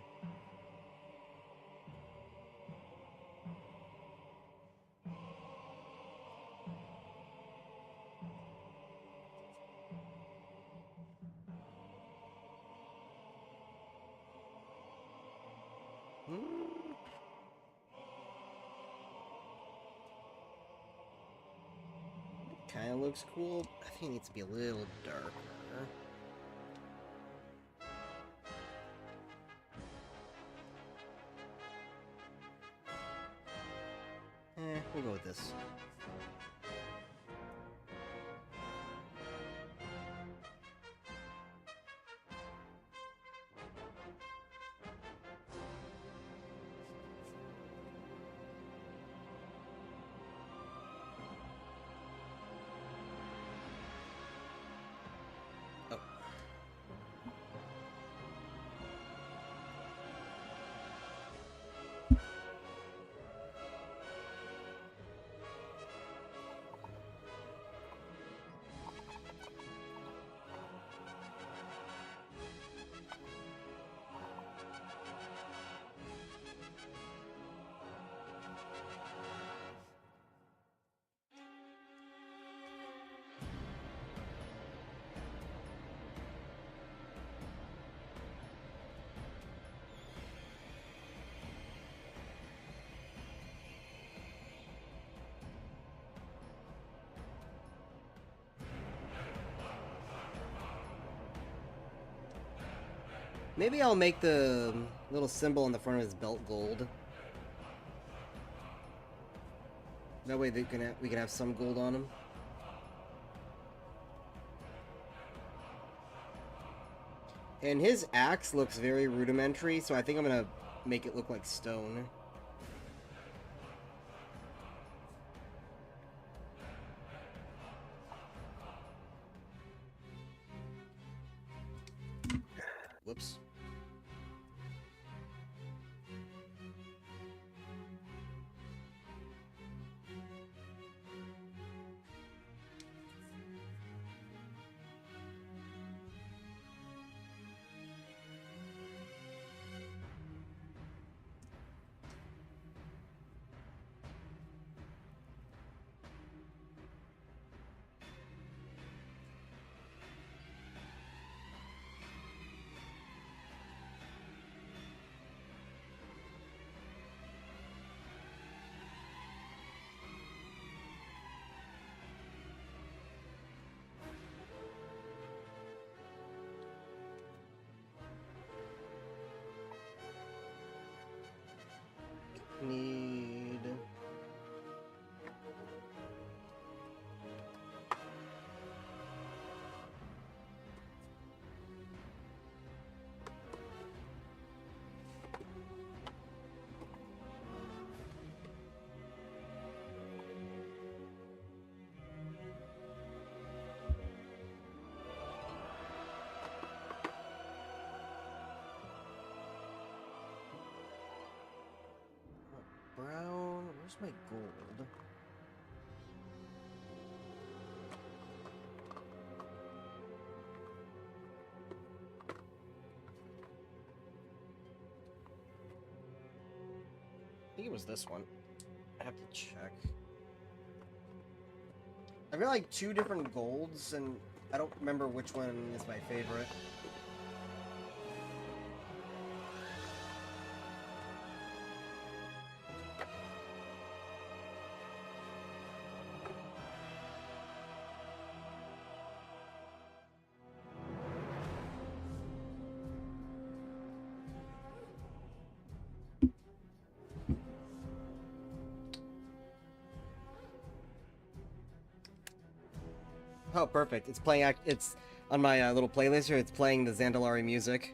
Kind of looks cool. I think it needs to be a little darker. We'll go with this. Oh. Maybe I'll make the little symbol on the front of his belt gold. That way we can have some gold on him. And his axe looks very rudimentary, so I think I'm gonna make it look like stone. Whoops. Need... brown. Where's my gold? I think it was this one. I have to check. I've got like 2 different golds, and I don't remember which one is my favorite. Oh, perfect. It's playing, it's on my little playlist here, it's playing the Zandalari music.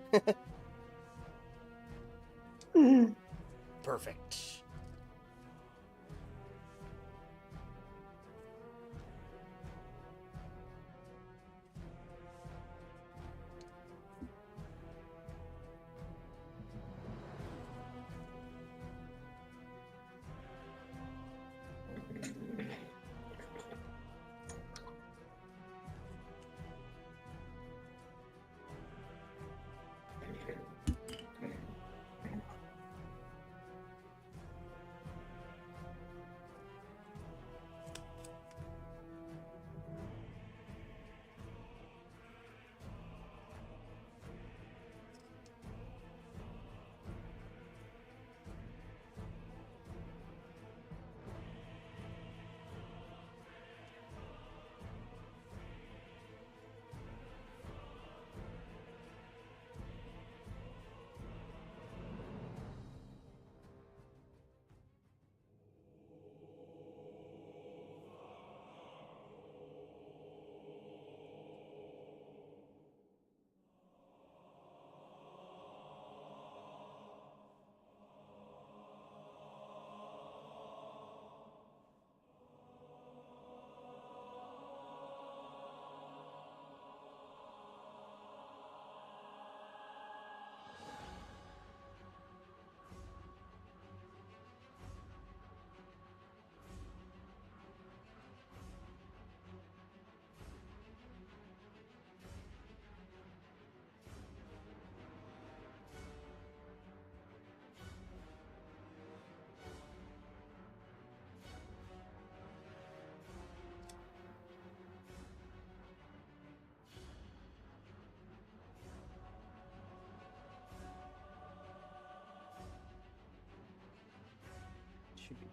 Mhm. Perfect.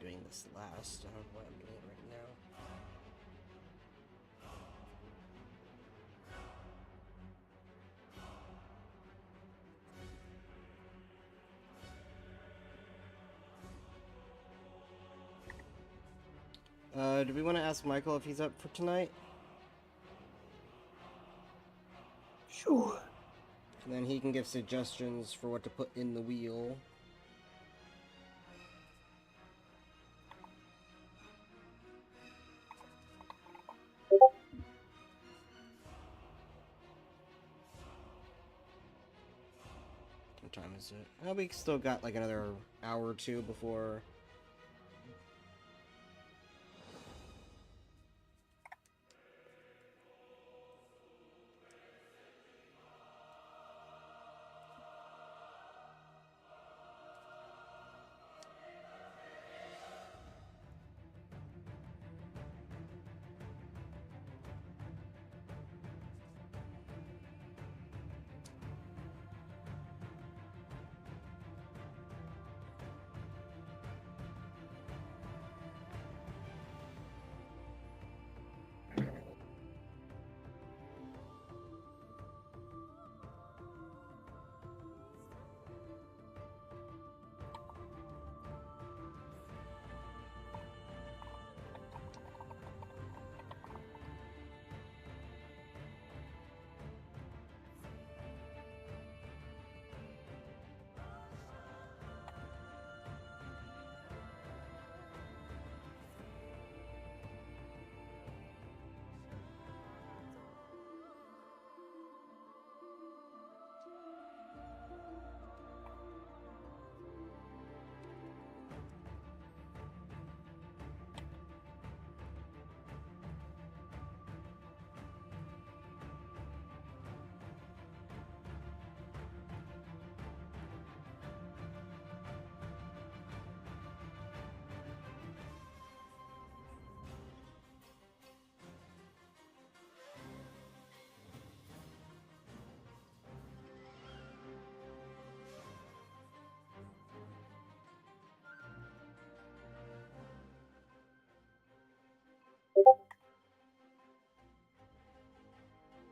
doing this last. I don't know why I'm doing it right now. Do we want to ask Michael if he's up for tonight? Sure. And then he can give suggestions for what to put in the wheel. What time is it? We still got like another hour or two before.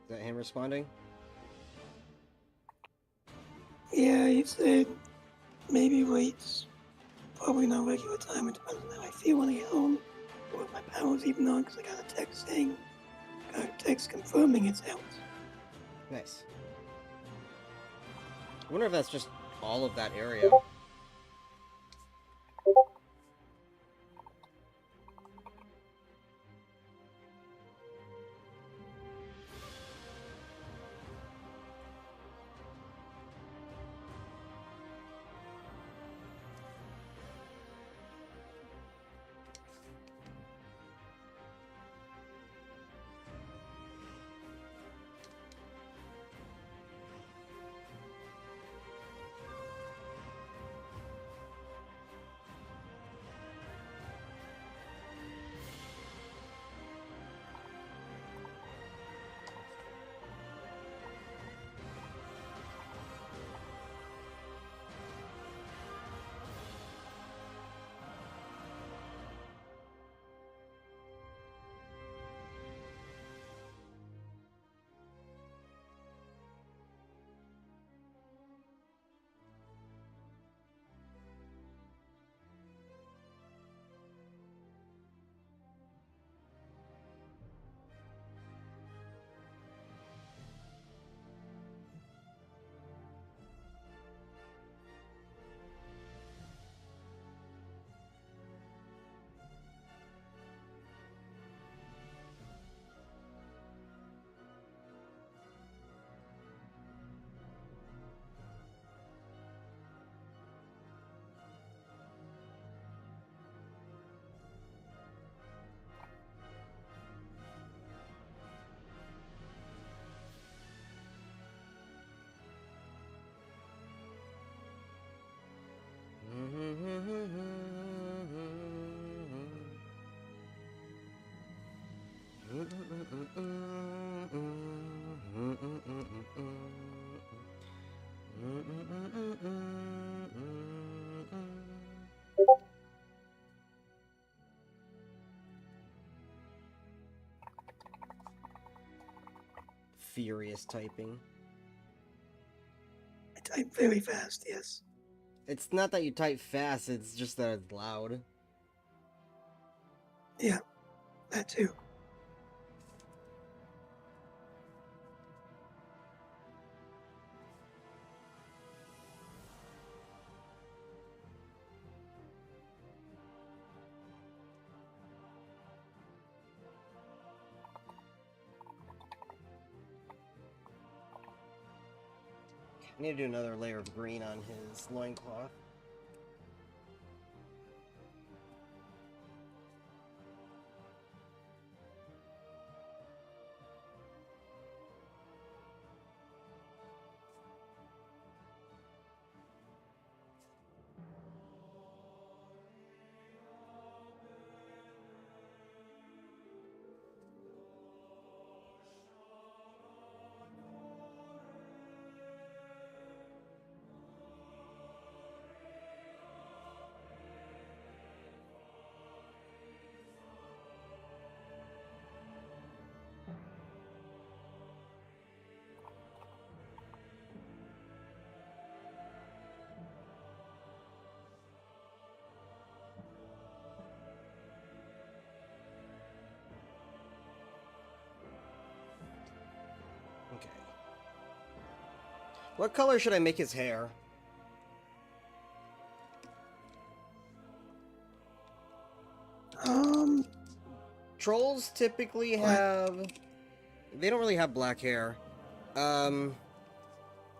Is that him responding? Yeah, he said maybe waits. Probably not regular time. It depends on how I feel when I get home. Or if my power's even on, because I got a text saying, got a text confirming it's out. Nice. I wonder if that's just all of that area. furious typing. I type very fast, yes. It's not that you type fast, it's just that it's loud. Yeah, that too. I need to do another layer of green on his loincloth. Okay. What color should I make his hair? Trolls typically Black. have... They don't really have black hair.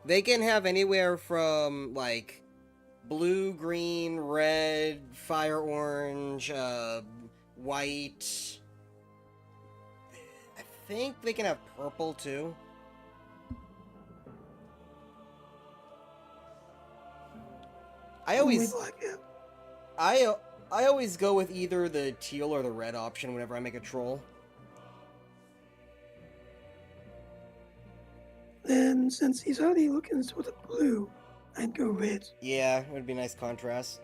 They can have anywhere from, like, blue, green, red, fire orange, white... I think they can have purple, too. I Only always... black, yeah. I always go with either the teal or the red option whenever I make a troll. Then, since he's already looking sort of blue, I'd go red. Yeah, it would be a nice contrast.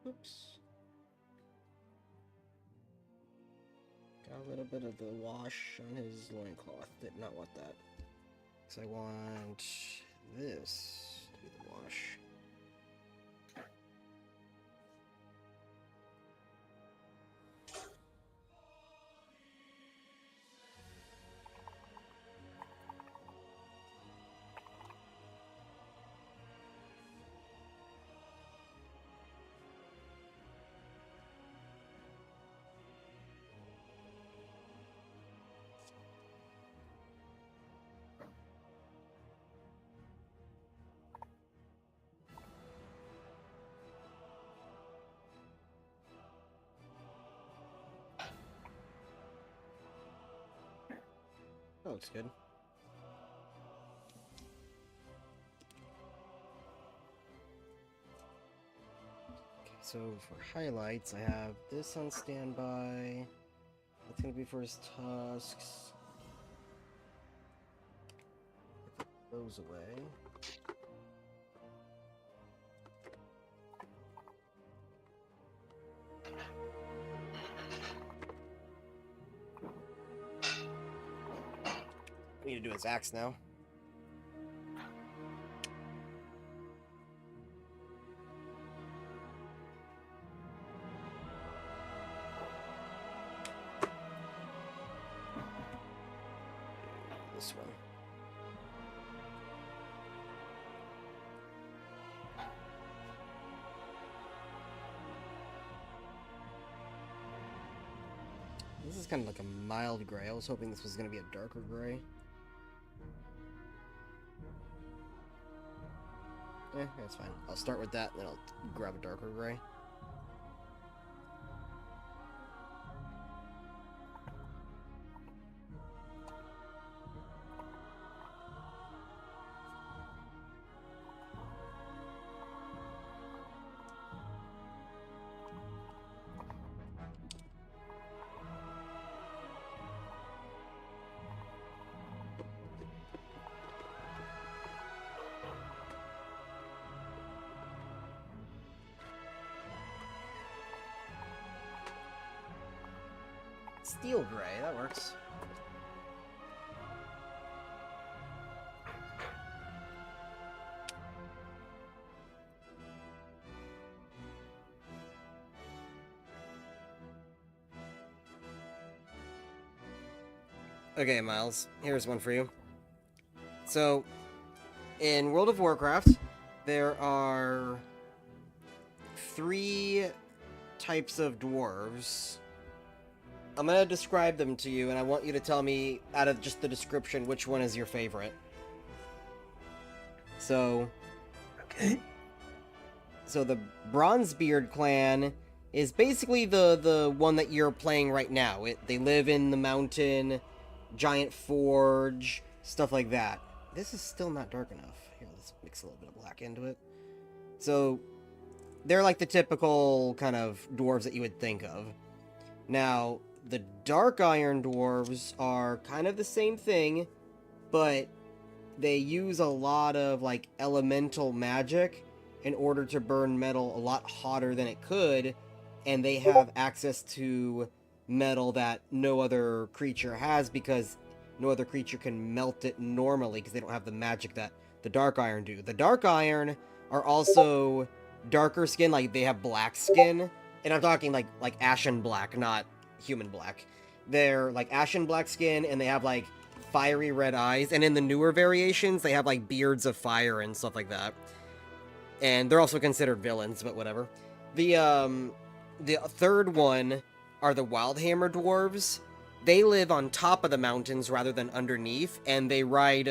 Oops. Got a little bit of the wash on his loincloth. Did not want that. So I want this to be the wash. looks good. Okay, so for highlights, I have this on standby. That's gonna be for his tusks. Put those away. We need to do his axe now. This one. This is kind of like a mild gray. I was hoping this was going to be a darker gray. That's fine. I'll start with that, and then I'll grab a darker gray. Steel gray, that works. Okay, Miles, here's one for you. So, in World of Warcraft, there are 3 types of dwarves. I'm gonna describe them to you, and I want you to tell me, out of just the description, which one is your favorite. So... Okay. So the Bronzebeard clan is basically the one that you're playing right now. They live in the mountain, giant forge, stuff like that. This is still not dark enough. Here, let's mix a little bit of black into it. So, they're like the typical kind of dwarves that you would think of. Now, the Dark Iron dwarves are kind of the same thing, but they use a lot of, like, elemental magic in order to burn metal a lot hotter than it could, and they have access to metal that no other creature has because no other creature can melt it normally because they don't have the magic that the Dark Iron do. The Dark Iron are also darker skin, like they have black skin, and I'm talking like ashen black, not human black. They're like ashen black skin, and they have like fiery red eyes, and in the newer variations, they have like beards of fire and stuff like that. And they're also considered villains, but whatever. The third one are the Wildhammer dwarves. They live on top of the mountains rather than underneath, and they ride,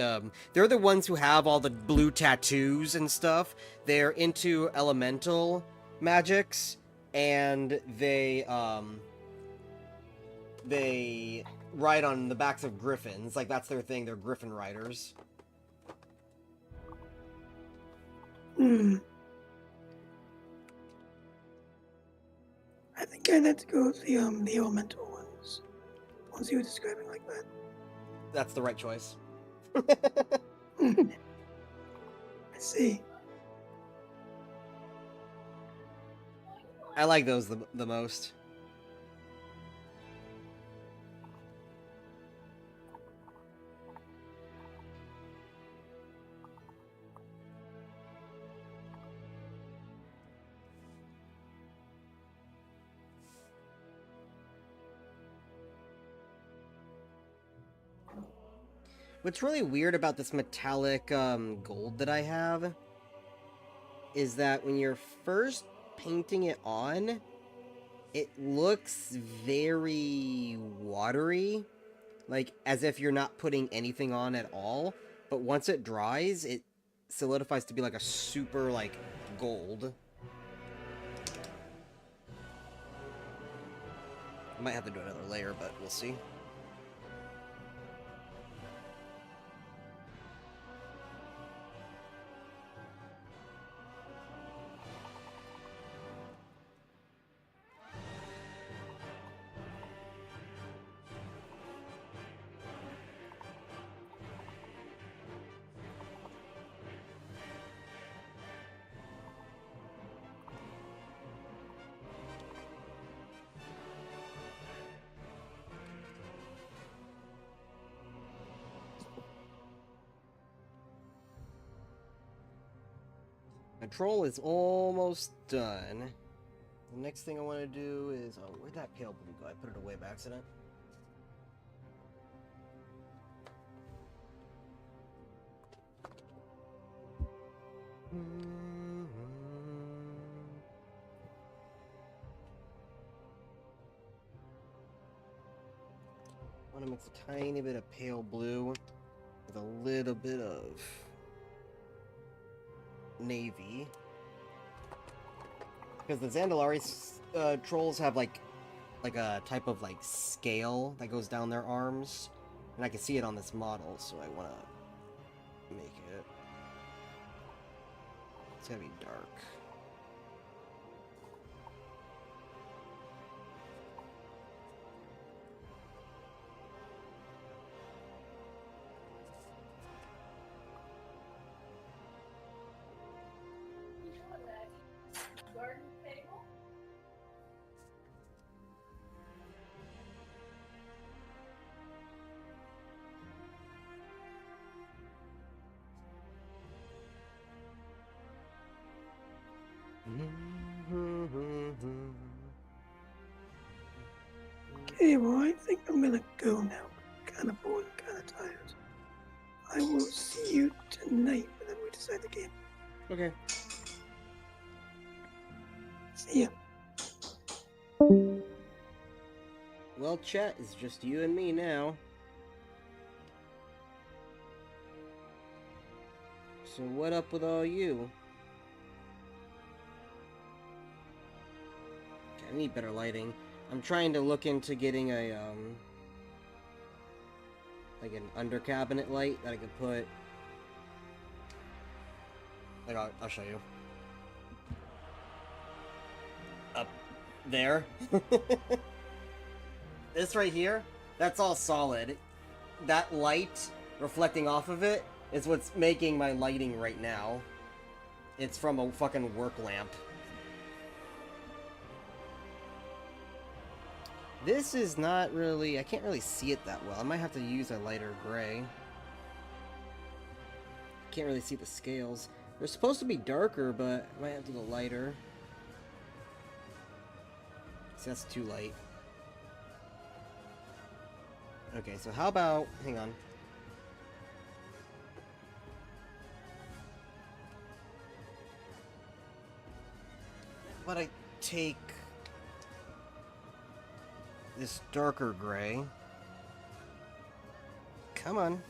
they're the ones who have all the blue tattoos and stuff. They're into elemental magics, and they ride on the backs of griffins. Like, that's their thing. They're griffin riders. Hmm. I think I'd have to go with the elemental ones. Ones you were describing like that. That's the right choice. I see. I like those the most. What's really weird about this metallic gold that I have is that when you're first painting it on, it looks very watery, like as if you're not putting anything on at all, but once it dries, it solidifies to be like a super, like, gold. I might have to do another layer, but we'll see. My troll is almost done. The next thing I want to do is... Oh, where'd that pale blue go? I put it away by accident. I want to mix a tiny bit of pale blue with a little bit of navy. Because the Zandalari trolls have like a type of like scale that goes down their arms, and I can see it on this model, so I want to make it. It's gotta be dark. Okay, well, I think I'm gonna go now. Kind of bored, kind of tired. I will see you tonight whenever we decide the game. Okay. See ya. Well, chat, it's just you and me now. So what up with all you? Okay, I need better lighting. I'm trying to look into getting a, like an under cabinet light that I could put... Like, I'll show you. Up there. This right here, that's all solid. That light reflecting off of it is what's making my lighting right now. It's from a fucking work lamp. This is not really... I can't really see it that well. I might have to use a lighter gray. Can't really see the scales. They're supposed to be darker, but I might have to go lighter. See, that's too light. Okay, so how about... Hang on. How about I take this darker gray. Come on.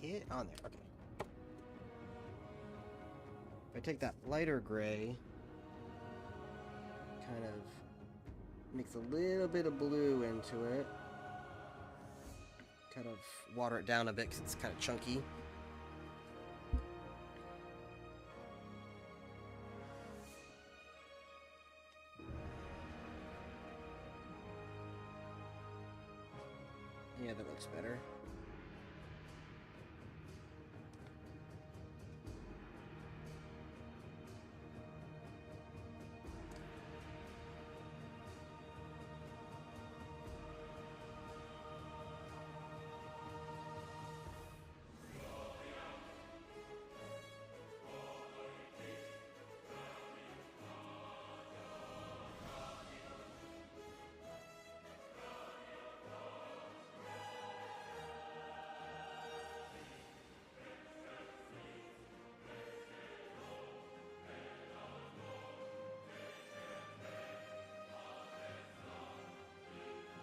Get on there. Okay. If I take that lighter gray, kind of mix a little bit of blue into it, kind of water it down a bit because it's kind of chunky. Yeah, that looks better.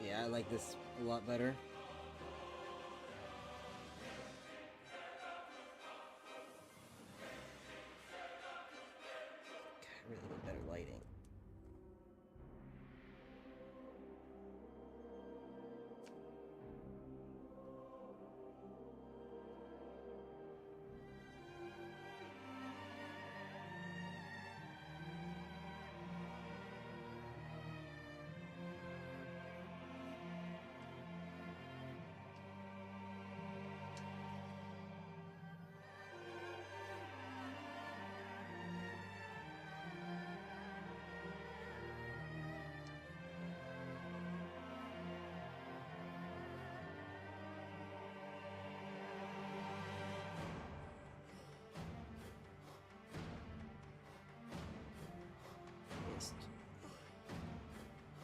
Yeah, I like this a lot better. God, I really need better lighting.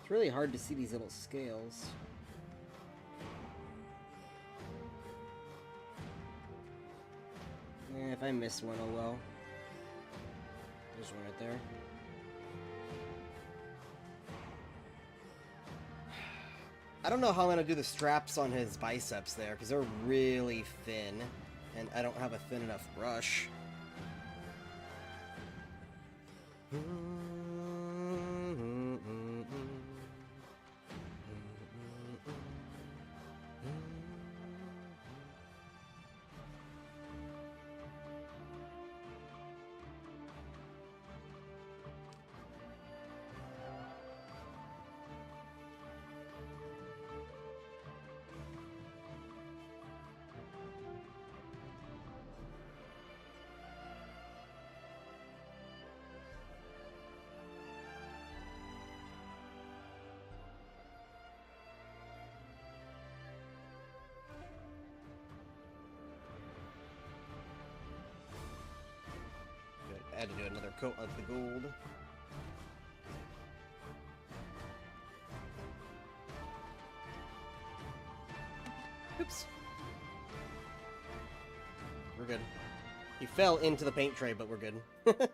It's really hard to see these little scales. If I miss one, oh well. There's one right there. I don't know how I'm going to do the straps on his biceps there, because they're really thin, and I don't have a thin enough brush. I had to do another coat of the gold. Oops. We're good. He fell into the paint tray, but we're good. I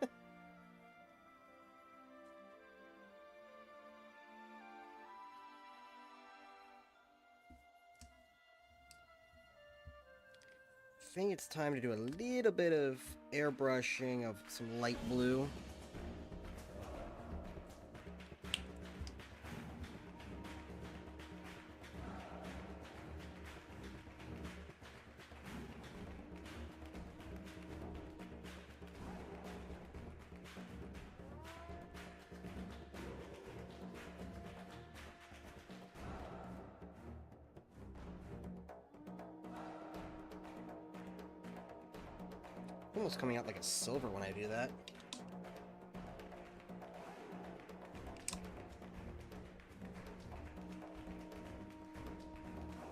think it's time to do a little bit of airbrushing of some light blue. Almost coming out like a silver when I do that.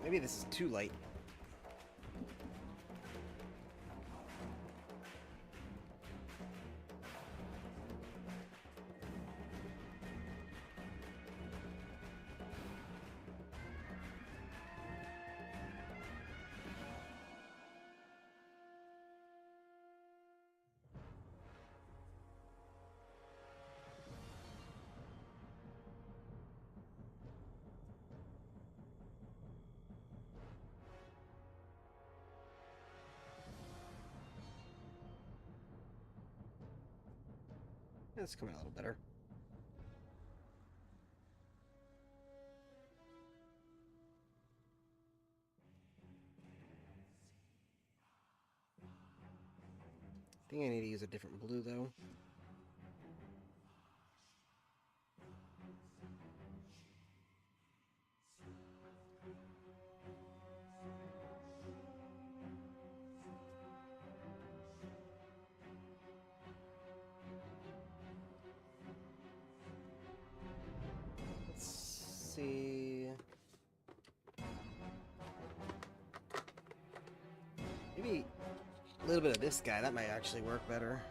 Maybe this is too light. It's coming out a little better. I think I need to use a different blue though. Let's see. Maybe a little bit of this guy, that might actually work better.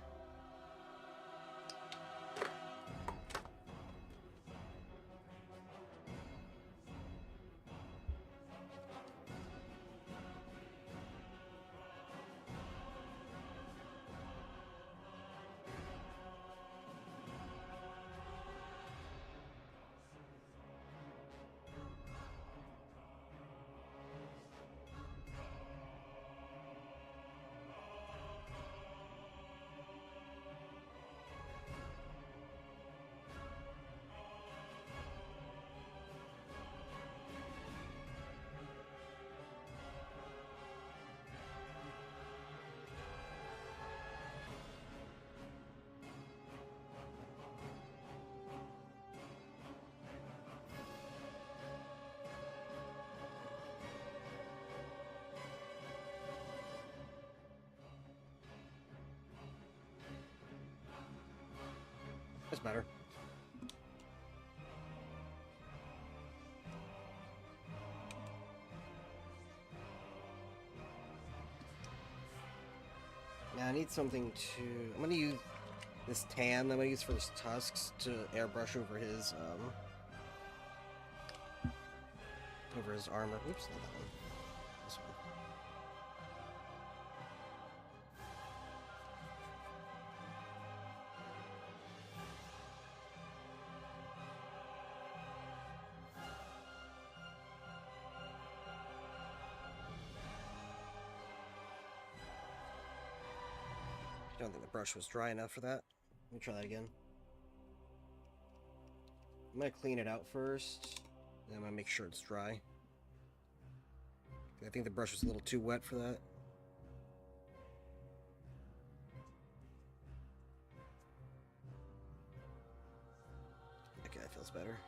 That's better. Now I need something to... I'm gonna use this tan that I'm gonna use for his tusks to airbrush over his over his armor. Oops, not that one. This one. I don't think the brush was dry enough for that. Let me try that again. I'm gonna clean it out first, and I'm gonna make sure it's dry. I think the brush was a little too wet for that. Okay, that feels better.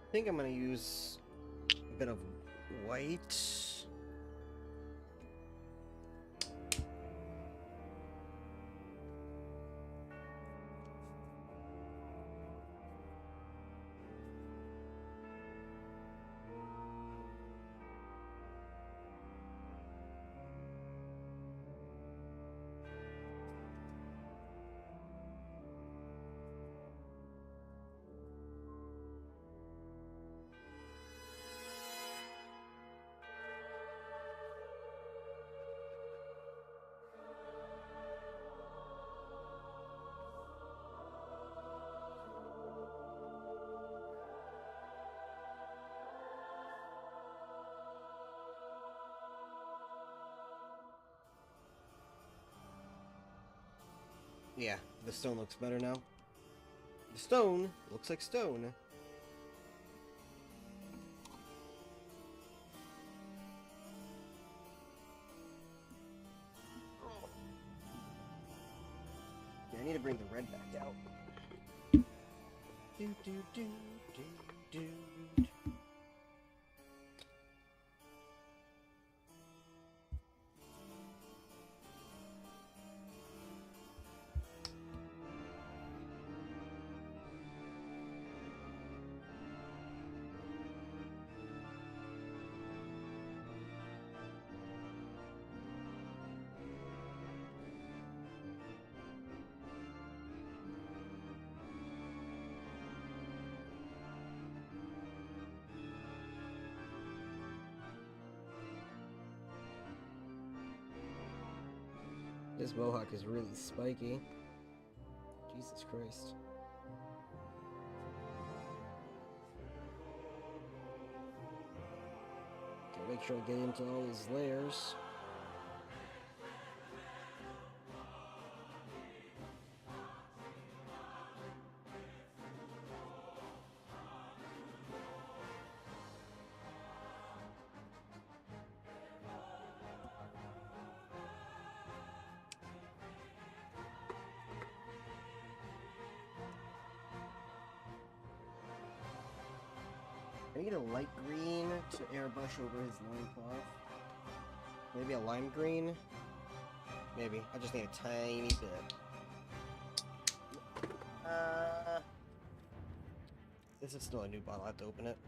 I think I'm gonna use a bit of white. Yeah, the stone looks better now. The stone looks like stone. Yeah, I need to bring the red back out. Do, do, do, do, do. This mohawk is really spiky. Jesus Christ. Gotta make sure I get into all these layers. I need a light green to airbrush over his loincloth. Maybe a lime green? Maybe. I just need a tiny bit. This is still a new bottle. I have to open it.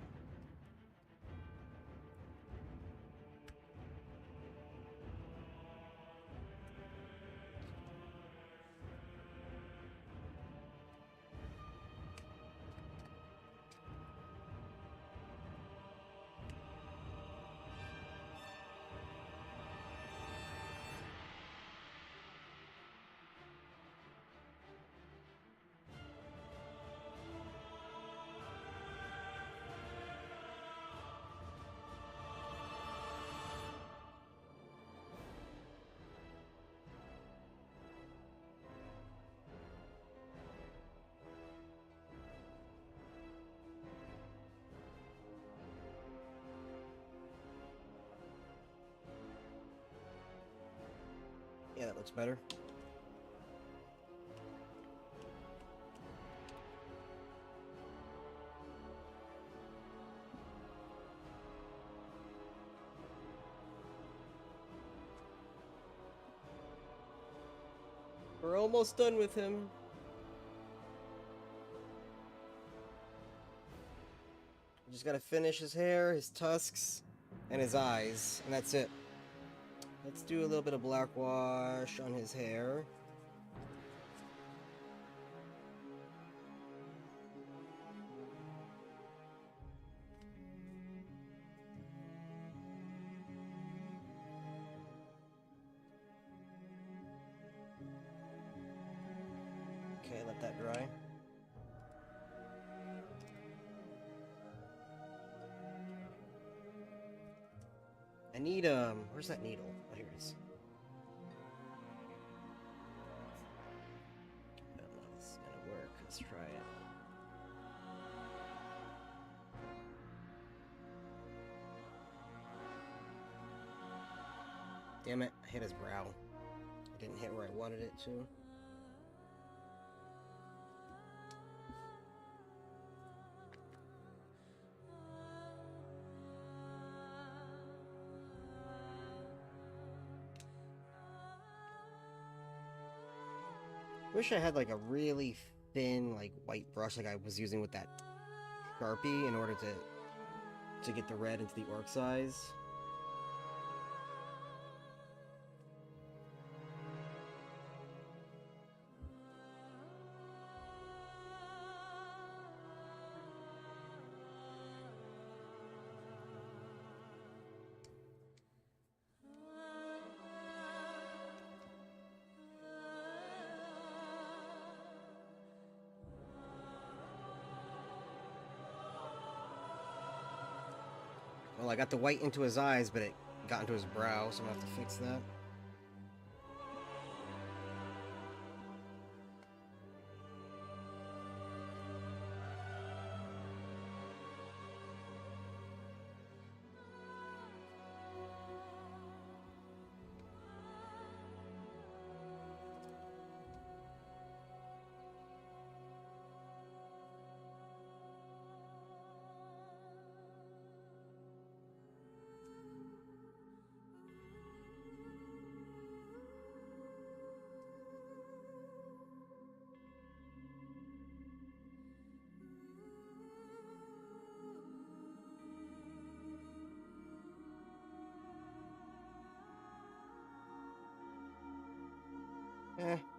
Yeah, that looks better. We're almost done with him. Just gotta finish his hair, his tusks, and his eyes, and that's it. Let's do a little bit of black wash on his hair. Okay, let that dry. I need, where's that needle? Oh, here it is. I don't know if this is gonna work. Let's try it. Damn it, I hit his brow. I didn't hit where I wanted it to. Wish I had like a really thin, like white brush like I was using with that Sharpie in order to get the red into the orc size. Well, I got the white into his eyes, but it got into his brow, so I'm gonna have to fix that.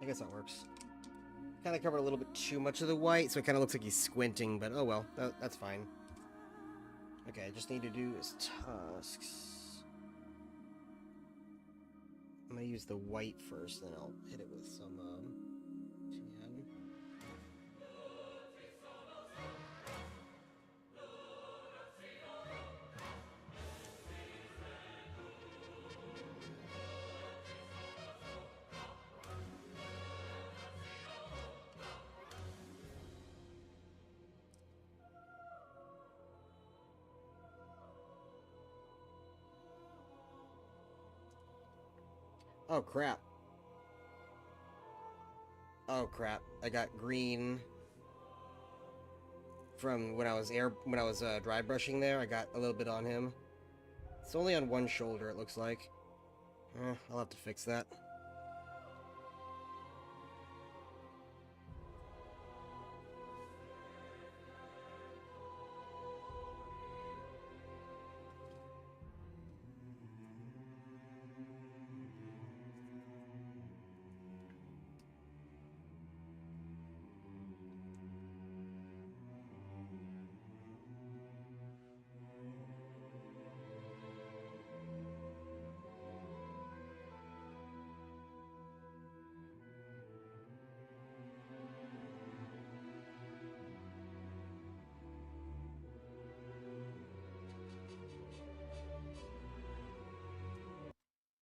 I guess that works. Kind of covered a little bit too much of the white, so it kind of looks like he's squinting, but oh well, that's fine. Okay, I just need to do his tusks. I'm gonna use the white first, then I'll hit it with some, tan. Oh crap. Oh crap. I got green from when I was dry brushing there. I got a little bit on him. It's only on one shoulder, it looks like. I'll have to fix that.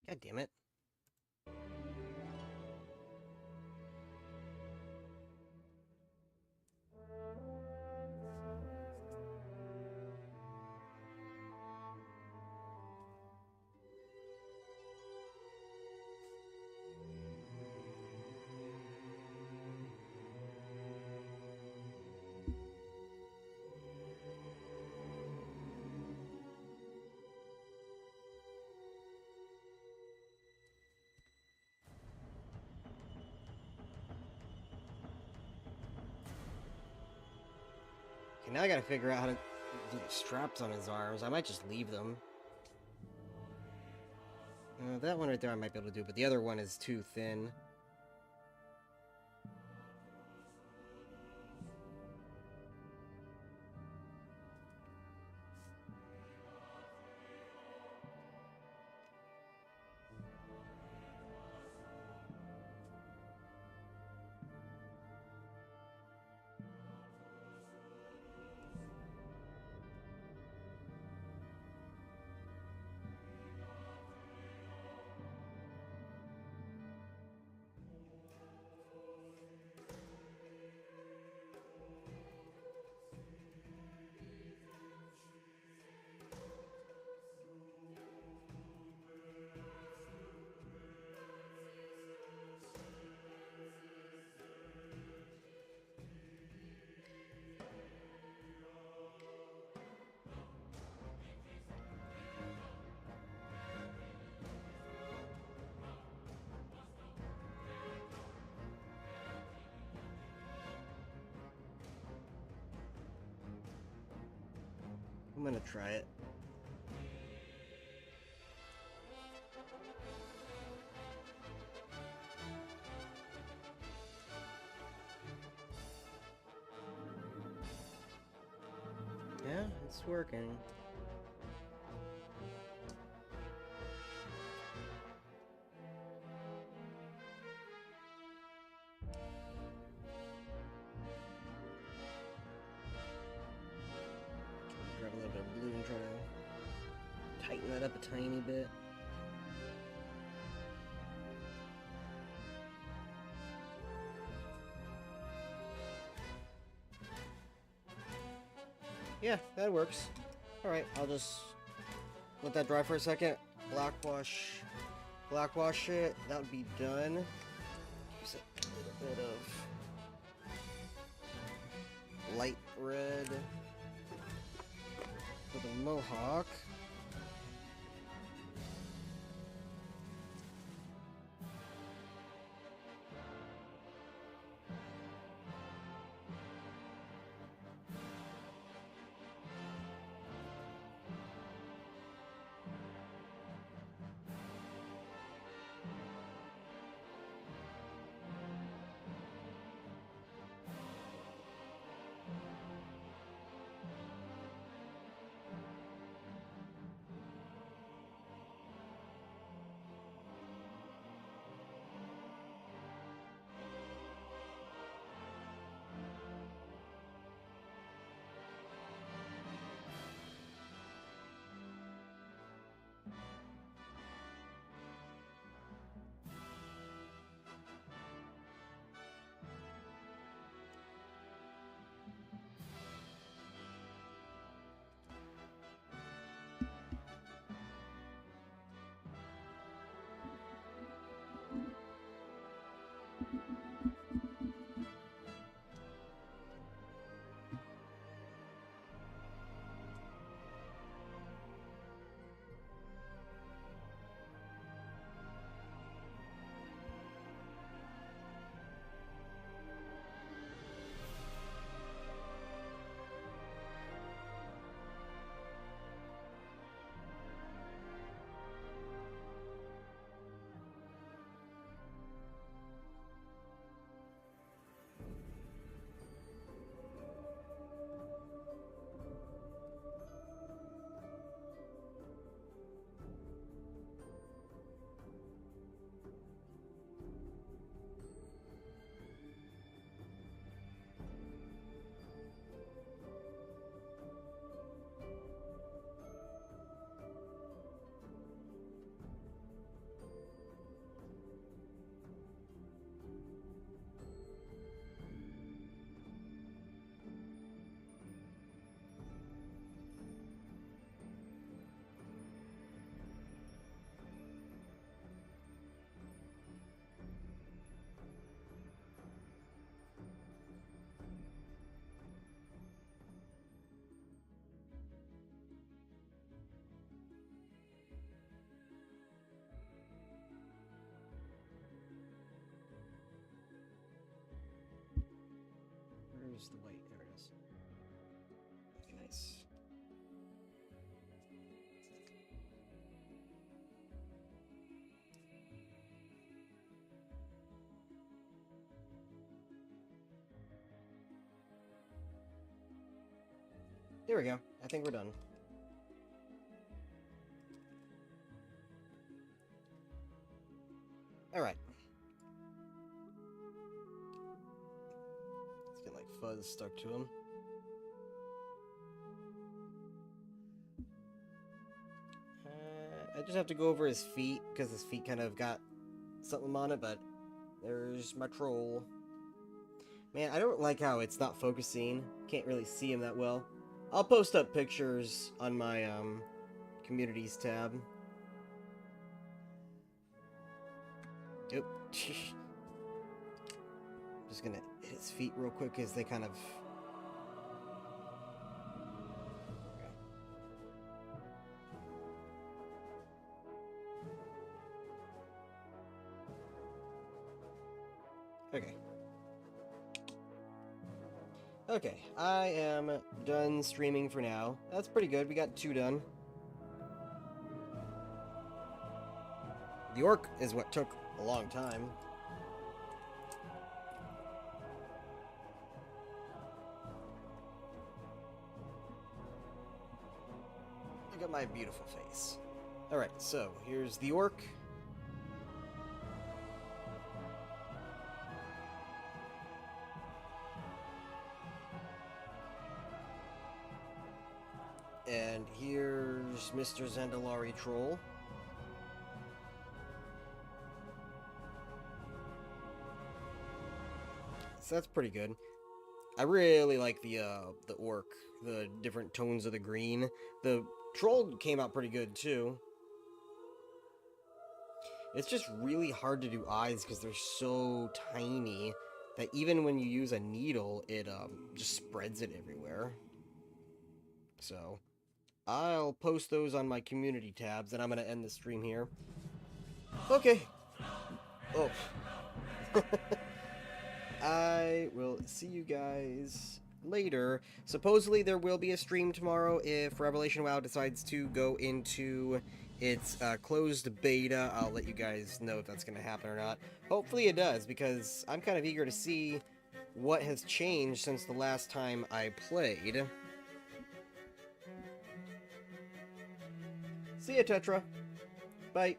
God damn it. now I gotta figure out how to do the straps on his arms. I might just leave them. That one right there I might be able to do, but the other one is too thin. I'm gonna try it. Yeah, it's working. Grab a little bit of blue and try to tighten that up a tiny bit. Yeah, that works. Alright, I'll just let that dry for a second. Black wash it. That would be done. Use a little bit of light red for the mohawk. There we go. I think we're done. Alright. Let's get like fuzz stuck to him. I just have to go over his feet, because his feet kind of got something on it, but there's my troll. Man, I don't like how it's not focusing. Can't really see him that well. I'll post up pictures on my communities tab. Oop. Just gonna hit his feet real quick as they kind of... Okay. Okay, I am done streaming for now. That's pretty good. We got 2 done. The orc is what took a long time. Look at my beautiful face. Alright, so here's the orc. And here's Mr. Zandalari Troll. So that's pretty good. I really like the orc, the different tones of the green. The troll came out pretty good too. It's just really hard to do eyes because they're so tiny that even when you use a needle, it just spreads it everywhere. So I'll post those on my community tabs, and I'm gonna end the stream here. Okay. Oh. I will see you guys later. Supposedly there will be a stream tomorrow if Revelation WoW decides to go into its closed beta. I'll let you guys know if that's going to happen or not. Hopefully it does, because I'm kind of eager to see what has changed since the last time I played. See ya, Tetra. Bye.